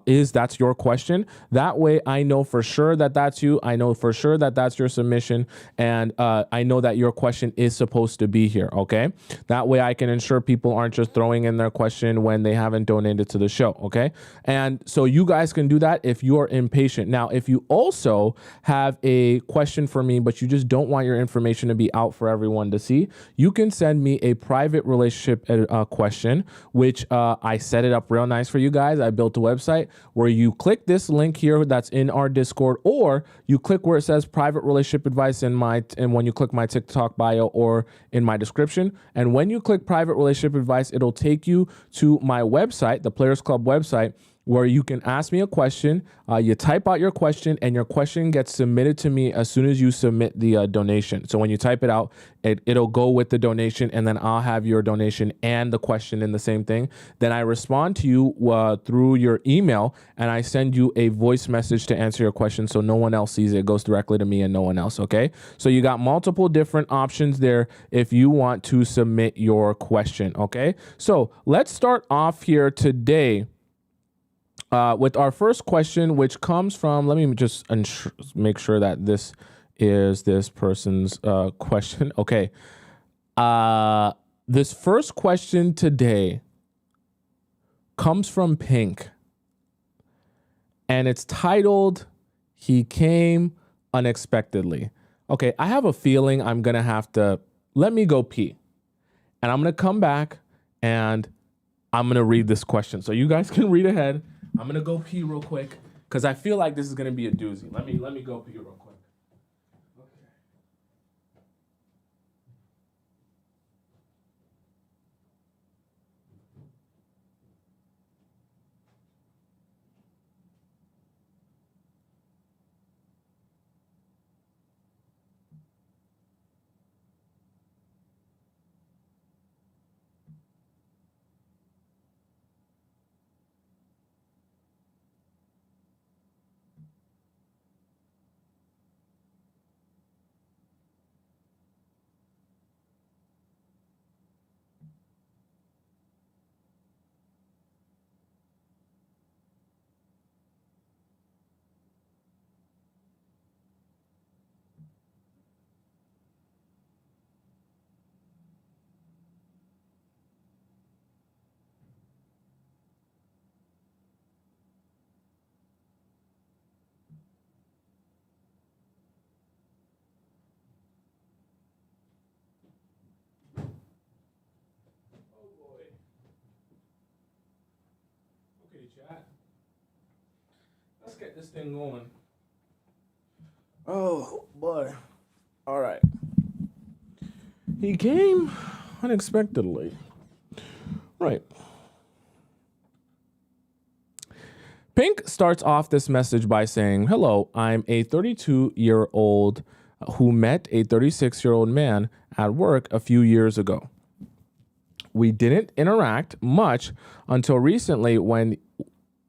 is that's your question. That way I know for sure that that's you. I know for sure that that's your submission. And I know that your question is supposed to be here, okay? That way I can ensure people aren't just throwing in their question when they haven't donated to the show, okay? And so you guys can do that if you're impatient. Now, if you also have a question for me, but you just don't want your information to be out for everyone to see, you can send me a private relationship question, which I set it up real nice for you guys. I built a website where you click this link here that's in our Discord, or you click where it says private relationship advice and when you click my TikTok bio or in my description. And when you click private relationship advice, it'll take you to my website, the Players Club website, where you can ask me a question. You type out your question, and your question gets submitted to me as soon as you submit the donation. So when you type it out, it'll go with the donation, and then I'll have your donation and the question in the same thing. Then I respond to you through your email, and I send you a voice message to answer your question so no one else sees it. It goes directly to me and no one else, okay? So you got multiple different options there if you want to submit your question, okay? So let's start off here today with our first question, which comes from, let me just make sure that this is this person's question. Okay. This first question today comes from Pink, and it's titled, "He Came Unexpectedly." Okay, I have a feeling I'm going to have to, let me go pee. And I'm going to come back, and I'm going to read this question. So you guys can read ahead. I'm going to go pee real quick because I feel like this is going to be a doozy. Let me go pee real quick. Chat. Let's get this thing going. Oh boy. All right. He came unexpectedly. Right. Pink starts off this message by saying, "Hello, I'm a 32-year-old who met a 36-year-old man at work a few years ago. We didn't interact much until recently when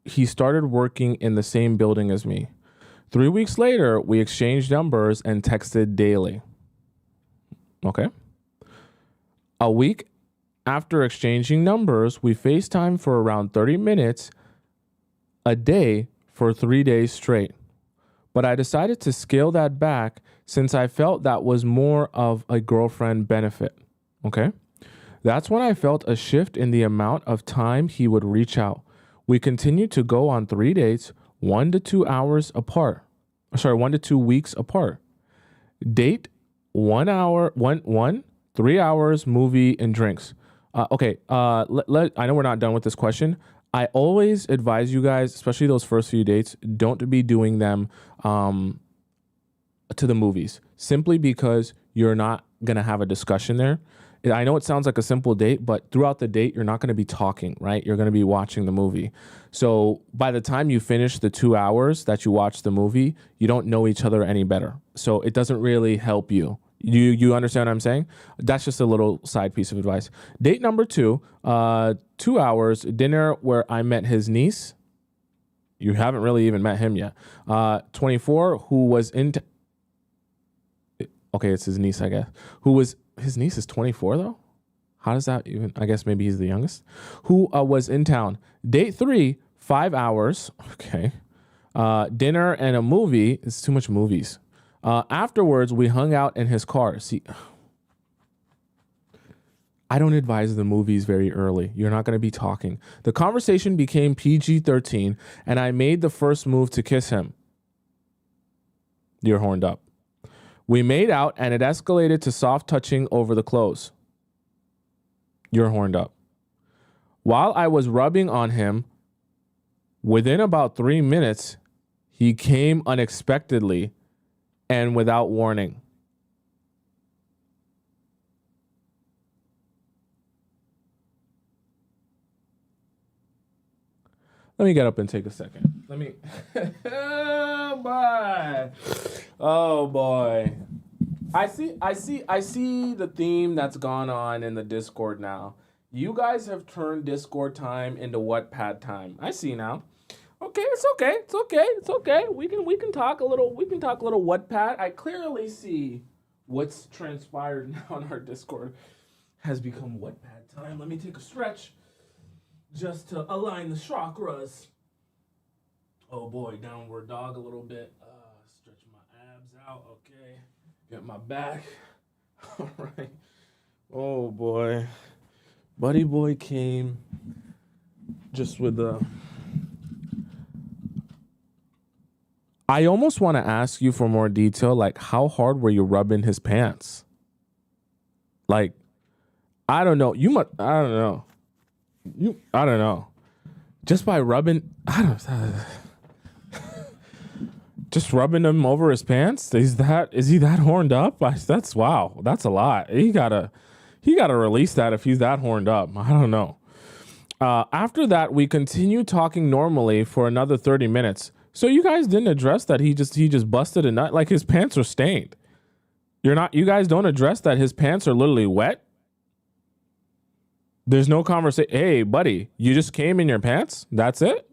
he started working in the same building as me. 3 weeks later, we exchanged numbers and texted daily." Okay. "A week after exchanging numbers, we FaceTimed for around 30 minutes a day for 3 days straight. But I decided to scale that back since I felt that was more of a girlfriend benefit." Okay. "That's when I felt a shift in the amount of time he would reach out. We continued to go on 3 dates, 1 to 2 hours apart. 1 to 2 weeks apart. Date, 1 hour, 3 hours, movie and drinks." Okay. I know we're not done with this question. I always advise you guys, especially those first few dates, don't be doing them to the movies, simply because you're not going to have a discussion there. I know it sounds like a simple date, but throughout the date, you're not going to be talking, right? You're going to be watching the movie. So by the time you finish the 2 hours that you watch the movie, you don't know each other any better. So it doesn't really help you. You understand what I'm saying? That's just a little side piece of advice. Date number 2, 2 hours, dinner where I met his niece. You haven't really even met him yet. 24, who was into... Okay, it's his niece, I guess. His niece is 24, though? How does that even... I guess maybe he's the youngest. Who was in town. Date 3, 5 hours. Okay. Dinner and a movie. It's too much movies. Afterwards, we hung out in his car. See, I don't advise the movies very early. You're not going to be talking. The conversation became PG-13, and I made the first move to kiss him. You're horned up. We made out, and it escalated to soft touching over the clothes. You're horned up. While I was rubbing on him, within about 3 minutes, he came unexpectedly and without warning. Let me get up and take a second. Let me. Oh boy. Oh boy. I see the theme that's gone on in the Discord now. You guys have turned Discord time into Wattpad time. I see now. Okay, it's okay. We can talk a little Wattpad. I clearly see what's transpired now on our Discord has become Wattpad time. Let me take a stretch just to align the chakras. Oh boy, downward dog a little bit. Stretch my abs out. Okay. Get my back. All right. Oh boy. Buddy boy came just with the... I almost want to ask you for more detail. Like, how hard were you rubbing his pants? Like, I don't know. I don't know. Just by rubbing, just rubbing him over his pants? Is he that horned up? That's wow. That's a lot. He gotta release that if he's that horned up. I don't know. After that, we continued talking normally for another 30 minutes. So you guys didn't address that he just busted a nut, like his pants are stained. You guys don't address that his pants are literally wet. There's no conversation. Hey, buddy, you just came in your pants? That's it?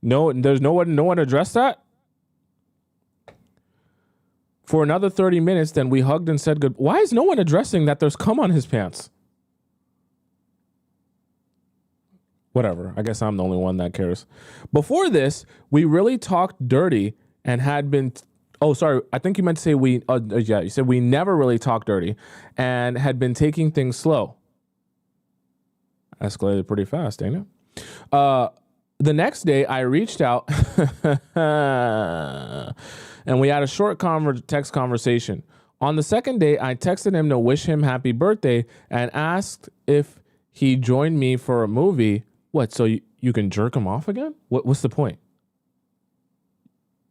No, there's no one addressed that? For another 30 minutes, then we hugged and said good. Why is no one addressing that there's cum on his pants? Whatever. I guess I'm the only one that cares. Before this, we really talked dirty and had been... Oh, sorry. I think you meant to say we... yeah, you said we never really talked dirty and had been taking things slow. Escalated pretty fast, ain't it? The next day, I reached out and we had a short text conversation. On the second day, I texted him to wish him happy birthday and asked if he joined me for a movie. What, so you can jerk him off again? What's the point?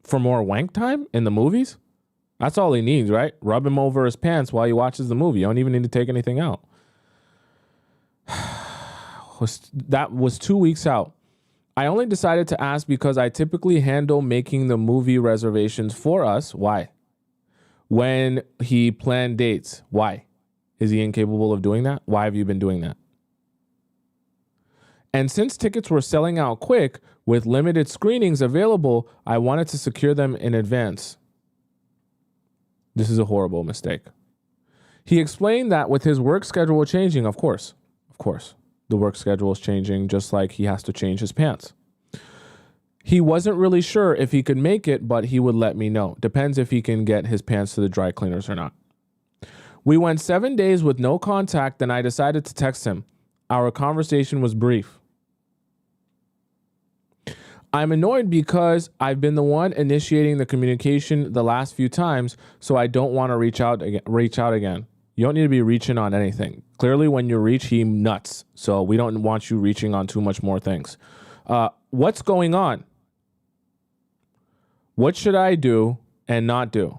For more wank time in the movies? That's all he needs, right? Rub him over his pants while he watches the movie. You don't even need to take anything out. That was 2 weeks out. I only decided to ask because I typically handle making the movie reservations for us. Why? When he planned dates. Why? Is he incapable of doing that? Why have you been doing that? And since tickets were selling out quick with limited screenings available, I wanted to secure them in advance. This is a horrible mistake. He explained that with his work schedule changing, of course, the work schedule is changing just like he has to change his pants. He wasn't really sure if he could make it, but he would let me know. Depends if he can get his pants to the dry cleaners or not. We went 7 days with no contact, then I decided to text him. Our conversation was brief. I'm annoyed because I've been the one initiating the communication the last few times, so I don't want to reach out again. You don't need to be reaching on anything. Clearly, when you reach, he nuts. So we don't want you reaching on too much more things. What's going on? What should I do and not do?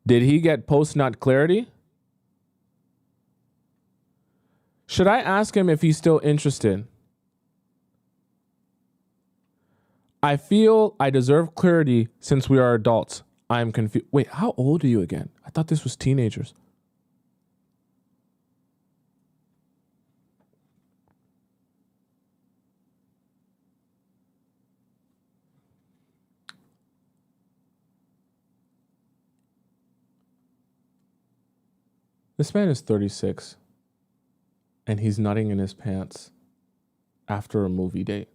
Did he get post-nut clarity? Should I ask him if he's still interested? I feel I deserve clarity since we are adults. I'm confused. Wait, how old are you again? I thought this was teenagers. This man is 36 and he's nutting in his pants after a movie date.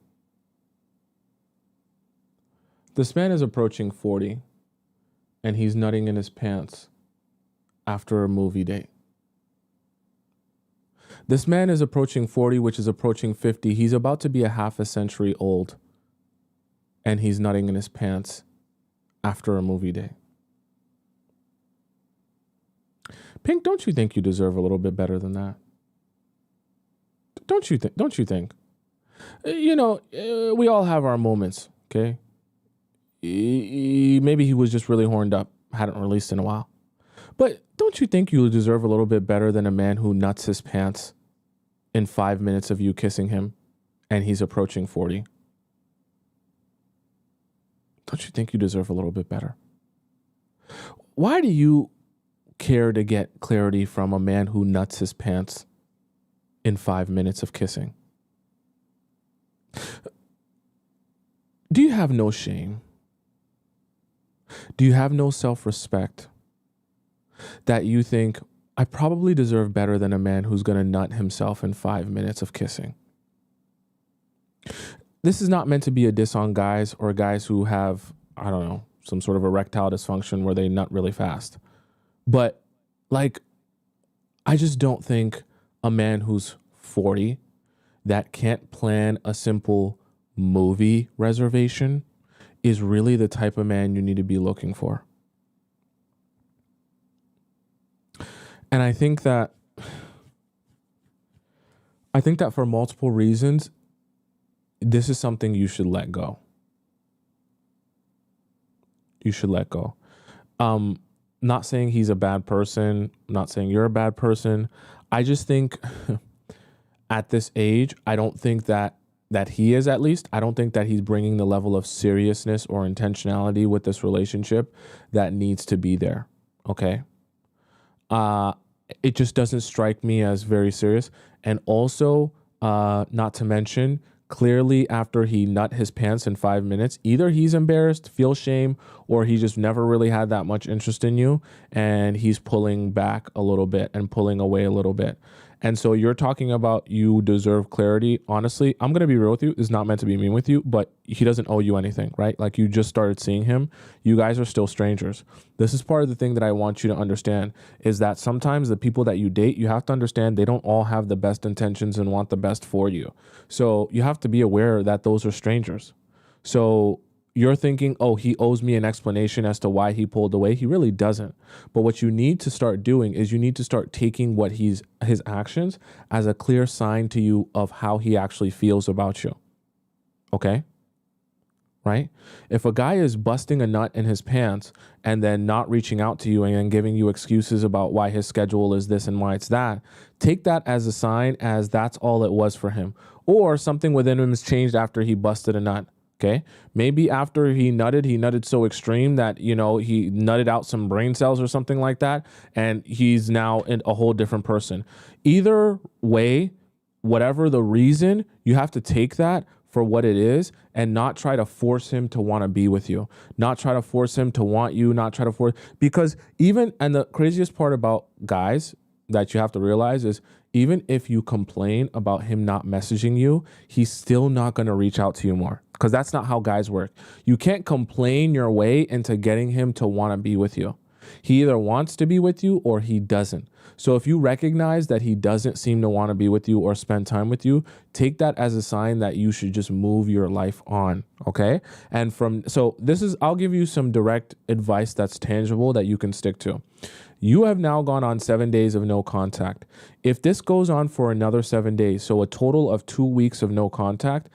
This man is approaching 40 and he's nutting in his pants after a movie date. This man is approaching 40, which is approaching 50. He's about to be a half a century old and he's nutting in his pants after a movie date. Pink, don't you think you deserve a little bit better than that? Don't you think? You know, we all have our moments, okay? Maybe he was just really horned up, hadn't released in a while. But don't you think you deserve a little bit better than a man who nuts his pants in 5 minutes of you kissing him and he's approaching 40? Don't you think you deserve a little bit better? Why do you care to get clarity from a man who nuts his pants in 5 minutes of kissing? Do you have no shame? Do you have no self-respect that you think, I probably deserve better than a man who's going to nut himself in 5 minutes of kissing? This is not meant to be a diss on guys or guys who have, I don't know, some sort of erectile dysfunction where they nut really fast. But like, I just don't think a man who's 40 that can't plan a simple movie reservation is really the type of man you need to be looking for. And I think that for multiple reasons, this is something you should let go. You should let go. Not saying he's a bad person, not saying you're a bad person. I just think at this age, I don't think that he is, at least. I don't think that he's bringing the level of seriousness or intentionality with this relationship that needs to be there. Okay. It just doesn't strike me as very serious. And also, not to mention, clearly after he nut his pants in 5 minutes, either he's embarrassed, feels shame, or he just never really had that much interest in you and he's pulling back a little bit and pulling away a little bit. And so you're talking about you deserve clarity. Honestly, I'm going to be real with you. It's not meant to be mean with you, but he doesn't owe you anything, right? Like, you just started seeing him. You guys are still strangers. This is part of the thing that I want you to understand, is that sometimes the people that you date, you have to understand they don't all have the best intentions and want the best for you. So you have to be aware that those are strangers. So you're thinking, oh, he owes me an explanation as to why he pulled away. He really doesn't. But what you need to start doing is you need to start taking what his actions as a clear sign to you of how he actually feels about you. Okay? Right? If a guy is busting a nut in his pants and then not reaching out to you and then giving you excuses about why his schedule is this and why it's that, take that as a sign as that's all it was for him. Or something within him has changed after he busted a nut. Okay, maybe after he nutted so extreme that, you know, he nutted out some brain cells or something like that, and he's now a whole different person. Either way, whatever the reason, you have to take that for what it is and not try to force him to want to be with you, not try to force him to want you, not try to force, because and the craziest part about guys that you have to realize is, even if you complain about him not messaging you, he's still not going to reach out to you more, because that's not how guys work. You can't complain your way into getting him to want to be with you. He either wants to be with you or he doesn't. So if you recognize that he doesn't seem to want to be with you or spend time with you, take that as a sign that you should just move your life on. Okay. And I'll give you some direct advice that's tangible that you can stick to. You have now gone on 7 days of no contact. If this goes on for another 7 days, so a total of 2 weeks of no contact,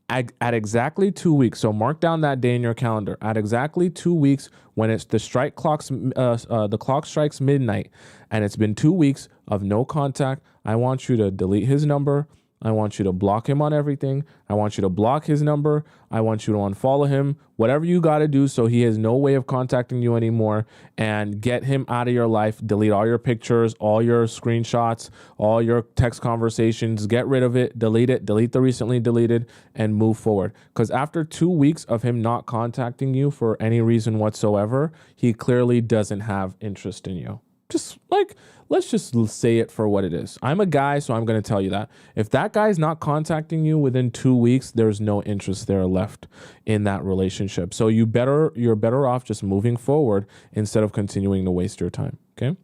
at exactly 2 weeks, so mark down that day in your calendar, at exactly 2 weeks, when it's the clock strikes midnight and it's been 2 weeks of no contact, I want you to delete his number. I want you to block him on everything. I want you to block his number. I want you to unfollow him, whatever you got to do so he has no way of contacting you anymore, and get him out of your life. Delete all your pictures, all your screenshots, all your text conversations. Get rid of it, delete the recently deleted, and move forward. Because after 2 weeks of him not contacting you for any reason whatsoever, he clearly doesn't have interest in you. Just like, let's just say it for what it is. I'm a guy, so I'm going to tell you that. If that guy's not contacting you within 2 weeks, there's no interest there left in that relationship. So you're better off just moving forward instead of continuing to waste your time. Okay.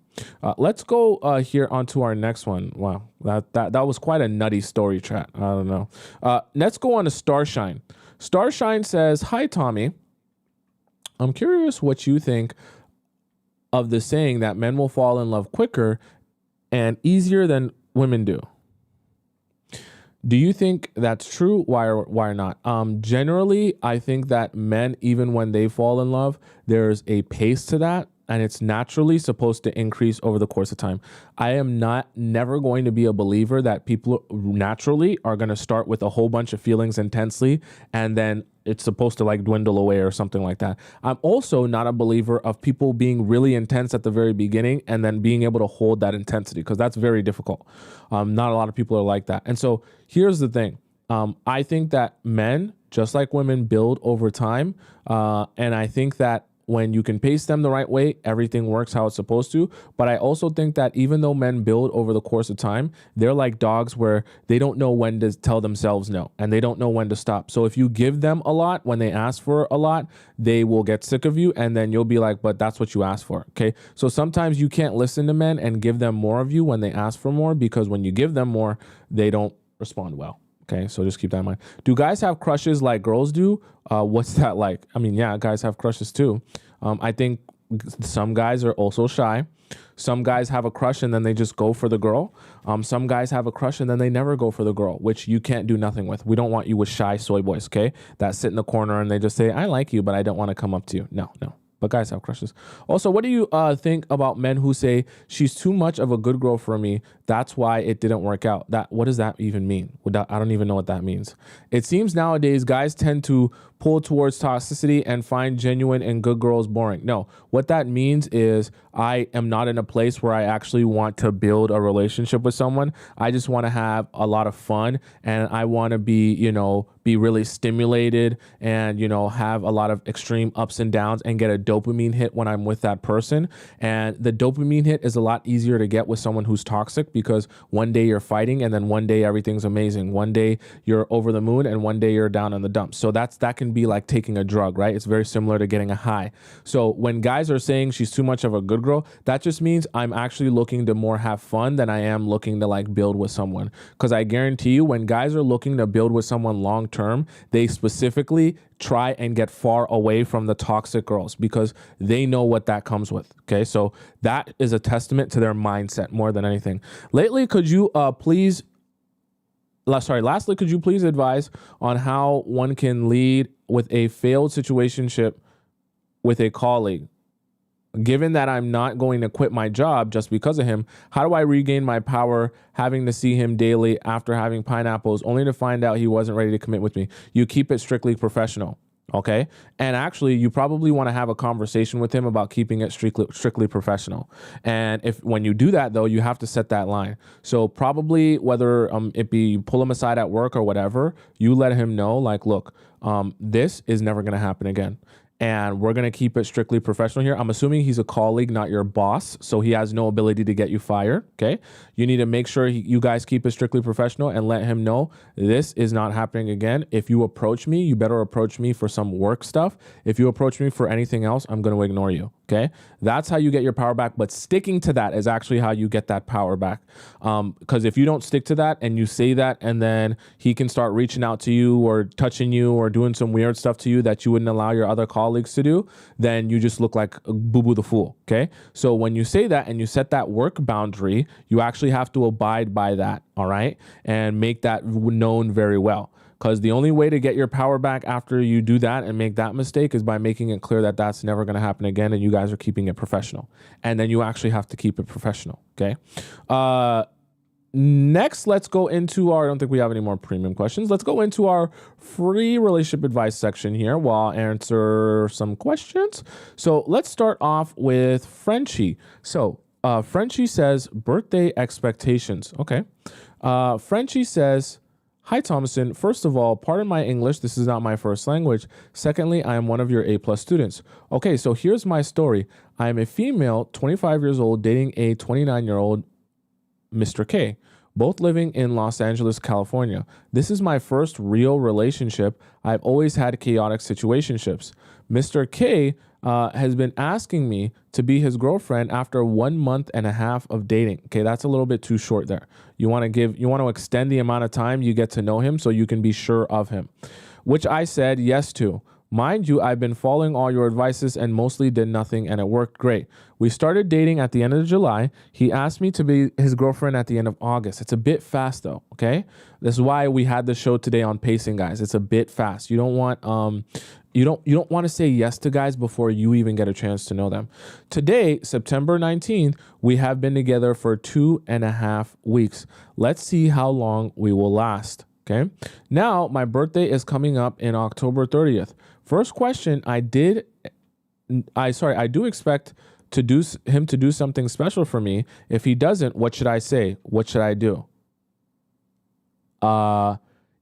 Let's go here onto our next one. Wow, that was quite a nutty story, chat. I don't know. Let's go on to Starshine. Starshine says, "Hi, Tommy. I'm curious what you think of the saying that men will fall in love quicker and easier than women do. Do you think that's true? Why or why not?" Generally, I think that men, even when they fall in love, there's a pace to that, and it's naturally supposed to increase over the course of time. I am never going to be a believer that people naturally are going to start with a whole bunch of feelings intensely and then it's supposed to like dwindle away or something like that. I'm also not a believer of people being really intense at the very beginning and then being able to hold that intensity, because that's very difficult. Not a lot of people are like that. And so here's the thing. I think that men, just like women, build over time. And I think that when you can pace them the right way, everything works how it's supposed to. But I also think that even though men build over the course of time, they're like dogs where they don't know when to tell themselves no, and they don't know when to stop. So if you give them a lot when they ask for a lot, they will get sick of you, and then you'll be like, but that's what you asked for. Okay. So sometimes you can't listen to men and give them more of you when they ask for more, because when you give them more, they don't respond well. Okay, so just keep that in mind. Do guys have crushes like girls do? What's that like? I mean, yeah, guys have crushes too. I think some guys are also shy. Some guys have a crush and then they just go for the girl. Some guys have a crush and then they never go for the girl, which you can't do nothing with. We don't want you with shy soy boys, okay? That sit in the corner and they just say, I like you, but I don't want to come up to you. No. But guys have crushes. Also, what do you think about men who say she's too much of a good girl for me? That's why it didn't work out. What does that even mean? I don't even know what that means. It seems nowadays guys tend to pull towards toxicity and find genuine and good girls boring. No, what that means is I am not in a place where I actually want to build a relationship with someone. I just want to have a lot of fun, and I want to be really stimulated and, have a lot of extreme ups and downs and get a dopamine hit when I'm with that person. And the dopamine hit is a lot easier to get with someone who's toxic, because one day you're fighting and then one day everything's amazing. One day you're over the moon and one day you're down in the dumps. So that can be like taking a drug, right? It's very similar to getting a high. So when guys are saying she's too much of a good girl, that just means I'm actually looking to more have fun than I am looking to like build with someone. Because I guarantee you, when guys are looking to build with someone long term, they specifically try and get far away from the toxic girls because they know what that comes with. Okay, so that is a testament to their mindset more than anything. Lastly, could you please advise on how one can lead with a failed situationship with a colleague? Given that I'm not going to quit my job just because of him, how do I regain my power having to see him daily after having pineapples only to find out he wasn't ready to commit with me? You keep it strictly professional. Okay. And actually, you probably want to have a conversation with him about keeping it strictly professional. And when you do that, though, you have to set that line. So probably whether it be pull him aside at work or whatever, you let him know, like, look, this is never going to happen again. And we're going to keep it strictly professional here. I'm assuming he's a colleague, not your boss, so he has no ability to get you fired, okay? You need to make sure you guys keep it strictly professional and let him know this is not happening again. If you approach me, you better approach me for some work stuff. If you approach me for anything else, I'm going to ignore you, okay? That's how you get your power back, but sticking to that is actually how you get that power back. Because if you don't stick to that and you say that, and then he can start reaching out to you or touching you or doing some weird stuff to you that you wouldn't allow your other colleagues to do, then you just look like Boo-Boo the Fool, okay? So when you say that and you set that work boundary, you actually have to abide by that, all right? And make that known very well. Because the only way to get your power back after you do that and make that mistake is by making it clear that that's never going to happen again and you guys are keeping it professional. And then you actually have to keep it professional, okay? Next, let's go into I don't think we have any more premium questions. Let's go into our free relationship advice section here while I answer some questions. So let's start off with Frenchie. So Frenchie says, birthday expectations. Okay. Frenchie says, Hi, Tomisin. First of all, pardon my English. This is not my first language. Secondly, I am one of your A+ students. Okay, so here's my story. I am a female, 25 years old, dating a 29-year-old Mr. K, both living in Los Angeles, California. This is my first real relationship. I've always had chaotic situationships. Mr. K has been asking me to be his girlfriend after 1 month and a half of dating. Okay, that's a little bit too short there. You want to extend the amount of time you get to know him so you can be sure of him, which I said yes to. Mind you, I've been following all your advices and mostly did nothing, and it worked great. We started dating at the end of July. He asked me to be his girlfriend at the end of August. It's a bit fast though, okay? This is why we had the show today on pacing, guys. It's a bit fast. You don't want you don't want to say yes to guys before you even get a chance to know them. Today, September 19th, we have been together for 2.5 weeks. Let's see how long we will last. Okay. Now, my birthday is coming up in October 30th. First question, I do expect him to do something special for me. If he doesn't, what should I say? What should I do?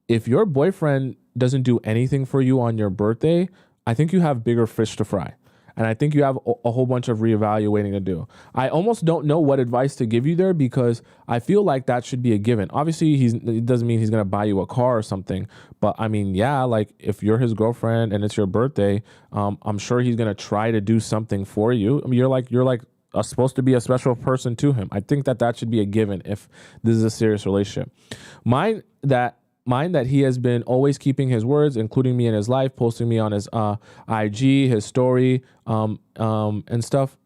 If your boyfriend doesn't do anything for you on your birthday, I think you have bigger fish to fry. And I think you have a whole bunch of reevaluating to do. I almost don't know what advice to give you there because I feel like that should be a given. Obviously, it doesn't mean he's going to buy you a car or something. But I mean, yeah, like if you're his girlfriend and it's your birthday, I'm sure he's going to try to do something for you. I mean, you're like supposed to be a special person to him. I think that should be a given if this is a serious relationship. Mind that he has been always keeping his words, including me in his life, posting me on his IG, his story, and stuff.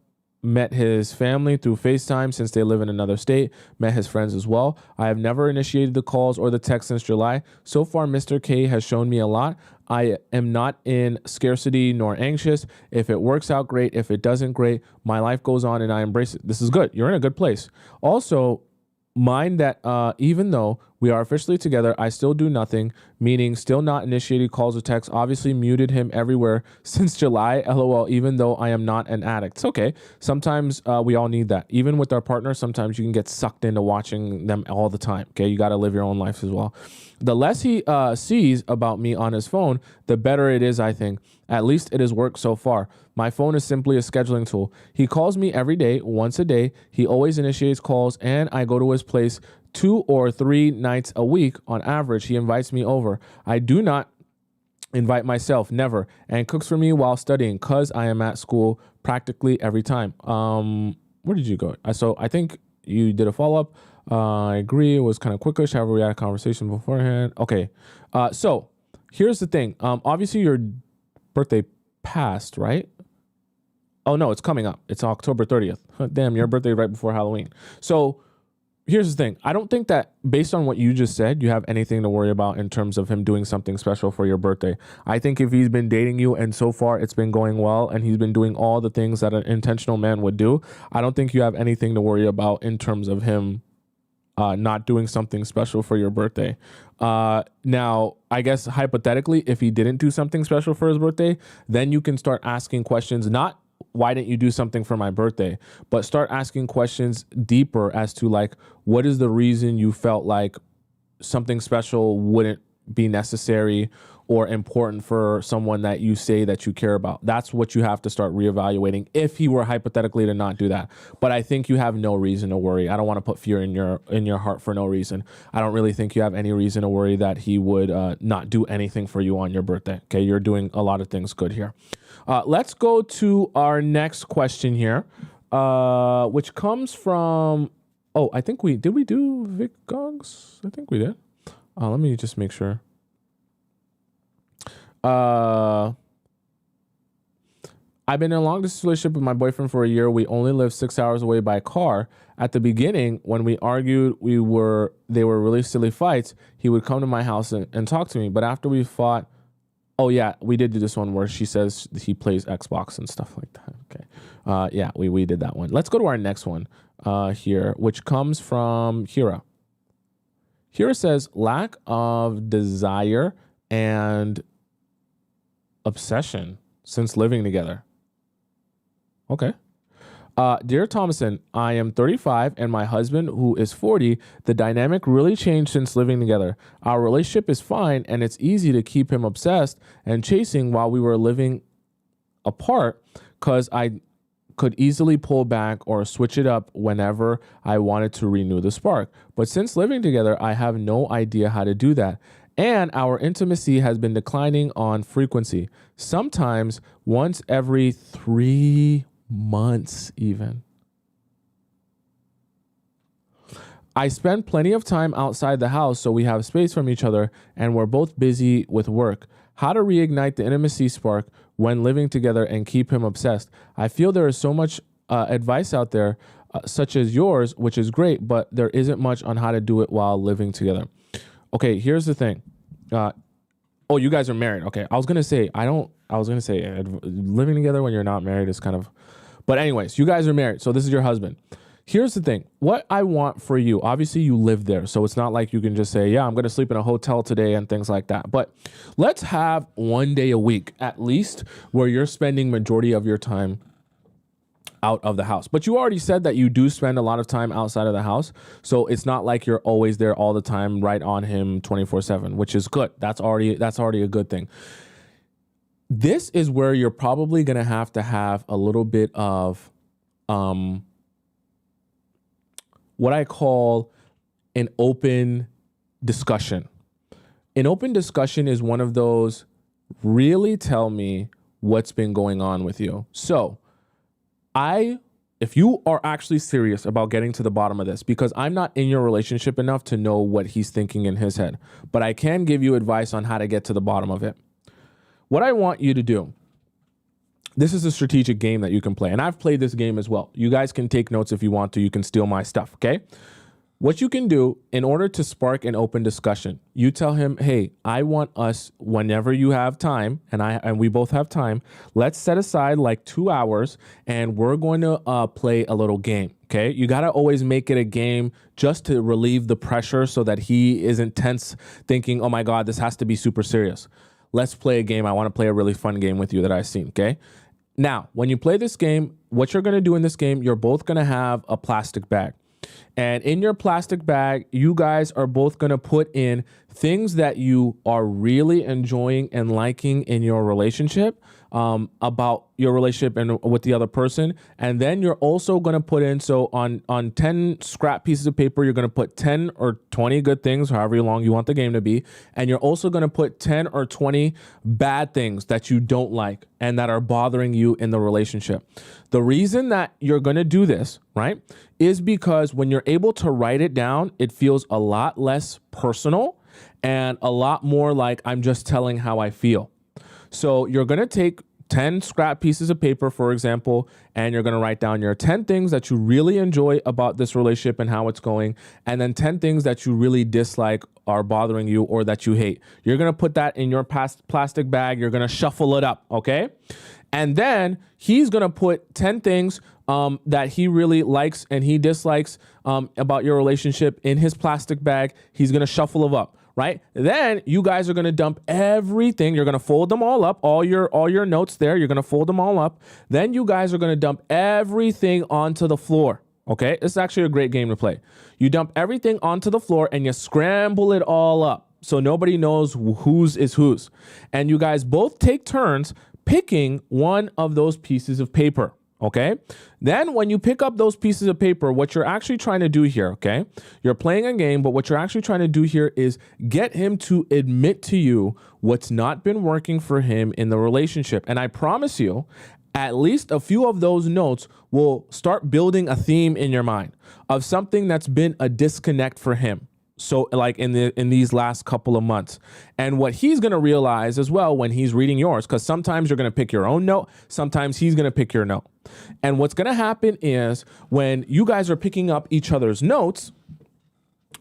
Met his family through FaceTime since they live in another state. Met his friends as well. I have never initiated the calls or the text since July. So far, Mr. K has shown me a lot. I am not in scarcity nor anxious. If it works out, great. If it doesn't, great. My life goes on and I embrace it. This is good. You're in a good place. Also, mind that even though we are officially together, I still do nothing, meaning still not initiating calls or texts. Obviously muted him everywhere since July, LOL, even though I am not an addict. It's okay. Sometimes we all need that. Even with our partner, sometimes you can get sucked into watching them all the time. Okay, you got to live your own life as well. The less he sees about me on his phone, the better it is, I think. At least it has worked so far. My phone is simply a scheduling tool. He calls me every day, once a day. He always initiates calls, and I go to his place 2 or 3 nights a week on average. He invites me over. I do not invite myself, never, and cooks for me while studying because I am at school practically every time. Where did you go? So I think you did a follow-up. I agree. It was kind of quickish. However, we had a conversation beforehand. Okay. So here's the thing. Obviously, your birthday passed, right? Oh, no, it's coming up. It's October 30th. Damn, your birthday right before Halloween. So here's the thing. I don't think that based on what you just said, you have anything to worry about in terms of him doing something special for your birthday. I think if he's been dating you and so far it's been going well and he's been doing all the things that an intentional man would do, I don't think you have anything to worry about in terms of him not doing something special for your birthday. Now, I guess hypothetically, if he didn't do something special for his birthday, then you can start asking questions, not why didn't you do something for my birthday, but start asking questions deeper as to like, what is the reason you felt like something special wouldn't be necessary or important for someone that you say that you care about? That's what you have to start reevaluating if he were hypothetically to not do that. But I think you have no reason to worry. I don't want to put fear in your heart for no reason. I don't really think you have any reason to worry that he would not do anything for you on your birthday. Okay, you're doing a lot of things good here. Let's go to our next question here, which comes from, I think did we do Vic Gogs? I think we did. Let me just make sure. I've been in a long distance relationship with my boyfriend for a year. We only live 6 hours away by car. At the beginning, when we argued, they were really silly fights. He would come to my house and talk to me. But after we fought, oh yeah, we did do this one where she says he plays Xbox and stuff like that. Okay. Yeah, we did that one. Let's go to our next one here, which comes from Hira. Hira says lack of desire and obsession since living together. Okay. Dear Tomisin, I am 35 and my husband, who is 40, the dynamic really changed since living together. Our relationship is fine and it's easy to keep him obsessed and chasing while we were living apart because I could easily pull back or switch it up whenever I wanted to renew the spark. But since living together, I have no idea how to do that. And our intimacy has been declining on frequency, sometimes once every 3 months even. I spend plenty of time outside the house so we have space from each other and we're both busy with work. How to reignite the intimacy spark when living together and keep him obsessed. I feel there is so much advice out there, such as yours, which is great, but there isn't much on how to do it while living together. Okay, here's the thing. Oh, you guys are married. Okay, I was going to say, living together when you're not married is kind of, but anyways, you guys are married. So this is your husband. Here's the thing. What I want for you, obviously you live there. So it's not like you can just say, yeah, I'm going to sleep in a hotel today and things like that. But let's have 1 day a week at least where you're spending majority of your time out of the house. But you already said that you do spend a lot of time outside of the house. So it's not like you're always there all the time, right on him 24/7, which is good. That's already a good thing. This is where you're probably going to have a little bit of what I call an open discussion. An open discussion is one of those, really tell me what's been going on with you. So if you are actually serious about getting to the bottom of this, because I'm not in your relationship enough to know what he's thinking in his head, but I can give you advice on how to get to the bottom of it. What I want you to do, this is a strategic game that you can play. And I've played this game as well. You guys can take notes if you want to. You can steal my stuff, okay? What you can do in order to spark an open discussion, you tell him, hey, I want us, whenever you have time, and we both have time, let's set aside like 2 hours and we're going to play a little game, okay? You got to always make it a game just to relieve the pressure so that he isn't tense thinking, oh my God, this has to be super serious. Let's play a game. I want to play a really fun game with you that I've seen, okay? Now, when you play this game, what you're going to do in this game, you're both going to have a plastic bag. And in your plastic bag, you guys are both going to put in things that you are really enjoying and liking in your relationship, about your relationship and with the other person. And then you're also going to put in, so on 10 scrap pieces of paper, you're going to put 10 or 20 good things, however long you want the game to be. And you're also going to put 10 or 20 bad things that you don't like and that are bothering you in the relationship. The reason that you're going to do this, right, is because when you're able to write it down, it feels a lot less personal and a lot more like I'm just telling how I feel. So you're going to take 10 scrap pieces of paper, for example, and you're going to write down your 10 things that you really enjoy about this relationship and how it's going, and then 10 things that you really dislike, are bothering you, or that you hate. You're going to put that in your plastic bag. You're going to shuffle it up, okay? And then he's going to put 10 things that he really likes and he dislikes about your relationship in his plastic bag. He's going to shuffle them up. Right? Then you guys are going to dump everything. You're going to fold them all up, all your notes there. You're going to fold them all up. Then you guys are going to dump everything onto the floor. Okay? It's actually a great game to play. You dump everything onto the floor and you scramble it all up so nobody knows whose is whose. And you guys both take turns picking one of those pieces of paper. Okay. Then when you pick up those pieces of paper, what you're actually trying to do here, okay, you're playing a game, but what you're actually trying to do here is get him to admit to you what's not been working for him in the relationship. And I promise you, at least a few of those notes will start building a theme in your mind of something that's been a disconnect for him. So like in these last couple of months. And what he's going to realize as well when he's reading yours, because sometimes you're going to pick your own note, sometimes he's going to pick your note. And what's going to happen is when you guys are picking up each other's notes,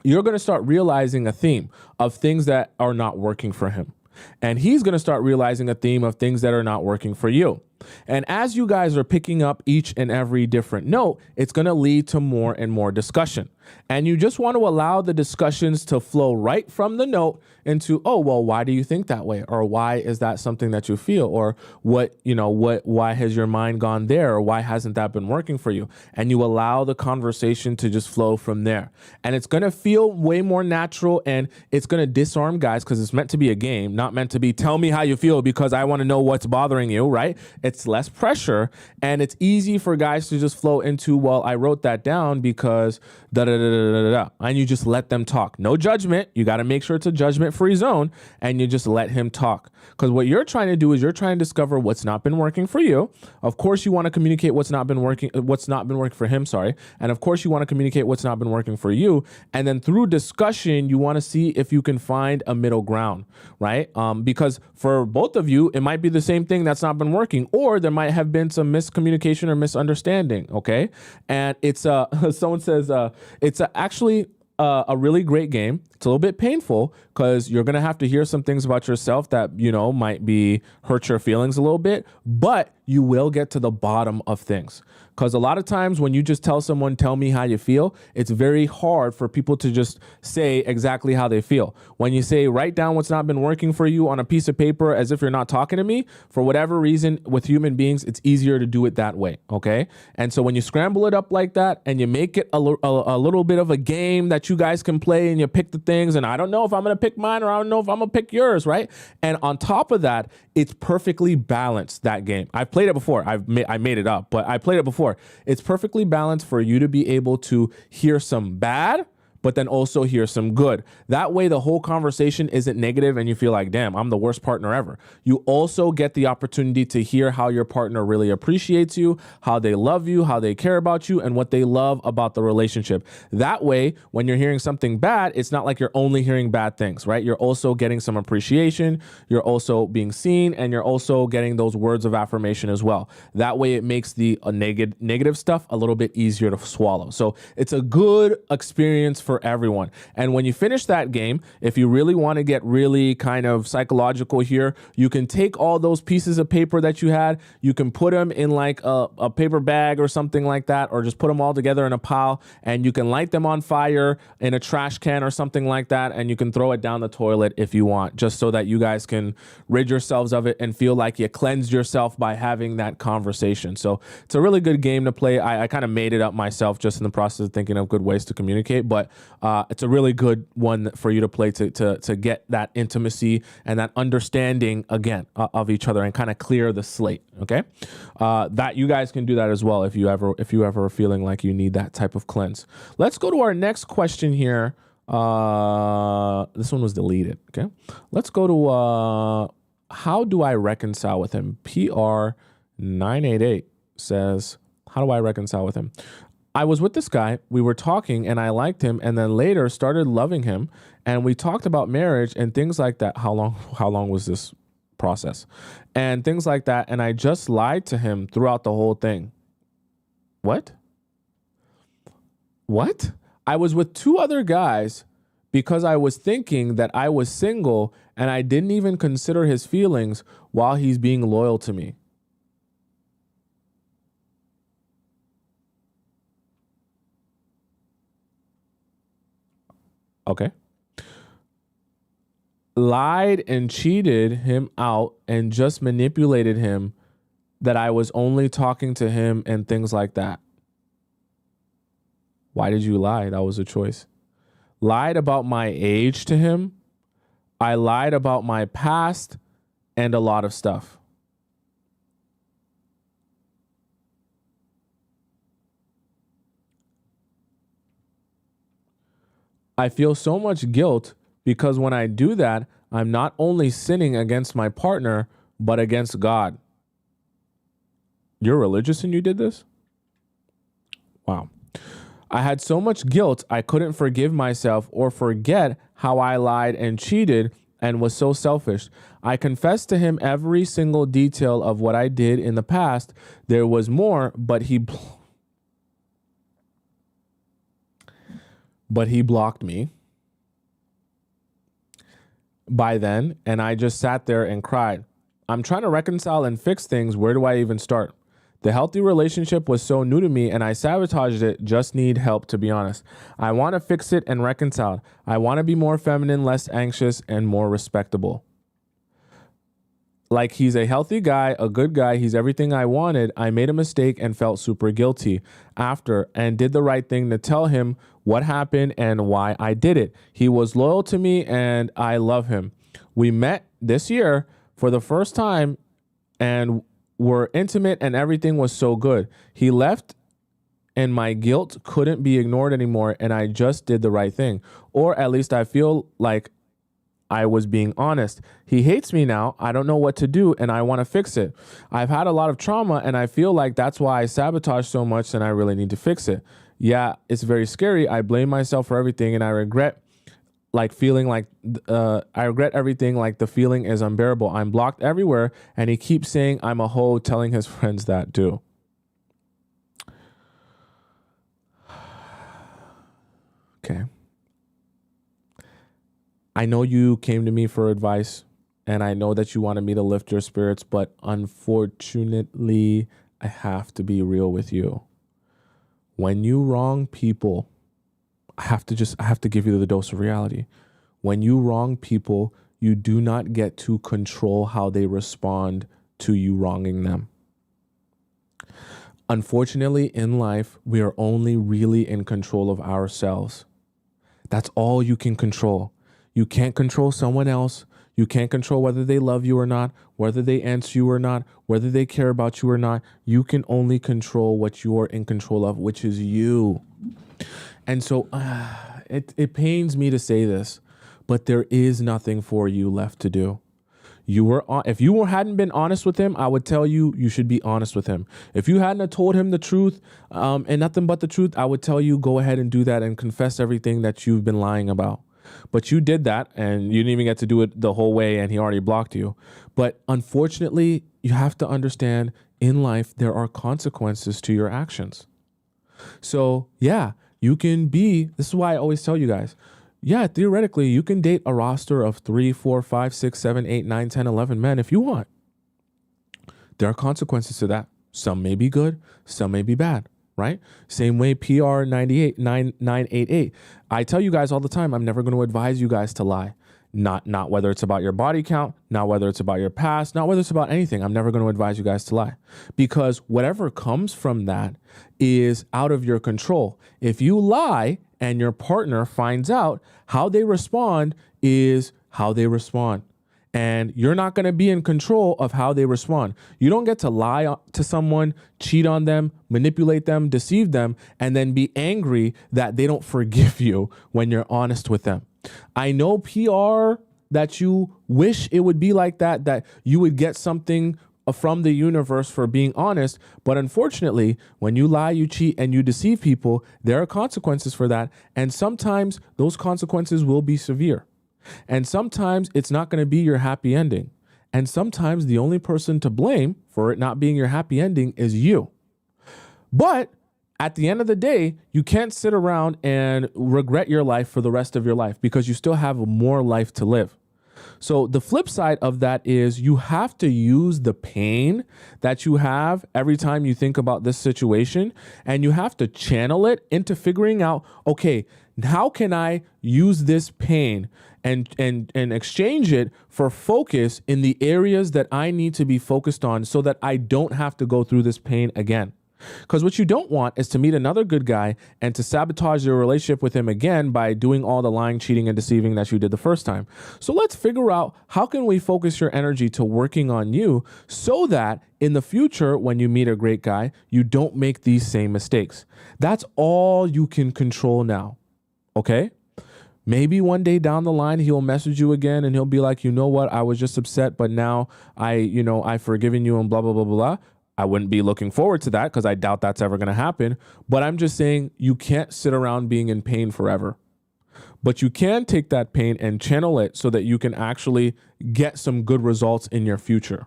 you're going to start realizing a theme of things that are not working for him. And he's going to start realizing a theme of things that are not working for you. And as you guys are picking up each and every different note, it's going to lead to more and more discussion. And you just want to allow the discussions to flow right from the note into, oh, well, why do you think that way? Or why is that something that you feel? Or why has your mind gone there? Or why hasn't that been working for you? And you allow the conversation to just flow from there. And it's going to feel way more natural, and it's going to disarm guys because it's meant to be a game, not meant to be tell me how you feel because I want to know what's bothering you, right? It's less pressure, and it's easy for guys to just flow into, well, I wrote that down because da da da da da da, and you just let them talk. No judgment. You got to make sure it's a judgment-free zone, and you just let him talk. Because what you're trying to do is you're trying to discover what's not been working for you. Of course, you want to communicate what's not been working for him, sorry. And of course, you want to communicate what's not been working for you. And then through discussion, you want to see if you can find a middle ground, right? Because for both of you, it might be the same thing that's not been working, or there might have been some miscommunication or misunderstanding, okay? And it's, someone says, it's actually a really great game. It's a little bit painful because you're going to have to hear some things about yourself that, might be hurt your feelings a little bit, but you will get to the bottom of things. Because a lot of times when you just tell someone, tell me how you feel, it's very hard for people to just say exactly how they feel. When you say, write down what's not been working for you on a piece of paper as if you're not talking to me, for whatever reason, with human beings, it's easier to do it that way, okay? And so when you scramble it up like that and you make it a little bit of a game that you guys can play, and you pick the things, and I don't know if I'm going to pick mine or I don't know if I'm going to pick yours, right? And on top of that, it's perfectly balanced, that game. I've played it before. I made it up, but I played it before. It's perfectly balanced for you to be able to hear some bad, but then also hear some good. That way, the whole conversation isn't negative and you feel like, damn, I'm the worst partner ever. You also get the opportunity to hear how your partner really appreciates you, how they love you, how they care about you, and what they love about the relationship. That way, when you're hearing something bad, it's not like you're only hearing bad things, right? You're also getting some appreciation, you're also being seen, and you're also getting those words of affirmation as well. That way, it makes the negative stuff a little bit easier to swallow. So it's a good experience for everyone. And when you finish that game, if you really want to get really kind of psychological here, you can take all those pieces of paper that you had, you can put them in like a paper bag or something like that, or just put them all together in a pile, and you can light them on fire in a trash can or something like that, and you can throw it down the toilet if you want, just so that you guys can rid yourselves of it and feel like you cleansed yourself by having that conversation. So it's a really good game to play. I kind of made it up myself just in the process of thinking of good ways to communicate, but it's a really good one for you to play to get that intimacy and that understanding again of each other and kind of clear the slate. Okay, that you guys can do that as well if you ever are feeling like you need that type of cleanse. Let's go to our next question here. This one was deleted. Okay, let's go to how do I reconcile with him? PR988 says, how do I reconcile with him? I was with this guy, we were talking and I liked him, and then later started loving him, and we talked about marriage and things like that. How long was this process? And things like that, and I just lied to him throughout the whole thing. What? I was with 2 other guys because I was thinking that I was single, and I didn't even consider his feelings while he's being loyal to me. Okay. Lied and cheated him out and just manipulated him that I was only talking to him and things like that. Why did you lie? That was a choice. Lied about my age to him. I lied about my past and a lot of stuff. I feel so much guilt because when I do that, I'm not only sinning against my partner, but against God. You're religious and you did this? Wow. I had so much guilt, I couldn't forgive myself or forget how I lied and cheated and was so selfish. I confessed to him every single detail of what I did in the past. There was more, but he blocked me by then, and I just sat there and cried. I'm trying to reconcile and fix things. Where do I even start? The healthy relationship was so new to me and I sabotaged it. Just need help, to be honest. I want to fix it and reconcile. I want to be more feminine, less anxious, and more respectable. Like, he's a healthy guy, a good guy. He's everything I wanted. I made a mistake and felt super guilty after and did the right thing to tell him what happened and why I did it. He was loyal to me and I love him. We met this year for the first time and were intimate and everything was so good. He left and my guilt couldn't be ignored anymore and I just did the right thing. Or at least I feel like I was being honest. He hates me now. I don't know what to do and I want to fix it. I've had a lot of trauma and I feel like that's why I sabotage so much and I really need to fix it. Yeah, it's very scary. I blame myself for everything and I regret everything. Like, the feeling is unbearable. I'm blocked everywhere and he keeps saying I'm a hoe, telling his friends that too. Okay. I know you came to me for advice and I know that you wanted me to lift your spirits, but unfortunately, I have to be real with you. When you wrong people, I have to give you the dose of reality. When you wrong people, you do not get to control how they respond to you wronging them. Unfortunately, in life, we are only really in control of ourselves. That's all you can control. You can't control someone else. You can't control whether they love you or not, whether they answer you or not, whether they care about you or not. You can only control what you're in control of, which is you. And so it pains me to say this, but there is nothing for you left to do. If you hadn't been honest with him, I would tell you, you should be honest with him. If you hadn't have told him the truth and nothing but the truth, I would tell you, go ahead and do that and confess everything that you've been lying about. But you did that and you didn't even get to do it the whole way and he already blocked you. But unfortunately, you have to understand in life, there are consequences to your actions. So yeah, this is why I always tell you guys, yeah, theoretically, you can date a roster of 3, 4, 5, 6, 7, 8, 9, 10, 11 men if you want. There are consequences to that. Some may be good, some may be bad, right? Same way PR 988. I tell you guys all the time, I'm never going to advise you guys to lie. Not whether it's about your body count, not whether it's about your past, not whether it's about anything. I'm never going to advise you guys to lie because whatever comes from that is out of your control. If you lie and your partner finds out, how they respond is how they respond. And you're not going to be in control of how they respond. You don't get to lie to someone, cheat on them, manipulate them, deceive them, and then be angry that they don't forgive you when you're honest with them. I know PR that you wish it would be like that you would get something from the universe for being honest. But unfortunately, when you lie, you cheat, and you deceive people, there are consequences for that. And sometimes those consequences will be severe. And sometimes it's not going to be your happy ending. And sometimes the only person to blame for it not being your happy ending is you. But at the end of the day, you can't sit around and regret your life for the rest of your life because you still have more life to live. So the flip side of that is you have to use the pain that you have every time you think about this situation, and you have to channel it into figuring out, okay, how can I use this pain and exchange it for focus in the areas that I need to be focused on so that I don't have to go through this pain again. Because what you don't want is to meet another good guy and to sabotage your relationship with him again by doing all the lying, cheating, and deceiving that you did the first time. So let's figure out how can we focus your energy to working on you so that in the future, when you meet a great guy, you don't make these same mistakes. That's all you can control now. Okay? Maybe one day down the line, he'll message you again and he'll be like, you know what? I was just upset, but now I've forgiven you and blah, blah, blah, blah, blah. I wouldn't be looking forward to that because I doubt that's ever going to happen. But I'm just saying you can't sit around being in pain forever. But you can take that pain and channel it so that you can actually get some good results in your future.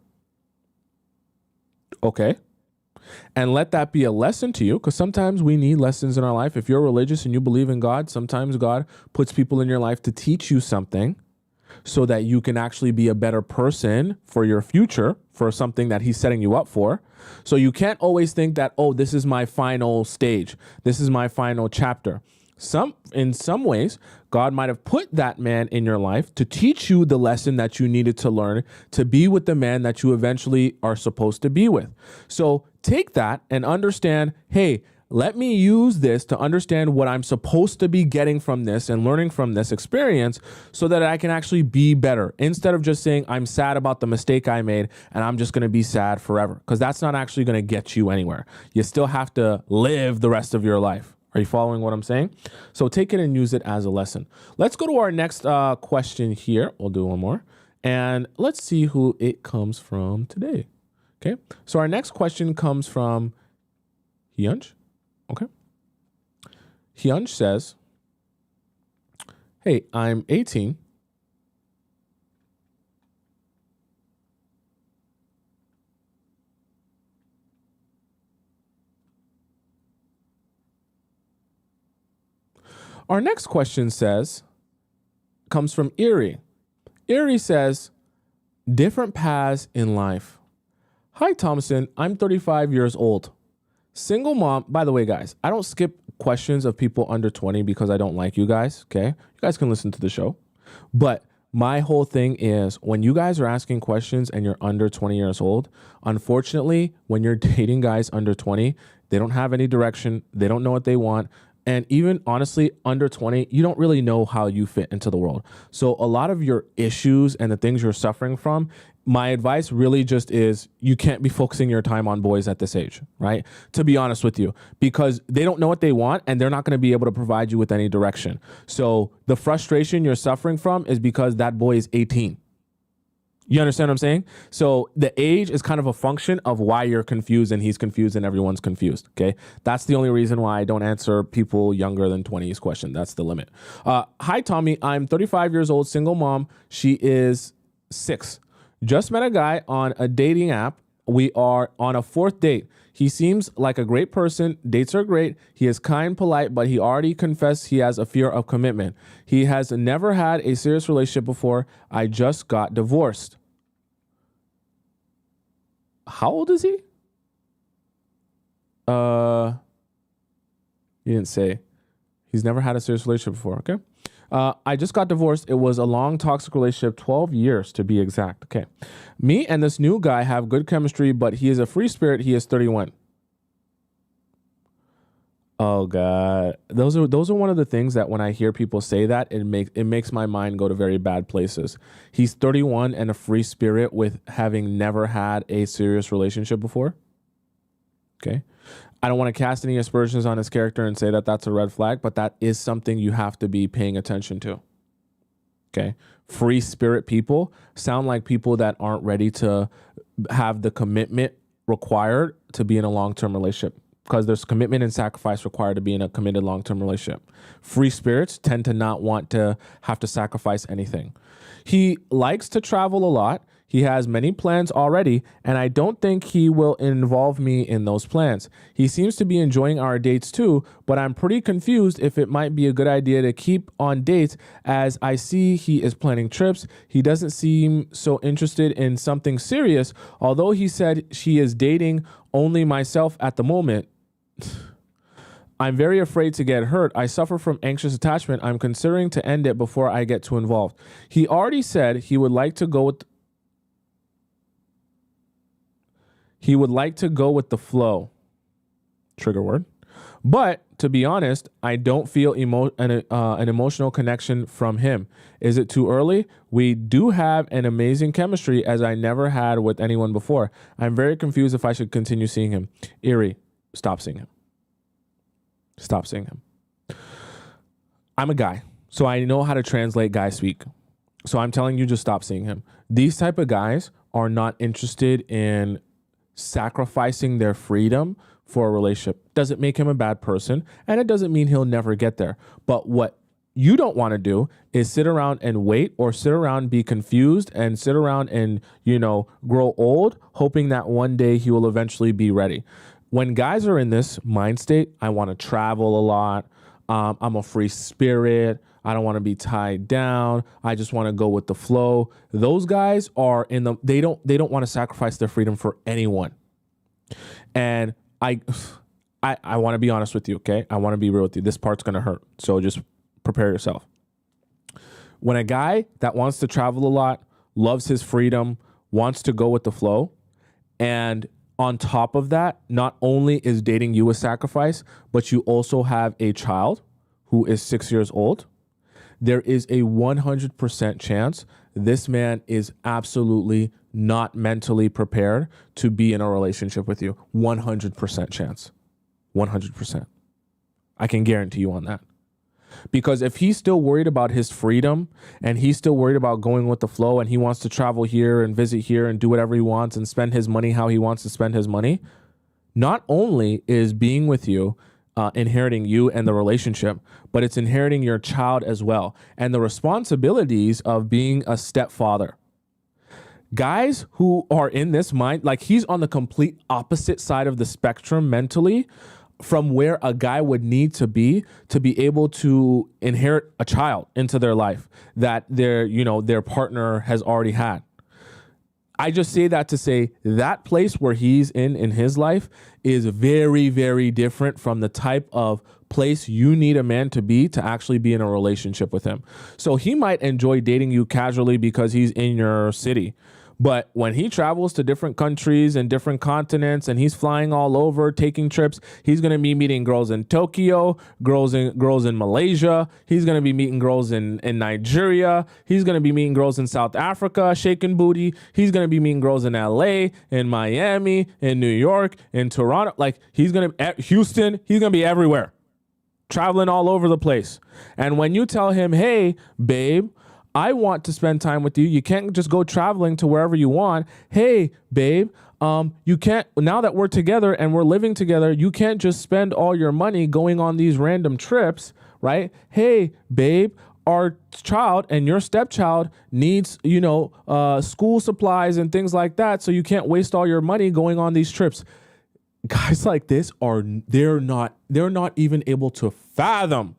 Okay? And let that be a lesson to you, because sometimes we need lessons in our life. If you're religious and you believe in God, sometimes God puts people in your life to teach you something, so that you can actually be a better person for your future, for something that he's setting you up for. So you can't always think that, oh, this is my final stage. This is my final chapter. In some ways, God might have put that man in your life to teach you the lesson that you needed to learn to be with the man that you eventually are supposed to be with. So take that and understand, hey, let me use this to understand what I'm supposed to be getting from this and learning from this experience so that I can actually be better, instead of just saying I'm sad about the mistake I made and I'm just going to be sad forever, because that's not actually going to get you anywhere. You still have to live the rest of your life. Are you following what I'm saying? So take it and use it as a lesson. Let's go to our next question here. We'll do one more. And let's see who it comes from today. Okay. So our next question comes from Hyunj. Okay. Hyunj says, hey, I'm 18. Our next question comes from Erie. Erie says, different paths in life. Hi, Tomisin. I'm 35 years old. Single mom. By the way, guys, I don't skip questions of people under 20 because I don't like you guys. Okay. You guys can listen to the show. But my whole thing is, when you guys are asking questions and you're under 20 years old, unfortunately, when you're dating guys under 20, they don't have any direction. They don't know what they want. And even honestly, under 20, you don't really know how you fit into the world. So a lot of your issues and the things you're suffering from, my advice really just is you can't be focusing your time on boys at this age, right? To be honest with you, because they don't know what they want and they're not going to be able to provide you with any direction. So the frustration you're suffering from is because that boy is 18. You understand what I'm saying? So the age is kind of a function of why you're confused and he's confused and everyone's confused. Okay. That's the only reason why I don't answer people younger than 20's question. That's the limit. Hi, Tommy. I'm 35 years old, single mom. She is 6. Just met a guy on a dating app. We are on a 4th date. He seems like a great person. Dates are great. He is kind, polite, but he already confessed he has a fear of commitment. He has never had a serious relationship before. I just got divorced. How old is he? He didn't say. He's never had a serious relationship before. Okay. I just got divorced. It was a long, toxic relationship, 12 years to be exact. Okay. Me and this new guy have good chemistry, but he is a free spirit. He is 31. Oh God. Those are one of the things that when I hear people say that, it makes my mind go to very bad places. He's 31 and a free spirit with having never had a serious relationship before. Okay. I don't want to cast any aspersions on his character and say that that's a red flag, but that is something you have to be paying attention to. Okay. Free spirit people sound like people that aren't ready to have the commitment required to be in a long-term relationship, because there's commitment and sacrifice required to be in a committed long-term relationship. Free spirits tend to not want to have to sacrifice anything. He likes to travel a lot. He has many plans already, and I don't think he will involve me in those plans. He seems to be enjoying our dates too, but I'm pretty confused if it might be a good idea to keep on dates, as I see he is planning trips. He doesn't seem so interested in something serious, although he said she is dating only myself at the moment. I'm very afraid to get hurt. I suffer from anxious attachment. I'm considering to end it before I get too involved. He already said he would like to go with the flow. Trigger word. But to be honest, I don't feel an emotional connection from him. Is it too early? We do have an amazing chemistry as I never had with anyone before. I'm very confused if I should continue seeing him. Erie, stop seeing him. Stop seeing him. I'm a guy, so I know how to translate guy speak. So I'm telling you, just stop seeing him. These type of guys are not interested in sacrificing their freedom for a relationship. Doesn't make him a bad person, and it doesn't mean he'll never get there. But what you don't want to do is sit around and wait, or sit around, be confused, and sit around and, grow old, hoping that one day he will eventually be ready. When guys are in this mind state, I want to travel a lot. I'm a free spirit. I don't want to be tied down. I just want to go with the flow. Those guys are they don't want to sacrifice their freedom for anyone. And I want to be honest with you, okay? I want to be real with you. This part's going to hurt. So just prepare yourself. When a guy that wants to travel a lot, loves his freedom, wants to go with the flow, and on top of that, not only is dating you a sacrifice, but you also have a child who is 6 years old, there is a 100% chance this man is absolutely not mentally prepared to be in a relationship with you. 100% chance. 100%. I can guarantee you on that. Because if he's still worried about his freedom and he's still worried about going with the flow and he wants to travel here and visit here and do whatever he wants and spend his money how he wants to spend his money, not only is being with you inheriting you and the relationship, but it's inheriting your child as well and the responsibilities of being a stepfather. Guys who are in this mind, like he's on the complete opposite side of the spectrum mentally from where a guy would need to be able to inherit a child into their life that their partner has already had. I just say that to say that place where he's in his life is very, very different from the type of place you need a man to be to actually be in a relationship with him. So he might enjoy dating you casually because he's in your city. But when he travels to different countries and different continents and he's flying all over, taking trips, he's going to be meeting girls in Tokyo, girls in Malaysia. He's going to be meeting girls in Nigeria. He's going to be meeting girls in South Africa, shaking booty. He's going to be meeting girls in LA, in Miami, in New York, in Toronto. Like he's going to Houston. He's going to be everywhere, traveling all over the place. And when you tell him, hey, babe, I want to spend time with you. You can't just go traveling to wherever you want. Hey, babe, you can't, now that we're together and we're living together, you can't just spend all your money going on these random trips, right? Hey, babe, our child and your stepchild needs, school supplies and things like that. So you can't waste all your money going on these trips. Guys like this they're not even able to fathom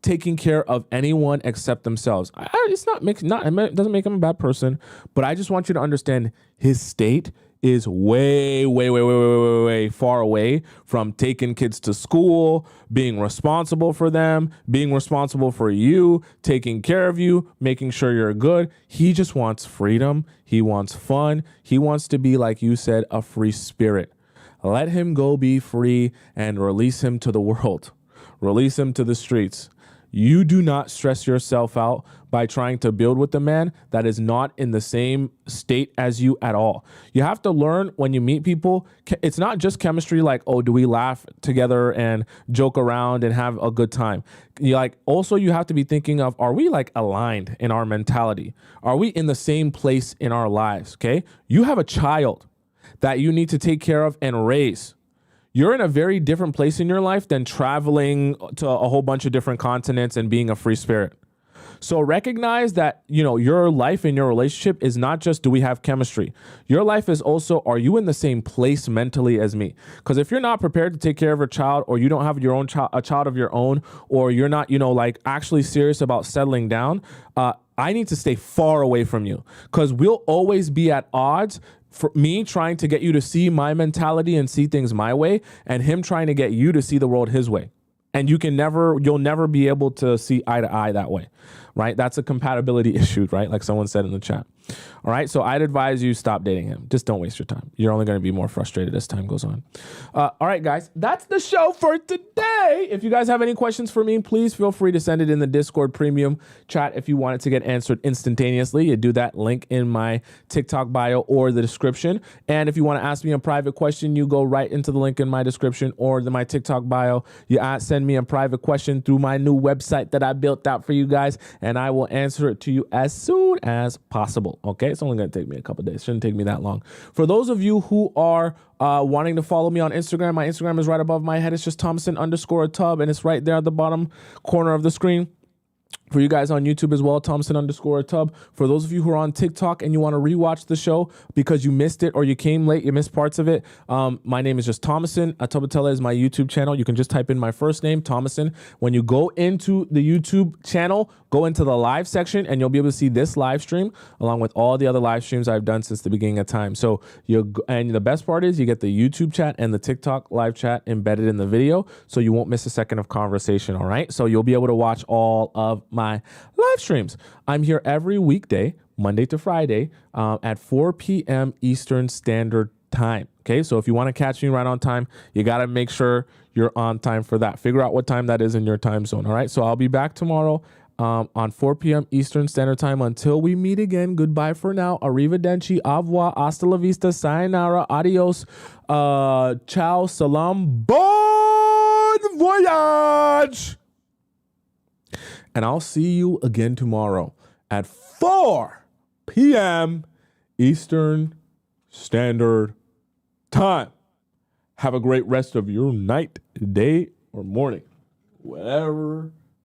taking care of anyone except themselves. It doesn't make him a bad person, but I just want you to understand his state is way, way, way, way, way, way, way far away from taking kids to school, being responsible for them, being responsible for you, taking care of you, making sure you're good. He just wants freedom. He wants fun. He wants to be, like you said, a free spirit. Let him go be free and release him to the world. Release him to the streets. You do not stress yourself out by trying to build with a man that is not in the same state as you at all. You have to learn when you meet people, it's not just chemistry like, oh, do we laugh together and joke around and have a good time? Also, you have to be thinking of, are we like aligned in our mentality? Are we in the same place in our lives? Okay. You have a child that you need to take care of and raise. You're in a very different place in your life than traveling to a whole bunch of different continents and being a free spirit. So recognize that, your life in your relationship is not just, do we have chemistry? Your life is also, are you in the same place mentally as me? Because if you're not prepared to take care of a child, or you don't have your own a child of your own, or you're not, actually serious about settling down, I need to stay far away from you, because we'll always be at odds. For me trying to get you to see my mentality and see things my way, and him trying to get you to see the world his way. And you'll never be able to see eye to eye that way, right? That's a compatibility issue, right? Like someone said in the chat. All right. So I'd advise you stop dating him. Just don't waste your time. You're only going to be more frustrated as time goes on. All right, guys, that's the show for today. If you guys have any questions for me, please feel free to send it in the Discord premium chat. If you want it to get answered instantaneously, you do that link in my TikTok bio or the description. And if you want to ask me a private question, you go right into the link in my description or my TikTok bio. You send me a private question through my new website that I built out for you guys, and I will answer it to you as soon as possible. Okay, it's only going to take me a couple days. Shouldn't take me that long. For those of you who are wanting to follow me on Instagram, my Instagram is right above my head. It's just Tomisin_Atub, and it's right there at the bottom corner of the screen. For you guys on YouTube as well, Tomisin_Atub. For those of you who are on TikTok and you want to rewatch the show because you missed it or you came late, you missed parts of it, my name is just Tomisin. Atobatele is my YouTube channel. You can just type in my first name, Tomisin. When you go into the YouTube channel, go into the live section and you'll be able to see this live stream along with all the other live streams I've done since the beginning of time. So and the best part is you get the YouTube chat and the TikTok live chat embedded in the video, so you won't miss a second of conversation. All right. So you'll be able to watch all of my live streams. I'm here every weekday, Monday to Friday, at 4 p.m. Eastern Standard Time. Okay, so if you want to catch me right on time, you got to make sure you're on time for that. Figure out what time that is in your time zone. All right, so I'll be back tomorrow on 4 p.m. Eastern Standard Time. Until we meet again, goodbye for now. Arrivederci, au revoir, hasta la vista, sayonara, adios, ciao, salam, bon voyage. And I'll see you again tomorrow at 4 p.m. Eastern Standard Time. Have a great rest of your night, day, or morning, wherever